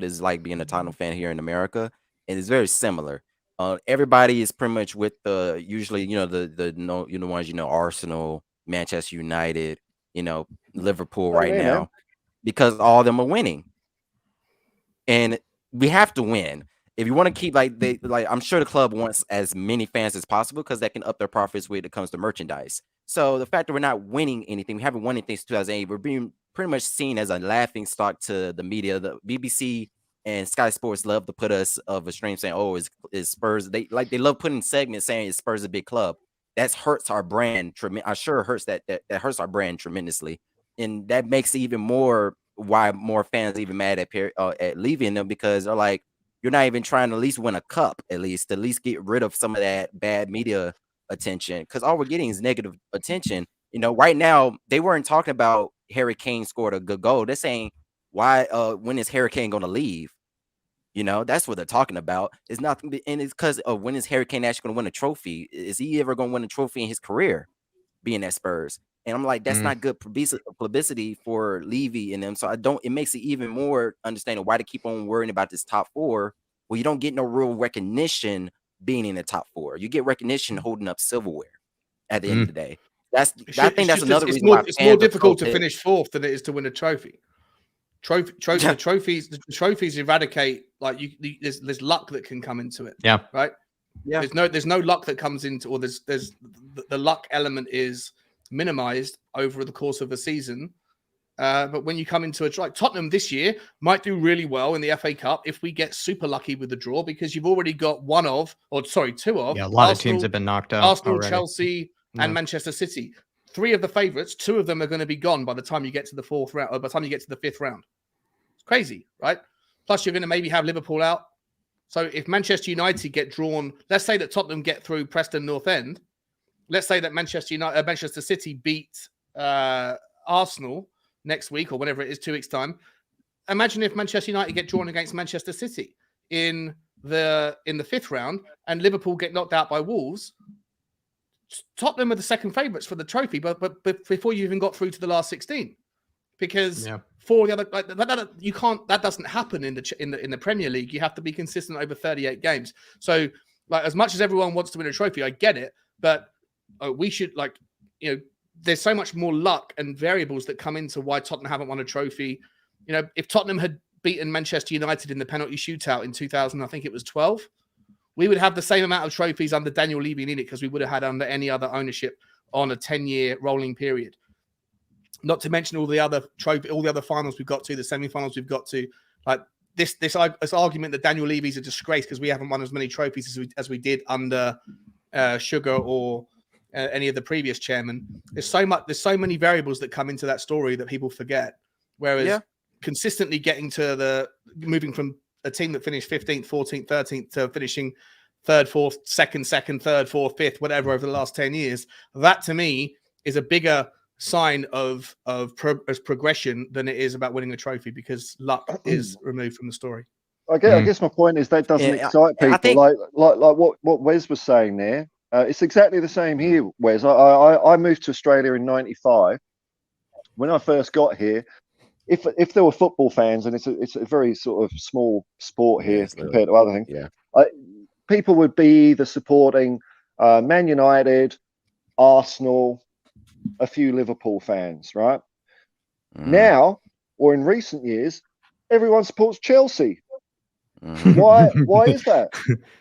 it's like being a Tottenham fan here in America, and it's very similar. Everybody is pretty much with the usually the ones Arsenal, Manchester United, Liverpool right now, man, because all of them are winning, and we have to win. If you want to keep I'm sure the club wants as many fans as possible because that can up their profits when it comes to merchandise. So the fact that we're not winning anything, we haven't won anything since 2008, we're being pretty much seen as a laughing stock to the media. The BBC and Sky Sports love to put us of a stream saying, "Oh, is Spurs?" They love putting segments saying, "Is Spurs a big club?" That hurts our brand. I'm sure it hurts that hurts our brand tremendously, and that makes it even more why more fans are even mad at leaving them, because they're like, you're not even trying to at least win a cup, at least get rid of some of that bad media attention, because all we're getting is negative attention. Right now they weren't talking about Harry Kane scored a good goal. They're saying, why when is Harry Kane going to leave? That's what they're talking about. It's nothing, and it's because of when is Harry Kane actually going to win a trophy? Is he ever going to win a trophy in his career being at Spurs? And I'm like, that's not good publicity for Levy and them. So it makes it even more understanding why to keep on worrying about this top 4. Well, you don't get no real recognition being in the top 4. You get recognition holding up silverware at the end of the day. I think that's another reason why it's more difficult to finish 4th than it is to win a trophy. The trophies eradicate, like there's luck that can come into it. Yeah. Right. Yeah. There's no luck that comes into, or there's the luck element is minimized over the course of a season. But when you come into like Tottenham this year might do really well in the FA Cup if we get super lucky with the draw, because you've already got two of. Yeah, a lot of teams have been knocked out. Arsenal, already. Chelsea, and Manchester City. 3 of the favourites, 2 of them are going to be gone by the time you get to the 4th round, or by the time you get to the 5th round. It's crazy, right? Plus, you're going to maybe have Liverpool out. So if Manchester United get drawn, let's say that Tottenham get through Preston North End. Let's say that Manchester City beat Arsenal next week or whenever it is, 2 weeks' time. Imagine if Manchester United get drawn against Manchester City in the 5th round, and Liverpool get knocked out by Wolves. Tottenham are the second favourites for the trophy, but before you even got through to the last 16, because 4 of the other you can't. That doesn't happen in the Premier League. You have to be consistent over 38 games. So, like, as much as everyone wants to win a trophy, I get it, but we should, like, there's so much more luck and variables that come into why Tottenham haven't won a trophy. If Tottenham had beaten Manchester United in the penalty shootout in 2000, I think it was 12, we would have the same amount of trophies under Daniel Levy in it because we would have had under any other ownership on a 10-year rolling period. Not to mention all the other finals we've got to, the semi-finals we've got to. Like this argument that Daniel Levy's a disgrace because we haven't won as many trophies as we did under Sugar or any of the previous chairmen. There's so many variables that come into that story that people forget. Whereas consistently moving from a team that finished 15th, 14th, 13th to finishing third, fourth, second, third, fourth, fifth, whatever over the last 10 years, that to me is a bigger sign of progression than it is about winning a trophy because luck is removed from the story. I guess my point is that doesn't excite people. Like what Wes was saying there. It's exactly the same here, Wes. I moved to Australia in '95. When I first got here, if there were football fans, and it's a very sort of small sport here compared to other things, people would be either supporting Man United, Arsenal, a few Liverpool fans, right? Now, or in recent years, everyone supports Chelsea. Why is that?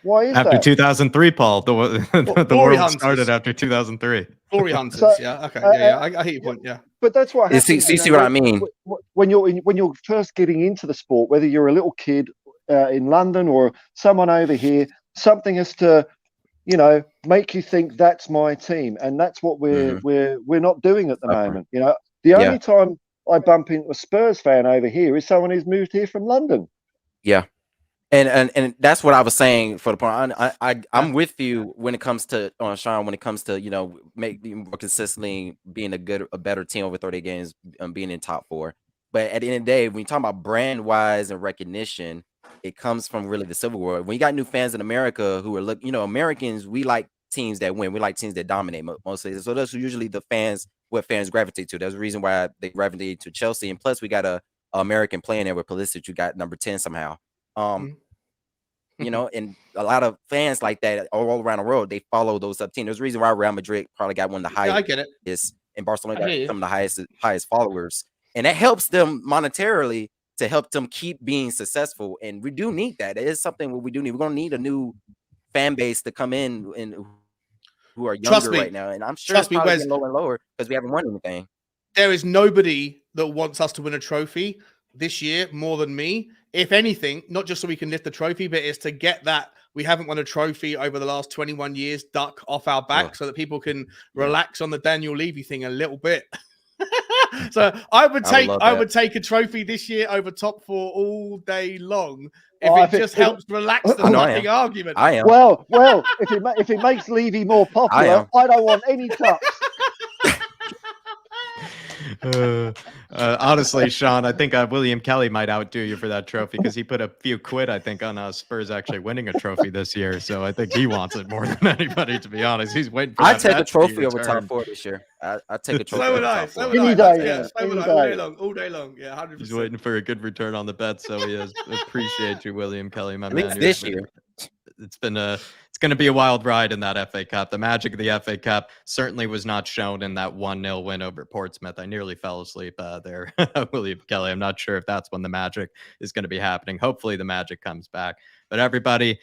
Why is after that? 2003, Paul, the world started after 2003. Glory hunters, I hear your point, But that's what happens. See what I mean? When you're first getting into the sport, whether you're a little kid in London or someone over here, something has to, make you think that's my team, and that's what we're not doing at the moment. The only time I bump into a Spurs fan over here is someone who's moved here from London. Yeah. And that's what I was saying for the point. I'm with you when it comes to Sean. When it comes to making more consistently being a better team over 30 games, being in top 4. But at the end of the day, when you talk about brand wise and recognition, it comes from really the civil war. When you got new fans in America who are Americans, we like teams that win. We like teams that dominate mostly. So that's usually what fans gravitate to. There's a reason why they gravitate to Chelsea. And plus, we got a American playing there with Pulisic, who got number 10 somehow. And a lot of fans like that all around the world, they follow those sub teams. There's a reason why Real Madrid probably got one of the highest. I get it. And Barcelona got some of the highest followers, and that helps them monetarily to help them keep being successful. And we do need that. It is something what we do need. We're going to need a new fan base to come in and who are younger right now. And I'm sure it's probably getting lower and lower because we haven't won anything. There is nobody that wants us to win a trophy this year more than me. If anything, not just so we can lift the trophy, but it's to get that we haven't won a trophy over the last 21 years duck off our back so that people can relax on the Daniel Levy thing a little bit. So I would take a trophy this year over top 4 all day long if it just helps relax the fucking argument. I am. Well, if it makes Levy more popular, I don't want any cups. Honestly, Sean, I think William Kelly might outdo you for that trophy because he put a few quid, I think, on Spurs actually winning a trophy this year. So I think he wants it more than anybody, to be honest. He's waiting for I'd take a trophy over top 4 this year. I'd take a trophy over top 4. All day long. Yeah, 100%. He's waiting for a good return on the bet, so he is. Appreciate you, William Kelly, my man. At least this year. It's going to be a wild ride in that FA Cup. The magic of the FA Cup certainly was not shown in that 1-0 win over Portsmouth. I nearly fell asleep there, William Kelly. I'm not sure if that's when the magic is going to be happening. Hopefully the magic comes back. But everybody,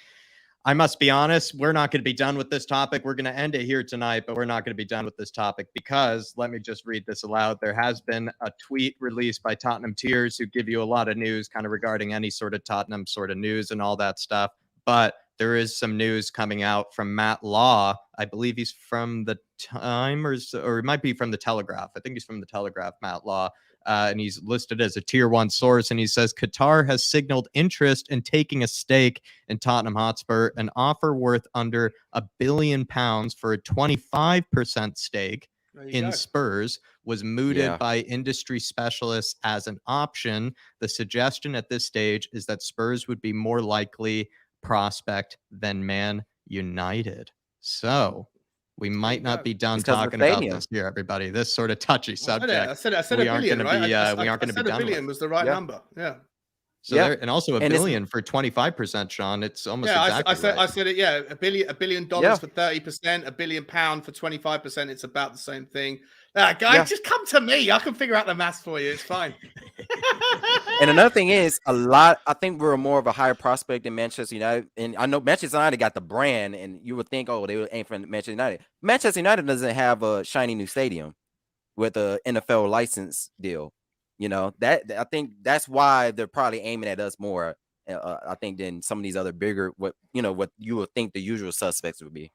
I must be honest, we're not going to be done with this topic. We're going to end it here tonight, but we're not going to be done with this topic because, let me just read this aloud. There has been a tweet released by Tottenham Tiers who give you a lot of news kind of regarding any sort of Tottenham sort of news and all that stuff. But there is some news coming out from Matt Law. I believe he's from the Times or it might be from the Telegraph. I think he's from the Telegraph, Matt Law. And he's listed as a tier 1 source. And he says Qatar has signaled interest in taking a stake in Tottenham Hotspur, an offer worth under £1 billion for a 25% stake in Spurs was mooted by industry specialists as an option. The suggestion at this stage is that Spurs would be more likely prospect than Man United. So we might not be done talking about this here, everybody. This sort of touchy subject. I said we aren't going to be. We aren't going to be done. $1 billion was the right number. Yeah. So Yeah. there, and also a And it's- billion for 25%, Sean. It's almost Yeah, exactly right. I said it. Yeah, $1 billion Yeah. for 30%, £1 billion for 25%. It's about the same thing. Guys, Yeah. just come to me. I can figure out the maths for you. It's fine. And another thing is I think we're more of a higher prospect than Manchester United. And I know Manchester United got the brand, and you would think, oh, they would aim for Manchester United. Manchester United doesn't have a shiny new stadium with a NFL license deal. You know, that I think that's why they're probably aiming at us more. I think than some of these other bigger, what you would think the usual suspects would be.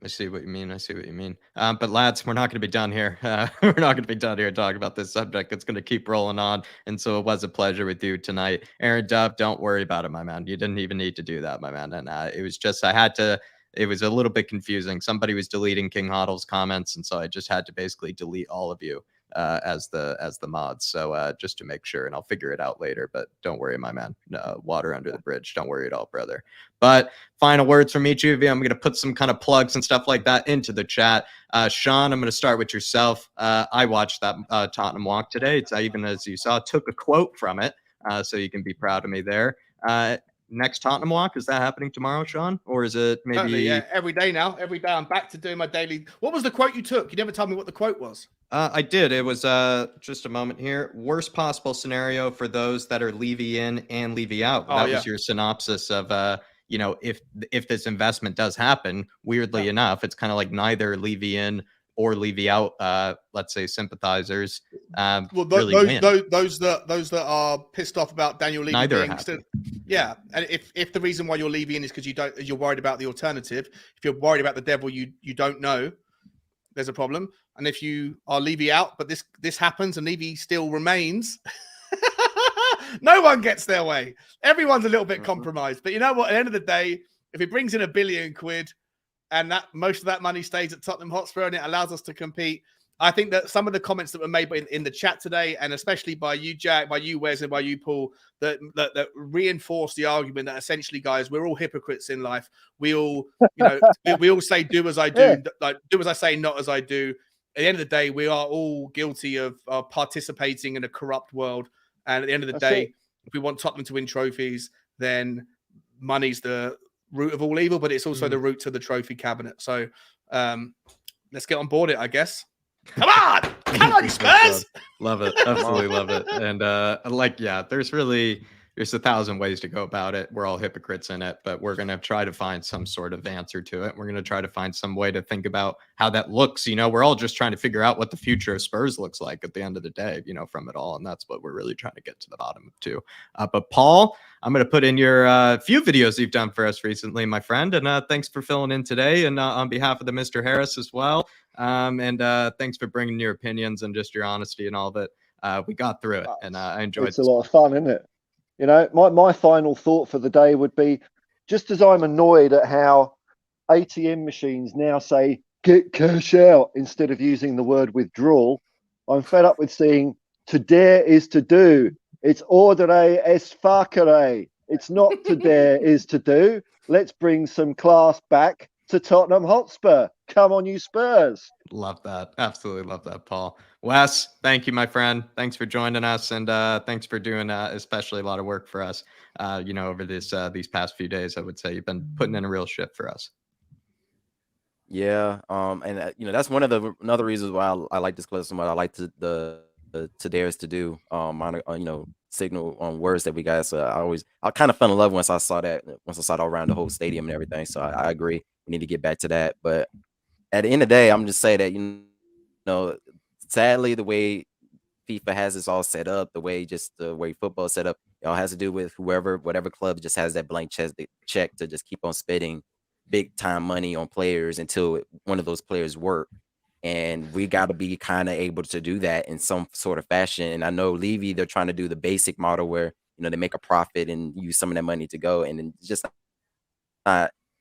I see what you mean. I see what you mean. But lads, we're not going to be done here. We're not going to be done here talking about this subject. It's going to keep rolling on. And so it was a pleasure with you tonight. Aaron Dove, don't worry about it, my man. You didn't even need to do that, my man. And it was just, it was a little bit confusing. Somebody was deleting King Hoddle's comments. And so I just had to basically delete all of you as the mods. So just to make sure, and I'll figure it out later, but don't worry, my man. Water under the bridge. Don't worry at all, brother. But final words from each of you. I'm going to put some kind of plugs and stuff like that into the chat. Sean, I'm going to start with yourself. I watched that Tottenham walk today. It's even, as you saw, took a quote from it. So you can be proud of me there. Next Tottenham walk, is that happening tomorrow, Sean? Or is it maybe... Totally, yeah, every day now. Every day I'm back to doing my daily... What was the quote you took? You never told me what the quote was. I did. It was just a moment here. Worst possible scenario for those that are Levy in and Levy out. That was your synopsis of, if this investment does happen, weirdly enough, it's kind of like neither Levy in or Levy out, let's say, sympathizers. Well, really those that are pissed off about Daniel Levy neither being still, yeah. And if the reason why you're Levy in is because you're worried about the alternative, if you're worried about the devil, you don't know, there's a problem. And if you are Levy out, but this happens and Levy still remains, no one gets their way. Everyone's a little bit compromised. But you know what? At the end of the day, if it brings in £1 billion and that most of that money stays at Tottenham Hotspur and it allows us to compete, I think that some of the comments that were made in the chat today, and especially by you, Jack, by you, Wes, and by you, Paul, that reinforce the argument that essentially, guys, we're all hypocrites in life. We all, we all say, do as I do, like do as I say, not as I do. At the end of the day, we are all guilty of participating in a corrupt world. And at the end of the day, if we want Tottenham to win trophies, then money's the root of all evil, but it's also the root to the trophy cabinet. So let's get on board it, I guess. Come on, you Spurs! Love it, absolutely love it. And there's 1,000 ways to go about it. We're all hypocrites in it, but we're going to try to find some sort of answer to it. We're going to try to find some way to think about how that looks. We're all just trying to figure out what the future of Spurs looks like at the end of the day, from it all. And that's what we're really trying to get to the bottom of too. But Paul, I'm going to put in your few videos you've done for us recently, my friend. And thanks for filling in today. And on behalf of the Mr. Harris as well. And thanks for bringing your opinions and just your honesty and all of it. We got through it, and I enjoyed it. It's a lot of fun, isn't it? My final thought for the day would be, just as I'm annoyed at how ATM machines now say get cash out instead of using the word withdrawal, I'm fed up with seeing to dare is to do. It's ordere es facere. It's not to dare is to do. Let's bring some class back to Tottenham Hotspur. Come on, you Spurs. Love that. Absolutely love that, Paul. Wes, thank you, my friend. Thanks for joining us. And thanks for doing especially a lot of work for us, over these past few days. I would say you've been putting in a real shift for us. Yeah. And that's another reasons why I like this class so much. I like the to dare is to do, signal on words that we got. So I kind of fell in love once I saw that all around the whole stadium and everything. So I agree. We need to get back to that. But at the end of the day, I'm just saying that, sadly, the way FIFA has this all set up, the way football is set up, it all has to do with whatever club just has that blank check to just keep on spending big time money on players until one of those players work. And we got to be kind of able to do that in some sort of fashion. And I know Levy, they're trying to do the basic model where, they make a profit and use some of that money to go. And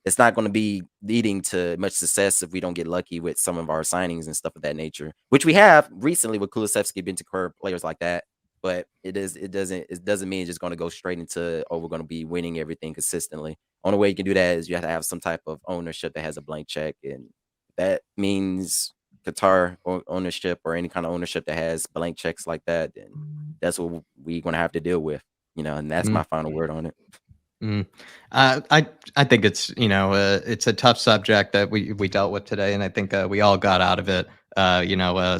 it's not going to be leading to much success if we don't get lucky with some of our signings and stuff of that nature, which we have recently with Kulusevski, Bentancur, players like that. But it doesn't mean it's just going to go straight into, we're going to be winning everything consistently. Only way you can do that is you have to have some type of ownership that has a blank check. And that means Qatar ownership or any kind of ownership that has blank checks like that. And that's what we're going to have to deal with. and that's my final word on it. I think it's it's a tough subject that we dealt with today, and I think we all got out of it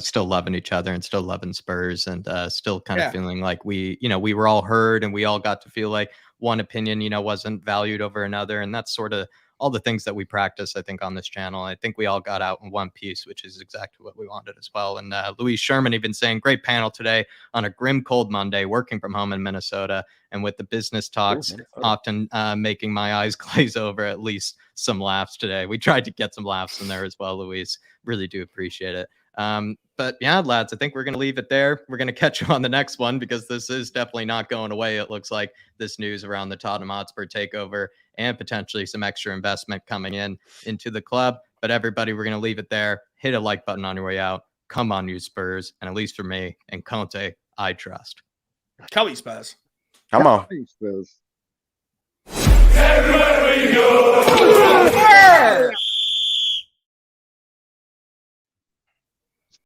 still loving each other and still loving Spurs, and still kind of feeling like we were all heard, and we all got to feel like one opinion wasn't valued over another, and that's sort of all the things that we practice, I think, on this channel. I think we all got out in one piece, which is exactly what we wanted as well. And Louise Sherman even saying, great panel today on a grim cold Monday, working from home in Minnesota, and with the business talks often making my eyes glaze over, at least some laughs today. We tried to get some laughs in there as well, Louise. Really do appreciate it. But yeah, lads, I think we're going to leave it there. We're going to catch you on the next one, because this is definitely not going away. It looks like this news around the Tottenham Hotspur takeover and potentially some extra investment coming into the club. But everybody, we're going to leave it there. Hit a like button on your way out. Come on, you Spurs. And at least for me and Conte, I trust. Come on, Spurs. Come on. Spurs. Everywhere we go.